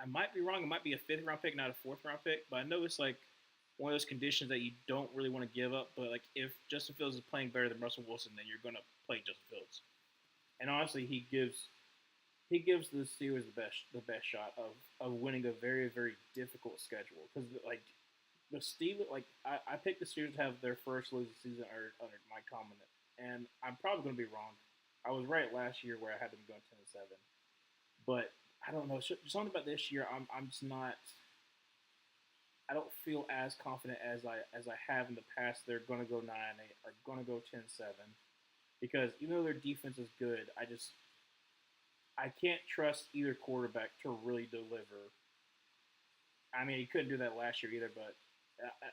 I might be wrong. It might be a 5th round pick, not a 4th round pick. But I know it's like one of those conditions that you don't really want to give up. But like if Justin Fields is playing better than Russell Wilson, then you're gonna play Justin Fields. And honestly, he gives the Steelers the best shot of winning a very very difficult schedule because like the Steelers like I picked the Steelers to have their first losing season under Mike Tomlin, and I'm probably going to be wrong. I was right last year where I had them going 10-7, but I don't know. Something about this year, I'm just not. I don't feel as confident as I have in the past. They're going to go 9-8 or going to go 10-7 because even though their defense is good, I can't trust either quarterback to really deliver. I mean, he couldn't do that last year either, but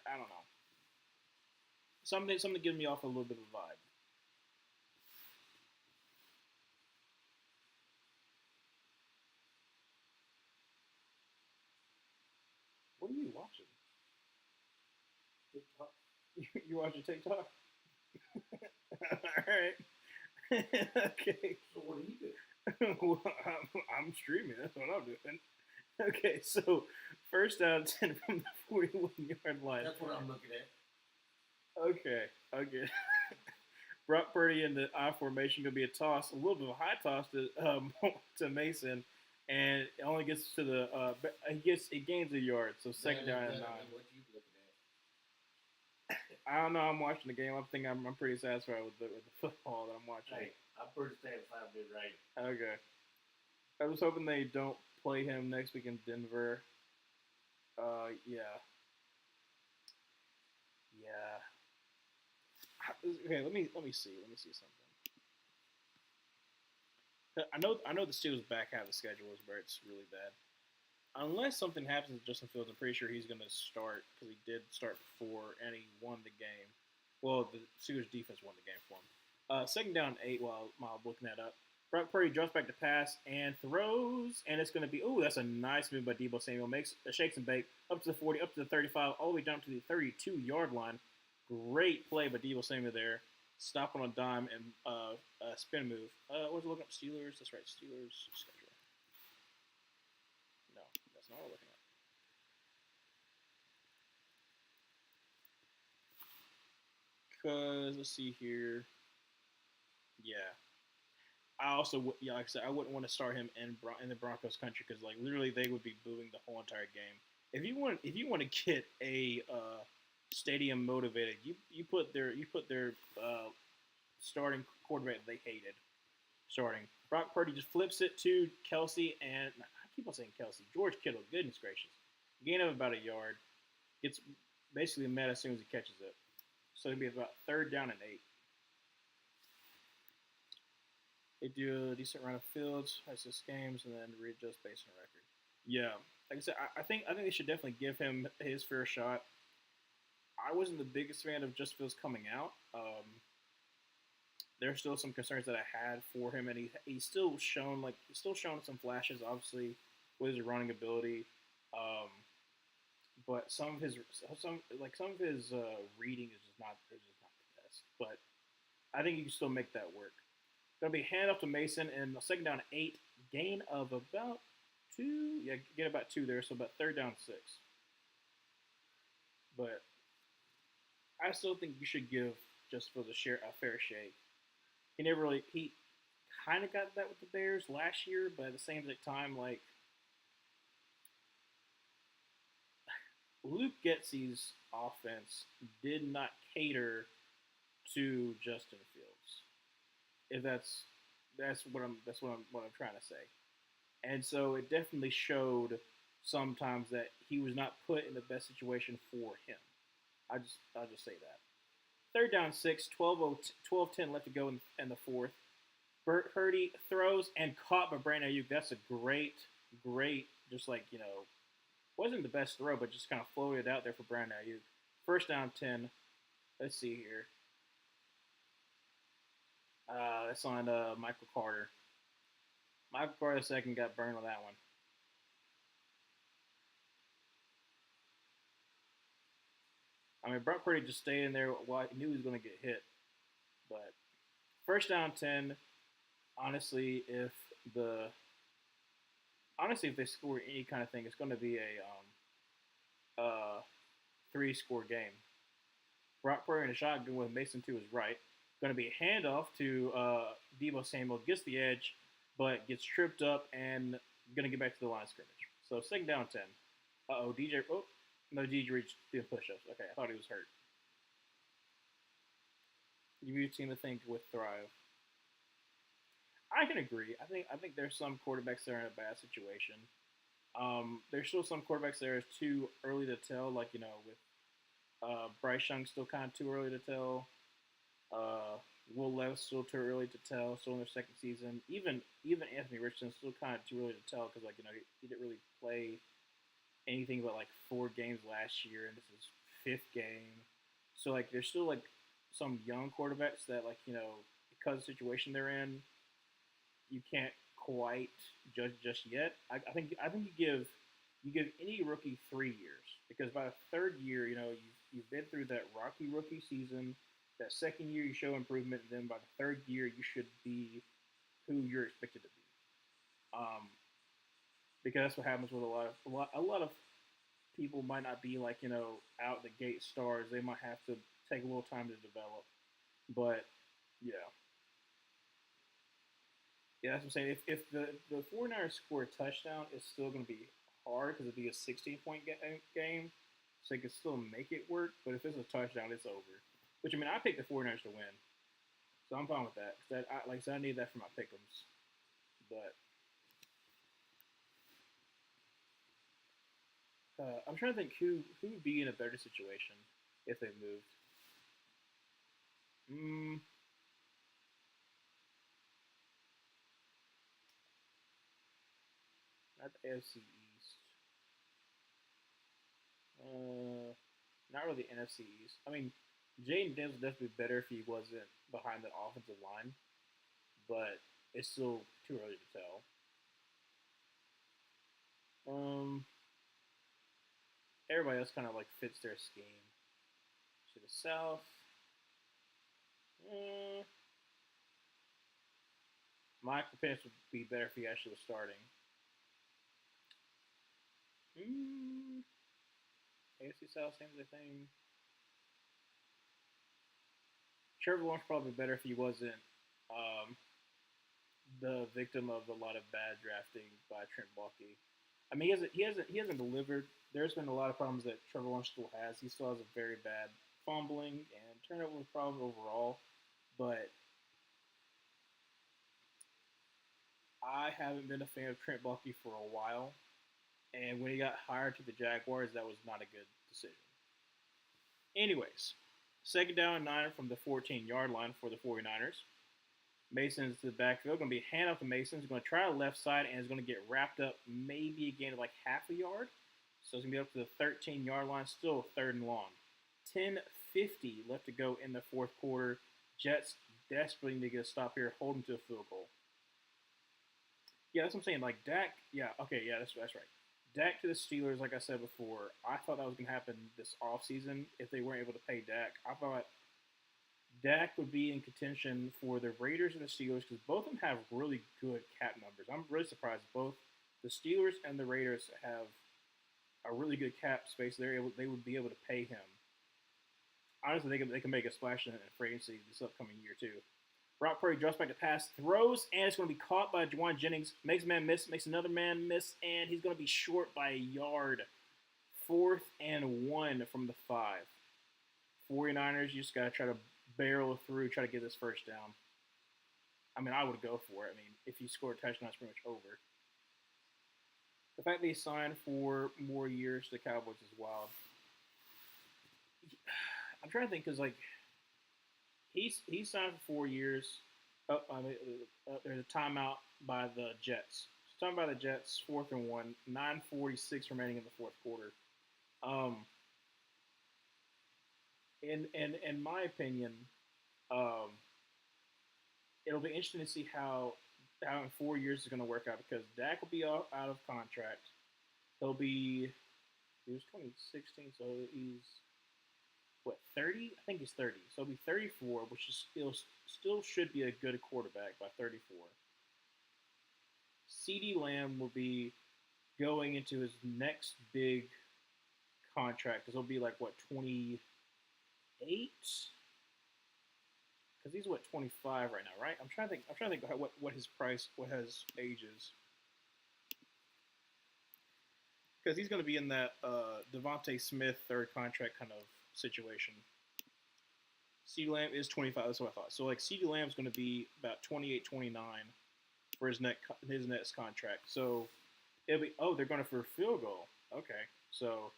I don't know. Something gives me off a little bit of a vibe. What are you watching? TikTok. You watching TikTok? All right. Okay. So what do you do? Well, I'm streaming. That's what I'm doing. Okay, so first down 10 from the 41-yard line. That's what I'm looking at. Okay, okay. Brock Purdy in the I formation gonna be a toss, a little bit of a high toss to to Mason, and it only gets to the it gains a yard, so second down and That 9. what you looking I don't know. I'm watching the game. I'm pretty satisfied with the football that I'm at? watching. Hey, I'm pretty satisfied with it right. Okay. I was hoping they don't play him next week in Denver. Yeah, yeah. Okay, let me see. Let me see something. I know the Steelers' back half of the schedule is where it's really bad. Unless something happens to Justin Fields, I'm pretty sure he's going to start because he did start before and he won the game. Well, the Steelers' defense won the game for him. Second down 8 while looking that up. Brock Purdy drops back to pass and throws, and it's going to be, that's a nice move by Debo Samuel. Makes shakes and bake up to the 40, up to the 35, all the way down to the 32-yard line. Great play by Debo Samuel there. Stop on a dime and spin move. What's looking up? Steelers. That's right. Steelers schedule. No, that's not what we're looking at. Because let's see here. Yeah, I also, yeah, like I said, I wouldn't want to start him in the Broncos country because like literally they would be booing the whole entire game. If you want to get a stadium motivated, you put their starting quarterback they hated starting. Brock Purdy just flips it to Kelsey, and I keep on saying Kelsey. George Kittle, goodness gracious, gain of about a yard. Gets basically mad as soon as he catches it. So it'll be about third down and 8. They do a decent run of fields, assist games, and then readjust based on record. Yeah, like I said, I think they should definitely give him his fair shot. I wasn't the biggest fan of Just Fields coming out. There's still some concerns that I had for him, and he's still shown some flashes, obviously, with his running ability. Um, but some of his reading is just not the best. But I think you can still make that work. Gonna be hand off to Mason and the second down 8, gain of about 2. Yeah, get about 2 there, so about third down 6. But I still think you should give just for a fair shake. He kind of got that with the Bears last year, but at the same time, like Luke Getzey's offense did not cater to Justin Fields. If that's what I'm trying to say. And so it definitely showed sometimes that he was not put in the best situation for him. I'll just say that. Third down 6, 12:10 left to go in the fourth. Burt Purdy throws and caught by Brandon Ayuk. That's a great, just like, wasn't the best throw, but just kind of floated out there for Brandon Ayuk. First down 10. Let's see here. That's on Michael Carter. Michael Carter second got burned on that one. I mean, Brock Purdy just stayed in there while he knew he was going to get hit. But first down 10. Honestly, the if they score any kind of thing, it's going to be a 3-score game. Brock Purdy in a shotgun with Mason to his right. Going to be a handoff to Debo Samuel. Gets the edge, but gets tripped up and going to get back to the line of scrimmage. So second down 10. DJ. Oh, no, DJ reached doing push-ups. Okay, I thought he was hurt. You seem to think with Thrive. I can agree. I think there's some quarterbacks that are in a bad situation. There's still some quarterbacks that are too early to tell, like with Bryce Young still kind of too early to tell. Will Levis still too early to tell. Still in their second season. Even Anthony Richardson still kind of too early to tell because he didn't really play anything but like 4 games last year, and this is 5th game. So like there's still like some young quarterbacks that because of the situation they're in, you can't quite judge just yet. I think you give any rookie 3 years because by the third year, you've been through that rocky rookie season. That second year, you show improvement, and then by the third year, you should be who you're expected to be. Because that's what happens with a lot of people might not be like out the gate stars. They might have to take a little time to develop. But yeah, yeah, that's what I'm saying. If the 49ers score a touchdown, it's still going to be hard because it'd be a 16-point game, so they can still make it work. But if it's a touchdown, it's over. Which I mean, I picked the 49ers to win, so I'm fine with that. Cause like I said, I need that for my pick'ems. But I'm trying to think who would be in a better situation if they moved. Mm, not the AFC East. Uh, Not really NFC East. I mean, Jaden Daniels would definitely be better if he wasn't behind the offensive line, but it's still too early to tell. Um, Everybody else kind of like fits their scheme. To the south, mm, Michael Penix would be better if he actually was starting. Mm, AFC South, same as I think. Trevor Lawrence probably better if he wasn't um, the victim of a lot of bad drafting by Trent Baalke. I mean, he hasn't delivered. There's been a lot of problems that Trevor Lawrence still has. He still has a very bad fumbling and turnover problem overall. But I haven't been a fan of Trent Baalke for a while. And when he got hired to the Jaguars, that was not a good decision. Anyways, second down and 9 from the 14-yard line for the 49ers. Mason's to the backfield. Going to be hand off to Mason. He's going to try the left side and is going to get wrapped up maybe a gain of like half a yard. So it's going to be up to the 13-yard line. Still third and long. 10:50 left to go in the fourth quarter. Jets desperately need to get a stop here. Hold them to a field goal. Yeah, that's what I'm saying. Like Dak. Yeah, okay, yeah, that's right. Dak to the Steelers, like I said before, I thought that was going to happen this offseason if they weren't able to pay Dak. I thought Dak would be in contention for the Raiders and the Steelers because both of them have really good cap numbers. I'm really surprised both the Steelers and the Raiders have a really good cap space. They would be able to pay him. Honestly, they can make a splash in free agency this upcoming year too. Brock Purdy drops back to pass, throws, and it's going to be caught by Juwan Jennings. Makes a man miss, makes another man miss, and he's going to be short by a yard. 4th and 1 from the 5. 49ers, you just got to try to barrel through, try to get this first down. I mean, I would go for it. I mean, if you score a touchdown, it's pretty much over. The fact that he signed for more years to the Cowboys is wild. I'm trying to think because, like, he signed for 4 years. There's a timeout by the Jets. Timeout by the Jets, 4th and 1, 9:46 remaining in the fourth quarter. Um, in my opinion, um, it'll be interesting to see how in 4 years is going to work out because Dak will be out of contract. He was 2016, so he's what 30? I think he's 30. So he'll be 34, which is still should be a good quarterback by 34. CeeDee Lamb will be going into his next big contract because he'll be like what 28 because he's what 25 right now, right? I'm trying to think what his price, what his age is, because he's going to be in that Devontae Smith third contract kind of situation. CeeDee Lamb is 25. That's what I thought. So like CeeDee Lamb is going to be about 28, 29 for his next contract. So it'll be they're going for a field goal. Okay, so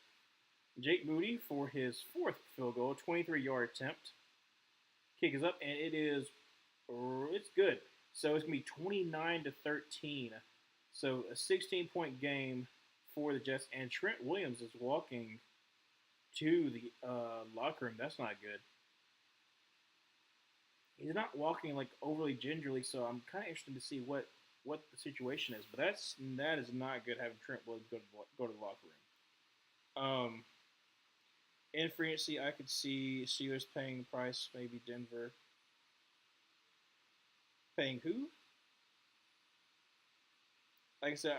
Jake Moody for his fourth field goal, 23-yard attempt. Kick is up, and it's good. So it's going to be 29-13. So a 16-point game for the Jets, and Trent Williams is walking to the locker room. That's not good. He's not walking like overly gingerly, so I'm kind of interested to see what the situation is. But that is not good having Trent Williams go to the locker room. In free agency, I could see Steelers paying the price, maybe Denver. Paying who? Like I said,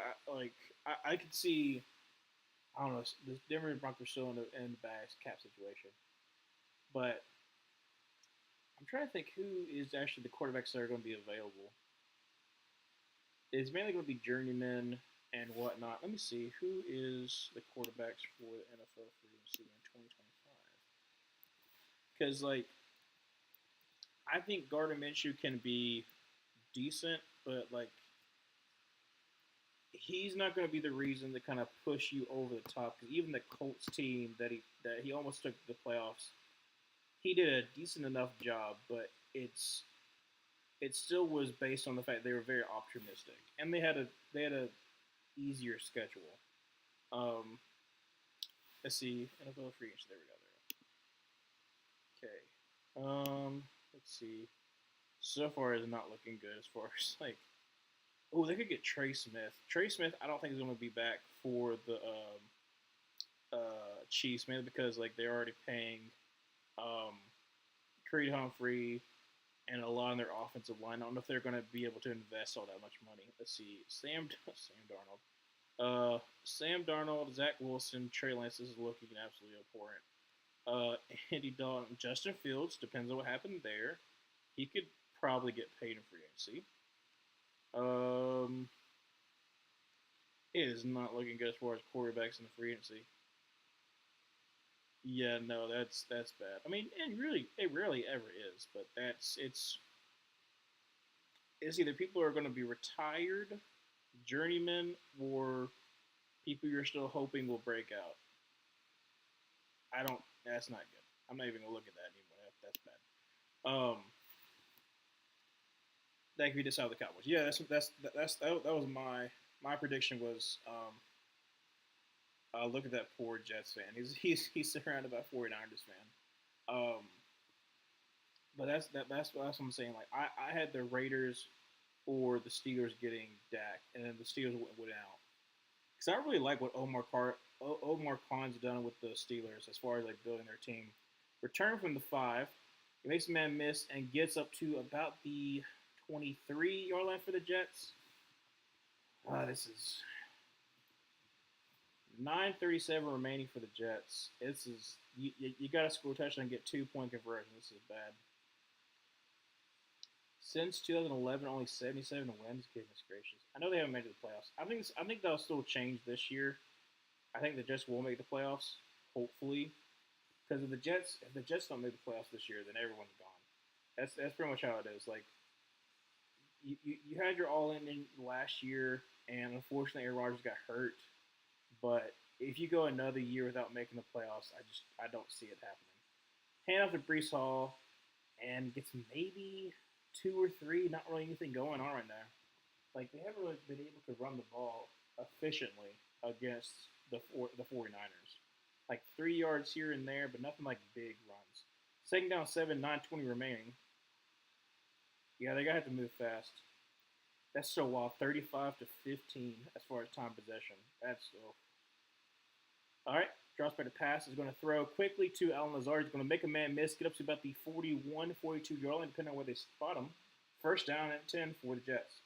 I could see. I don't know. The Denver Broncos still in the bad cap situation, but I'm trying to think who is actually the quarterbacks that are going to be available. It's mainly going to be journeymen and whatnot. Let me see who is the quarterbacks for the NFL free agency in 2025. Because I think Gardner Minshew can be decent, but he's not going to be the reason to kind of push you over the top. Because even the Colts team that he almost took the playoffs, he did a decent enough job, but it still was based on the fact they were very optimistic and they had a easier schedule. Um, let's see, NFL free agency. There we go. There. Okay. Let's see. So far, is not looking good as far as oh, they could get Trey Smith. Trey Smith, I don't think is going to be back for the Chiefs, mainly because they're already paying um, Creed Humphrey and a lot on their offensive line. I don't know if they're going to be able to invest all that much money. Let's see, Sam Darnold, Zach Wilson, Trey Lance. This is looking absolutely abhorrent. Andy Dalton, Justin Fields. Depends on what happened there. He could probably get paid in free agency. Um, it is not looking good as far as quarterbacks in the free agency. Yeah, no, that's bad. I mean, it rarely ever is, but it's either people are going to be retired, journeymen, or people you're still hoping will break out. I don't. That's not good. I'm not even gonna look at that anymore. That's bad. That could be just how the Cowboys. Yeah, that was my prediction was look at that poor Jets fan. He's surrounded by 49ers fan. But that's what I'm saying. I had the Raiders or the Steelers getting Dak, and then the Steelers went out because I really like what Omar Khan's done with the Steelers as far as building their team. Return from the 5, he makes a man miss and gets up to about the 23-yard line for the Jets. This is 9:37 remaining for the Jets. This is you got to score a touchdown and get 2-point conversion. This is bad. Since 2011, only 77 wins. Goodness gracious! I know they haven't made it to the playoffs. I think that'll still change this year. I think the Jets will make the playoffs, hopefully, because if the Jets don't make the playoffs this year, then everyone's gone. That's pretty much how it is. You had your all in last year, and unfortunately, Aaron Rodgers got hurt. But if you go another year without making the playoffs, I don't see it happening. Hand off to Brees Hall, and gets maybe 2 or 3. Not really anything going on right now. They haven't really been able to run the ball efficiently against the 49ers. 3 yards here and there, but nothing like big runs. Second down 7, 9:20 remaining. Yeah, they gotta have to move fast. That's so wild. 35-15 as far as time possession. That's so. All right, drops back to pass. Is going to throw quickly to Allen Lazard. He's going to make a man miss. Get up to about the 41, 42-yard line, depending on where they spot him. First down at 10 for the Jets.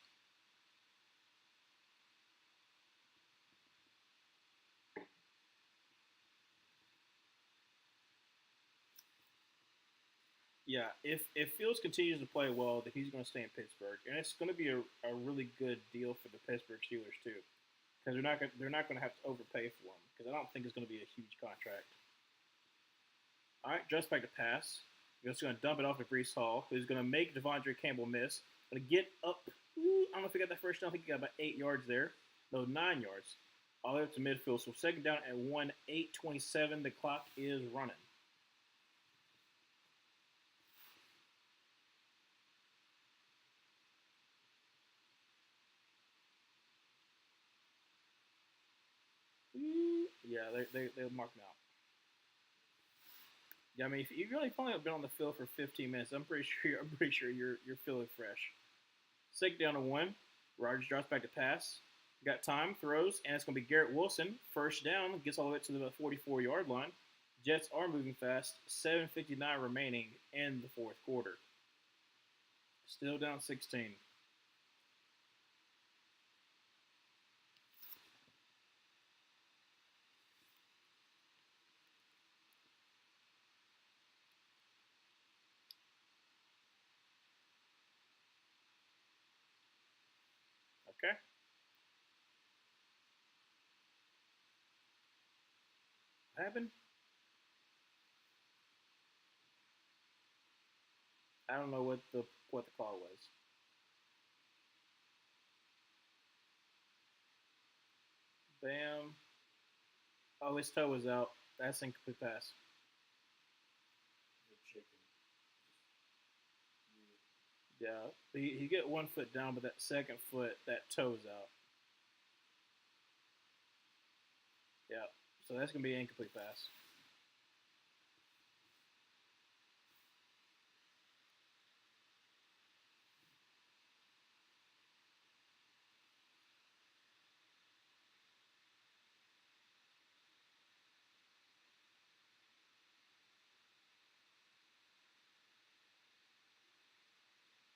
Yeah, if Fields continues to play well, then he's going to stay in Pittsburgh, and it's going to be a really good deal for the Pittsburgh Steelers too, because they're not going to have to overpay for him, because I don't think it's going to be a huge contract. All right, just back to pass. He's just going to dump it off to Brees Hall, who's going to make Devondre Campbell miss. Going to get up. I don't know if he got that first down. I think he got about 8 yards there. No, 9 yards. All the way up to midfield. So second down at 1, 8:27. The clock is running. Yeah, they mark me out. Yeah, I mean, if you've really only been on the field for 15 minutes, I'm pretty sure you're feeling fresh. Second down to 1. Rodgers drops back to pass. Got time, throws, and it's going to be Garrett Wilson. First down, gets all the way to the 44-yard line. Jets are moving fast. 7:59 remaining in the fourth quarter. Still down 16. Okay. What happened? I don't know what the call was. Bam. Oh, his toe was out. That's incomplete pass. The chicken. Yeah. He get 1 foot down, but that second foot, that toe's out. Yeah. So that's gonna be an incomplete pass.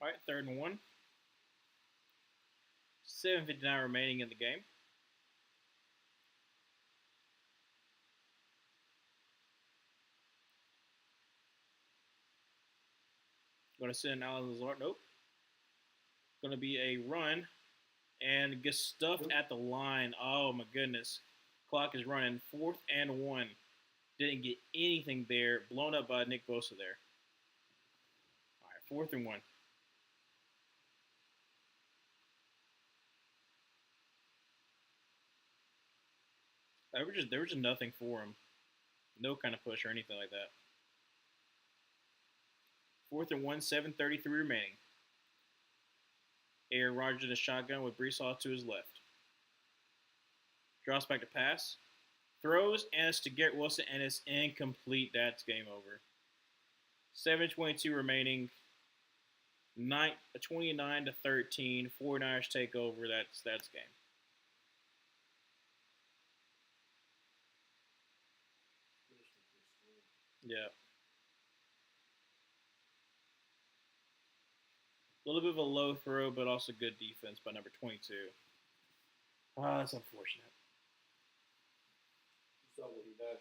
All right, 3rd and 1. 7:59 remaining in the game. Going to send Alan Lazard. Nope. Going to be a run and gets stuffed at the line. Oh my goodness. Clock is running. 4th and 1. Didn't get anything there. Blown up by Nick Bosa there. All right, 4th and 1. There was just nothing for him. No kind of push or anything like that. 4th and 1, 7:33 remaining. Aaron Rodgers in a shotgun with Brees Hall to his left. Drops back to pass. Throws and it's to Garrett Wilson and it's incomplete. That's game over. 7:22 remaining. 29-13. 49ers take over. That's game. Yeah. A little bit of a low throw, but also good defense by number 22. Ah, that's unfortunate. You saw what he did.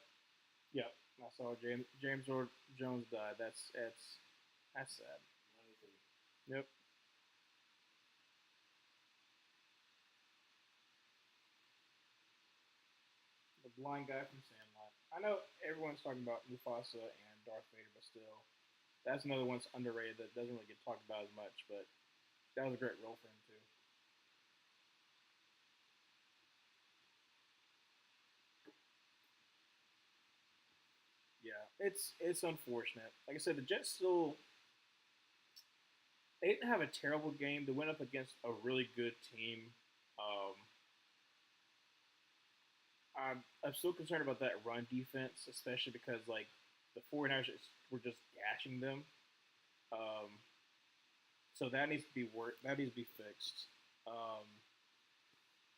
Yep, I saw James Earl Jones die. That's sad. Yep. The blind guy from Sandlot. I know everyone's talking about Mufasa and Darth Vader, but still, that's another one that's underrated that doesn't really get talked about as much. But that was a great role for him too. Yeah, it's unfortunate. Like I said, the Jets still they didn't have a terrible game. They went up against a really good team. Um, I'm still concerned about that run defense, especially because like the 49ers were just gashing them. Um, so that needs to be worked. That needs to be fixed.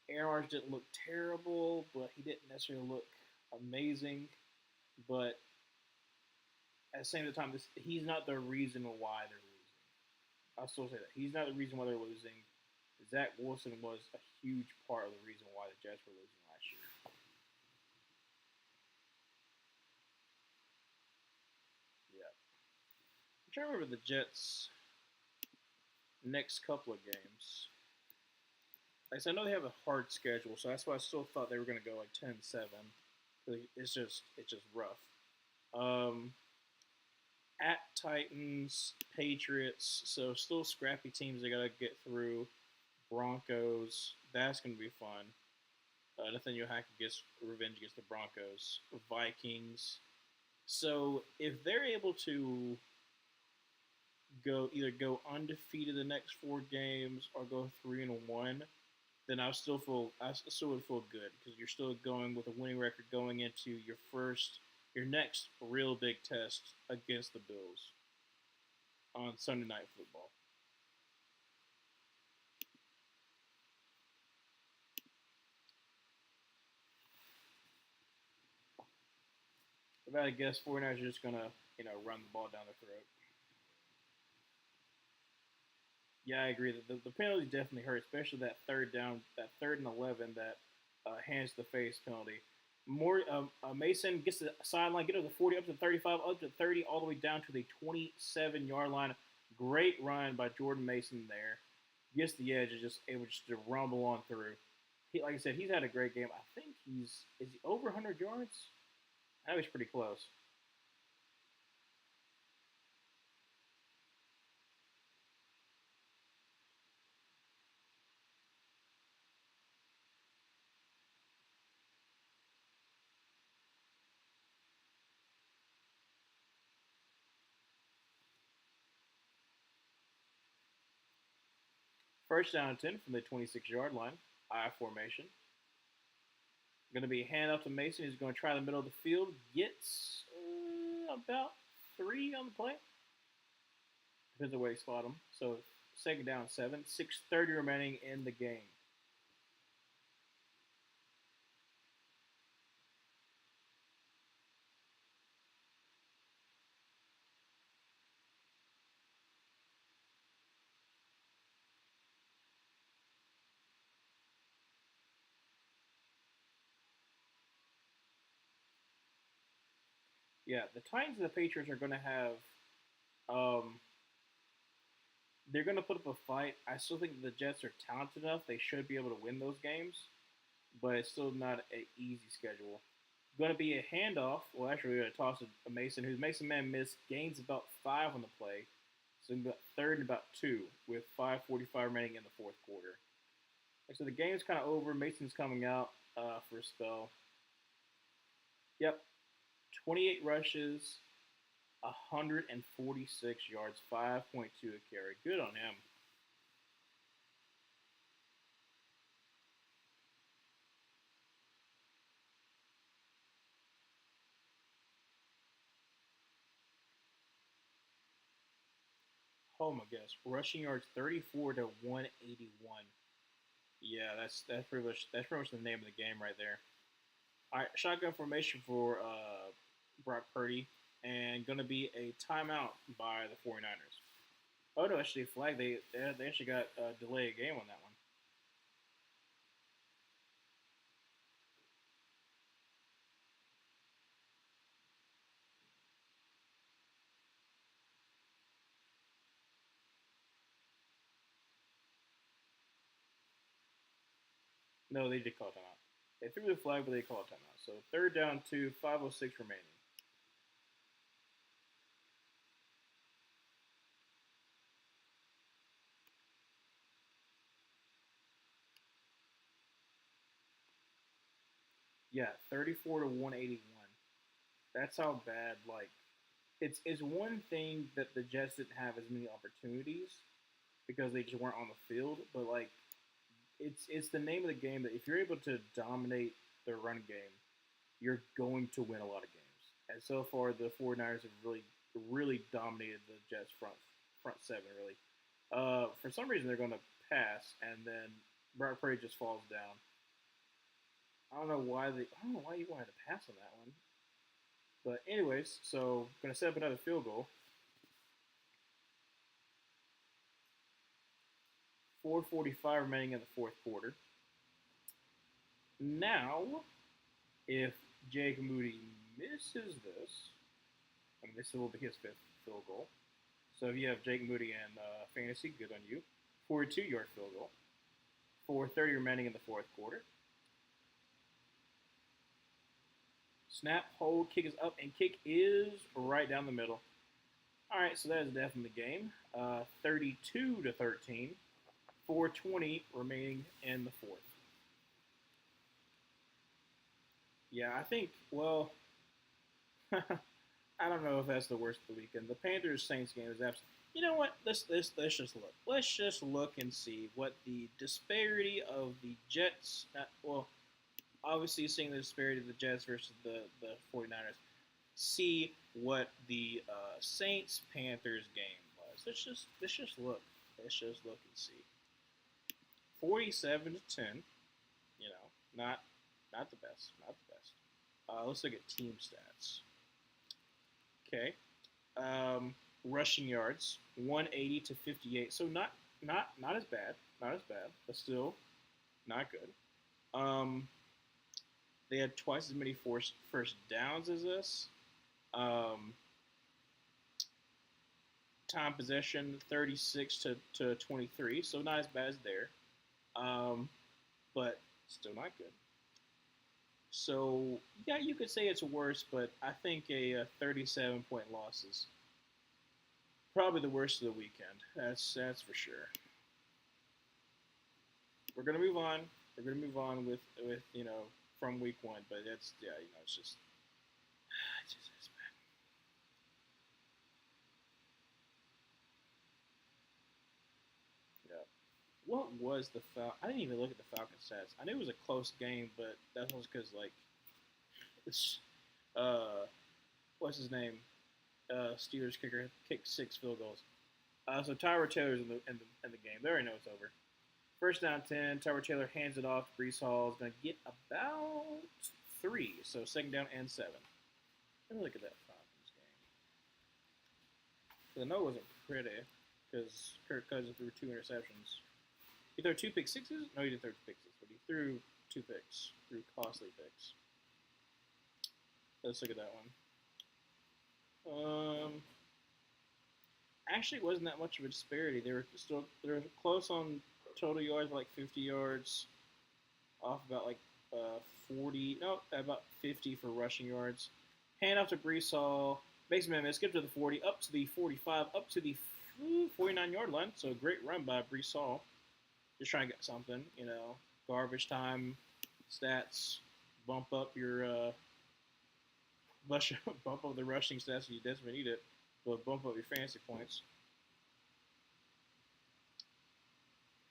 Aaron Rodgers didn't look terrible, but he didn't necessarily look amazing. But at the same time, he's not the reason why they're losing. I'll still say that he's not the reason why they're losing. Zach Wilson was a huge part of the reason why the Jets were losing last year. Yeah, I'm trying to remember the Jets' next couple of games. Like I said, I know they have a hard schedule, so that's why I still thought they were going to go like 10-7. It's just rough. Um, at Titans, Patriots, so still scrappy teams they got to get through. Broncos, that's going to be fun. Nathaniel Hackett gets revenge against the Broncos. Vikings. So if they're able to go undefeated the next 4 games or go 3-1, then I still would feel good because you're still going with a winning record going into your next real big test against the Bills on Sunday Night Football. If I had to guess, 49ers are just gonna run the ball down their throat. Yeah, I agree. The penalty definitely hurt, especially that third down, that 3rd and 11, that hands to the face penalty. Mason gets the sideline, get up to 40, up to 35, up to 30, all the way down to the 27-yard line. Great run by Jordan Mason there. Gets the edge and just able just to rumble on through. Like I said, he's had a great game. I think is he over 100 yards? I know he's pretty close. First down and 10 from the 26-yard line. I formation. Going to be a hand off to Mason. He's going to try the middle of the field. Gets about 3 on the play. Depends on where he spot him. So second down 7. 6:30 remaining in the game. Yeah, the Titans and the Patriots are going to have. Um, they're going to put up a fight. I still think the Jets are talented enough. They should be able to win those games, but it's still not an easy schedule. Going to be a handoff. Well, actually, we're going to toss it to Mason, who's Mason man miss, gains about 5 on the play. So about 3rd and about 2 with 5:45 remaining in the fourth quarter. So the game's kind of over. Mason's coming out for a spell. Yep, 28 rushes, 146 yards, 5.2 a carry. Good on him. Oh my gosh, rushing yards 34 to 181. Yeah, that's pretty much the name of the game right there. All right, shotgun formation for Brock Purdy, and going to be a timeout by the 49ers. Oh no, actually flag. They actually got delay a game on that one. No, they did call timeout. They threw the flag, but they called timeout. So third down to 5:06 remaining. Yeah, 34 to 181. That's how bad. Like, it's one thing that the Jets didn't have as many opportunities because they just weren't on the field, but like, it's the name of the game that if you're able to dominate the run game, you're going to win a lot of games. And so far, the 49ers have really dominated the Jets front seven. Really, for some reason they're going to pass, and then Brock Purdy just falls down. I don't know why you wanted to pass on that one. But anyways, so going to set up another field goal. 4:45 remaining in the fourth quarter. Now, if Jake Moody misses this, I mean, this will be his 5th field goal. So if you have Jake Moody in fantasy, good on you. 42-yard field goal. 4:30 remaining in the fourth quarter. Snap, hold, kick is up, and kick is right down the middle. All right, so that is definitely the game. 32 to 13. 4:20 remaining in the fourth. Yeah, I think. Well, I don't know if that's the worst of the weekend. The Panthers Saints game is absolutely. You know what? Let's just look. Let's just look and see what the disparity of the Jets. Well, obviously seeing the disparity of the Jets versus the 49ers. See what the Saints Panthers game was. Let's just look. Let's just look and see. 47 to 10. You know, not the best. Not the best. Let's look at team stats. Okay. Rushing yards, 180 to 58. So not as bad, not as bad, but still not good. Um, they had twice as many first downs as us. Um, time possession, 36 to 23. So not as bad as there, um, but still not good. So yeah, you could say it's worse, but I think a 37-point loss is probably the worst of the weekend. That's for sure. We're gonna move on. We're gonna move on with from week one, but it's yeah, it's just it's bad. Yeah. What was the Fal? I didn't even look at the Falcon stats. I knew it was a close game, but that was because like it's what's his name? Steelers kicker kicked 6 field goals. So Tyra Taylor's in the game. They already know it's over. First down 10. Tyra Taylor hands it off to Brees Hall. Is going to get about 3. So second down and 7. Let me look at that Falcons game. Because I know it wasn't pretty because Kirk Cousins threw 2 interceptions. He threw 2 pick sixes? No, he didn't throw 2 pick sixes, but he threw 2 picks. Threw costly picks. Let's look at that one. Actually, it wasn't that much of a disparity. They were close on total yards, like 50 yards, off about like 40, no, about 50 for rushing yards. Hand off to Brees Hall, makes a man skip to the 40, up to the 45, up to the 49-yard line. So a great run by Brees Hall. Just trying to get something, garbage time stats, bump up your bump up the rushing stats if you desperately need it, but bump up your fantasy points.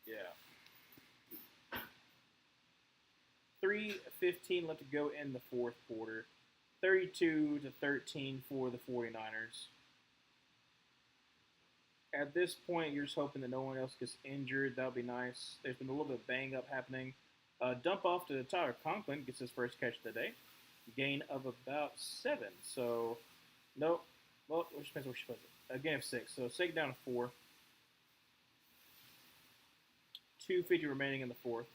Yeah. 3:15 left to go in the fourth quarter. 32-13 for the 49ers. At this point, you're just hoping that no one else gets injured. That would be nice. There's been a little bit of bang up happening. Dump off to Tyler Conklin, gets his first catch of the day. Gain of about 7. So, nope. Well, which depends where she puts it. A gain of 6. So, second down to 4. 2:50 remaining in the fourth.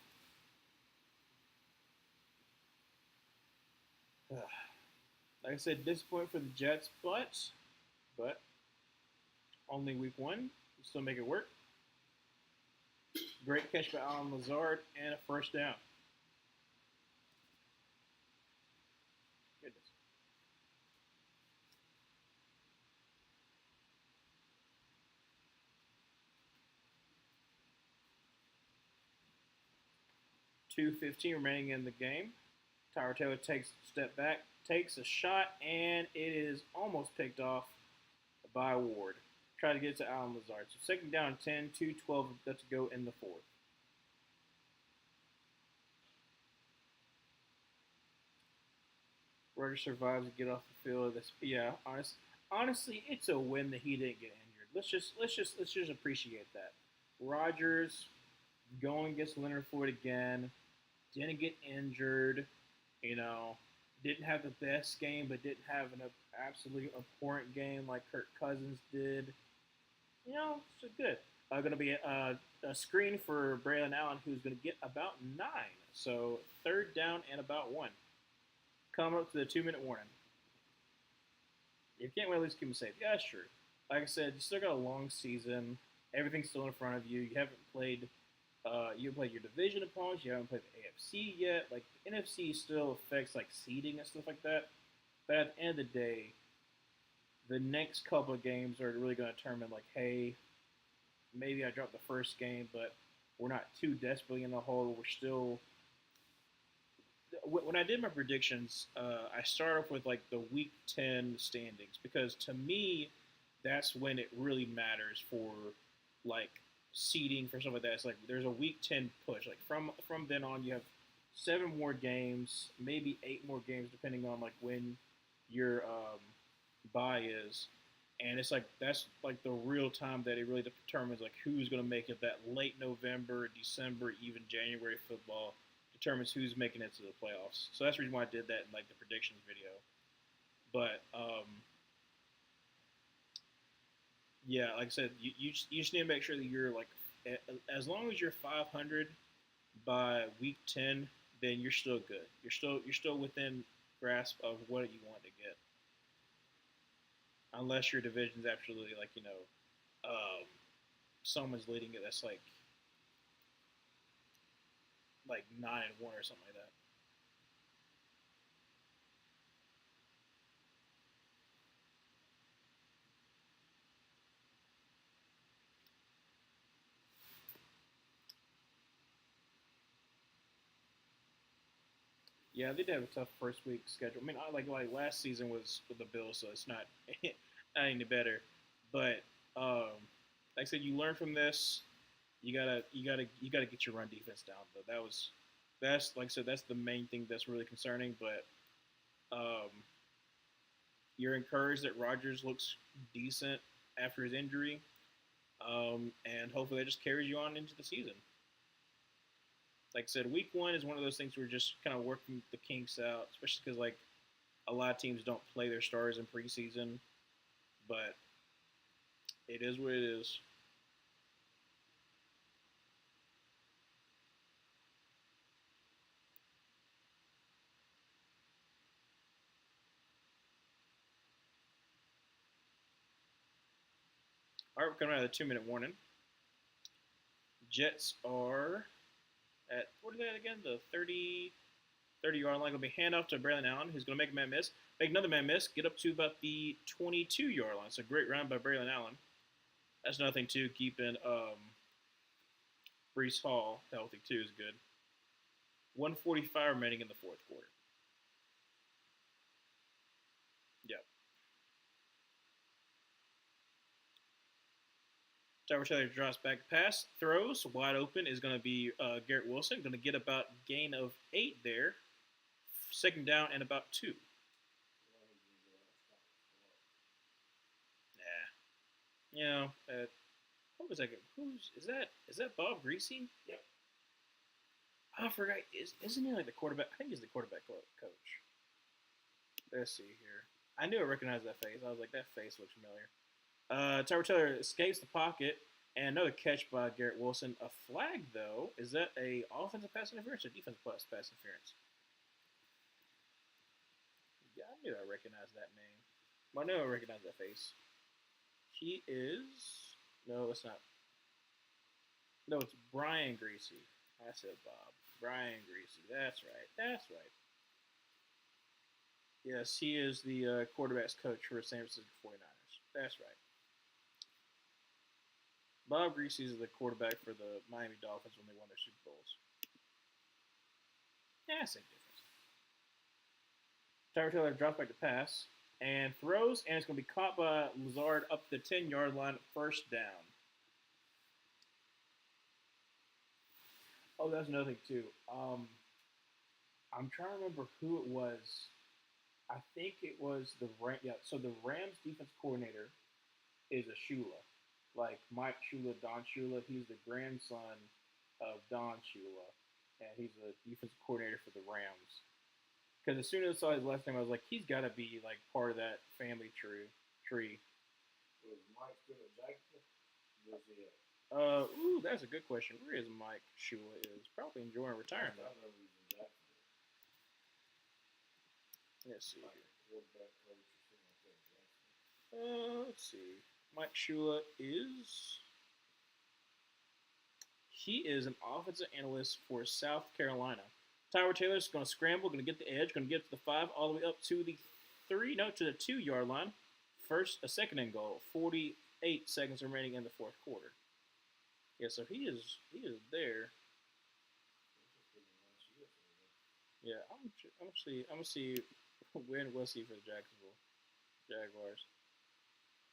Like I said, disappointing for the Jets, but only week one. We still make it work. Great catch by Allen Lazard and a first down. Goodness. 2:15 remaining in the game. Tyra Taylor takes a step back, takes a shot, and it is almost picked off by Ward. Try to get to Allen Lazard. So second down 10, 2:12 left to go in the fourth. Rodgers survives to get off the field. Yeah, honestly, it's a win that he didn't get injured. Let's just appreciate that. Rodgers going against Leonard Floyd again, didn't get injured. You know, didn't have the best game, but didn't have an absolutely important game like Kirk Cousins did. It's good. Going to be a screen for Braylon Allen, who's going to get about 9. So third down and about 1. Coming up to the 2-minute warning. You can't win, at least keep them safe. Yeah, sure. Like I said, you still got a long season. Everything's still in front of you. You haven't played. You played your division opponents. You haven't played the AFC yet. Like the NFC still affects like seeding and stuff like that. But at the end of the day, the next couple of games are really going to determine like, hey, maybe I dropped the first game, but we're not too desperately in the hole. We're still. When I did my predictions, I started off with like the Week 10 standings because to me, that's when it really matters for like seeding for stuff like that. It's like there's a Week 10 push. Like from then on, you have 7 more games, maybe 8 more games, depending on like when your bye is. And it's like that's like the real time that it really determines like who's going to make it. That late November, December, even January football determines who's making it to the playoffs. So that's the reason why I did that in like the predictions video. But Yeah, like I said, you just need to make sure that you're like, as long as you're 500 by week 10, then you're still good. You're still within grasp of what you want to get, unless your division's absolutely like someone's leading it that's like 9-1 or something like that. Yeah, they did have a tough first week schedule. I mean, I like last season was with the Bills, so it's not not any better. But like I said, you learn from this. You gotta get your run defense down. Though that's like I said, that's the main thing that's really concerning. But um, you're encouraged that Rodgers looks decent after his injury, and hopefully that just carries you on into the season. Like I said, week one is one of those things where we're just kind of working the kinks out, especially because like a lot of teams don't play their stars in preseason, but it is what it is. All right, we're coming out of the 2 minute warning. Jets are at, what are they at again? The 30 yard line. Going to be handoff to Braylon Allen, who's going to make a man miss, make another man miss, get up to about the 22 yard line. So great run by Braylon Allen. That's nothing too. Keeping Brees Hall healthy too is good. 145 remaining in the fourth quarter. Yep. Trevor Taylor drops back pass, throws wide open is going to be Garrett Wilson. Going to get about gain of 8 there. Second down and about 2. Yeah. What was that? Who's is that? Is that Bob Greasy? Yep. Oh, I forgot. Isn't he like the quarterback? I think he's the quarterback coach. Let's see here. I knew I recognized that face. I was like, that face looks familiar. Trevor Taylor escapes the pocket, and another catch by Garrett Wilson. A flag, though. Is that a offensive pass interference or defensive pass interference? Yeah, I knew I recognized that name. I knew I recognized that face. He is. No, it's not. No, it's Brian Greasy. I said Bob. Brian Greasy. That's right. That's right. Yes, he is the quarterback's coach for San Francisco 49ers. That's right. Bob Greasy is the quarterback for the Miami Dolphins when they won their Super Bowls. Yeah, same difference. Tyler Taylor drops back to pass and throws, and it's going to be caught by Lazard up the 10 yard line, first down. Oh, that's another thing too. I'm trying to remember who it was. I think it was the Ram. Yeah, so the Rams defense coordinator is a Shula, like Mike Shula, Don Shula. He's the grandson of Don Shula, and he's the defense coordinator for the Rams. Because as soon as I saw his last name, I was like, he's got to be like part of that family tree. Tree. Was Mike still at Jacksonville? Was he at? Ooh, that's a good question. Where is Mike Shula? Is probably enjoying retirement. I know he was in Jacksonville. Let's see Like here. quarterback coach or something like that in Jacksonville. Let's see. Mike Shula is. He is an offensive analyst for South Carolina. Tyler Taylor's going to scramble, going to get the edge, going to get to the 5, all the way up to the 3, no, to the 2 yard line. A second and goal. 48 seconds remaining in the fourth quarter. Yeah, so he is there. Yeah, I'm gonna see when we'll see for the Jacksonville Jaguars.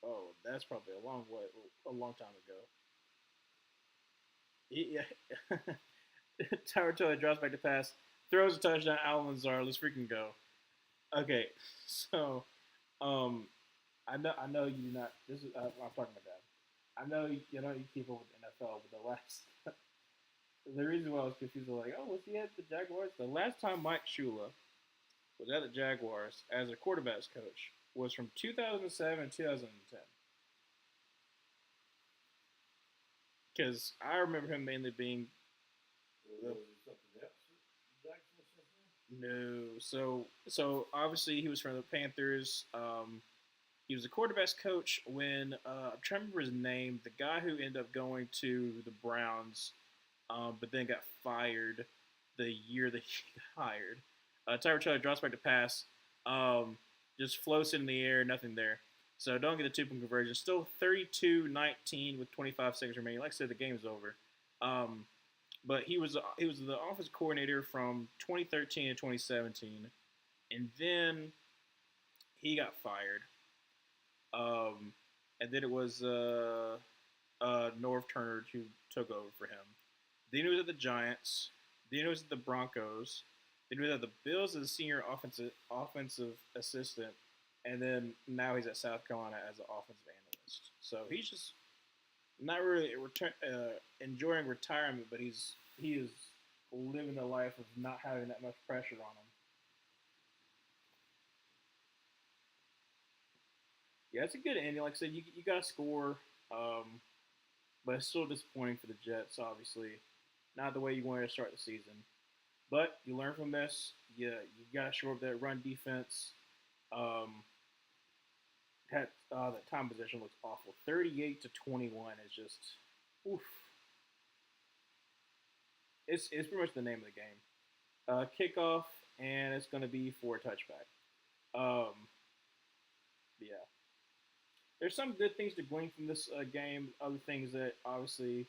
Oh, that's probably a long time ago. Yeah. Tyler Taylor drops back to pass, throws a touchdown. Alan Lazar, let's freaking go. Okay, so um, I know you do not. This is I'm talking about that. I know you keep up with the NFL, but the reason why I was confused was like, oh, was he at the Jaguars? The last time Mike Shula was at the Jaguars as a quarterbacks coach was from 2007 and 2010. because I remember him mainly being Or the was it something else in Jacksonville since then? no. So obviously he was from the Panthers. He was a quarterbacks coach when I'm trying to remember his name. The guy who ended up going to the Browns, but then got fired the year that he got hired. Tyler Taylor drops back to pass, um, just floats in the air, nothing there. So don't get the 2 point conversion. Still 32-19 with 25 seconds remaining. Like I said, the game's over. Um, but he was the offensive coordinator from 2013 to 2017, and then he got fired. Um, and then it was Norv Turner who took over for him. Then he was at the Giants. Then he was at the Broncos. Then he was at the Bills as a senior offensive assistant, and then now he's at South Carolina as an offensive analyst. So he's just not really enjoying retirement, but he is living the life of not having that much pressure on him. Yeah, it's a good ending. Like I said, you got to score, um, but it's still disappointing for the Jets. Obviously, not the way you wanted to start the season. But you learn from this. You got to shore up that run defense. Um, that time position looks awful. 38-21 is just, oof. It's pretty much the name of the game. Kickoff, and it's going to be for a touchback. Um, yeah, there's some good things to glean from this game. Other things that obviously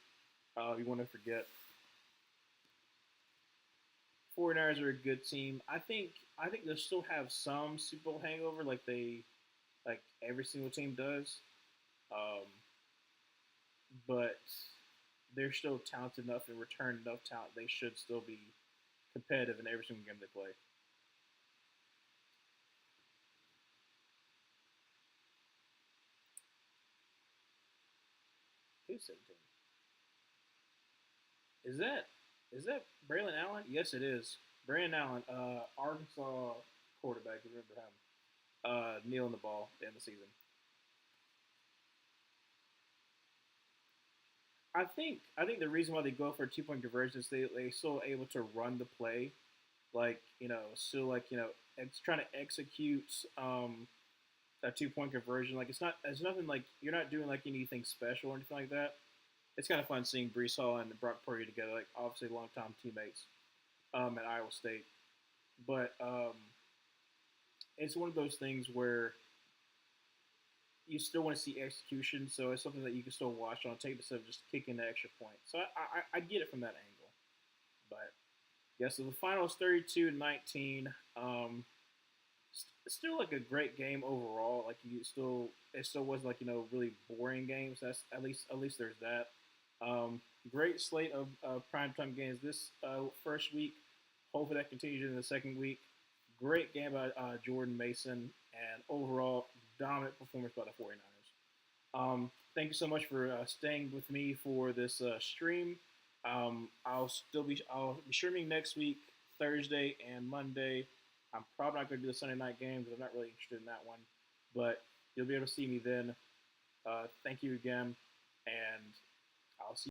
you want to forget. 49ers are a good team. I think they'll still have some Super Bowl hangover, like every single team does. Um, but they're still talented enough and return enough talent. They should still be competitive in every single game they play. Who's 17? Is that is that Braylon Allen? Yes, it is. Braylon Allen, Arkansas quarterback. You remember him? Kneeling the ball in the season. I think the reason why they go for a 2 point conversion is they still able to run the play, like still like trying to execute a 2 point conversion. Like it's nothing like you're not doing like anything special or anything like that. It's kind of fun seeing Brees Hall and Brock Purdy together, like obviously longtime teammates at Iowa State. But it's one of those things where you still want to see execution, so it's something that you can still watch on tape instead of just kicking the extra point. So I get it from that angle. But yeah, so the final is 32-19. Still like a great game overall. Like it still was like really boring games. That's at least there's that. Great slate of primetime games this first week. Hopefully that continues in the second week. Great game by Jordan Mason, and overall dominant performance by the 49ers. Thank you so much for staying with me for this stream. I'll be streaming next week, Thursday and Monday. I'm probably not going to do the Sunday night game because I'm not really interested in that one. But you'll be able to see me then. Thank you again, and I'll see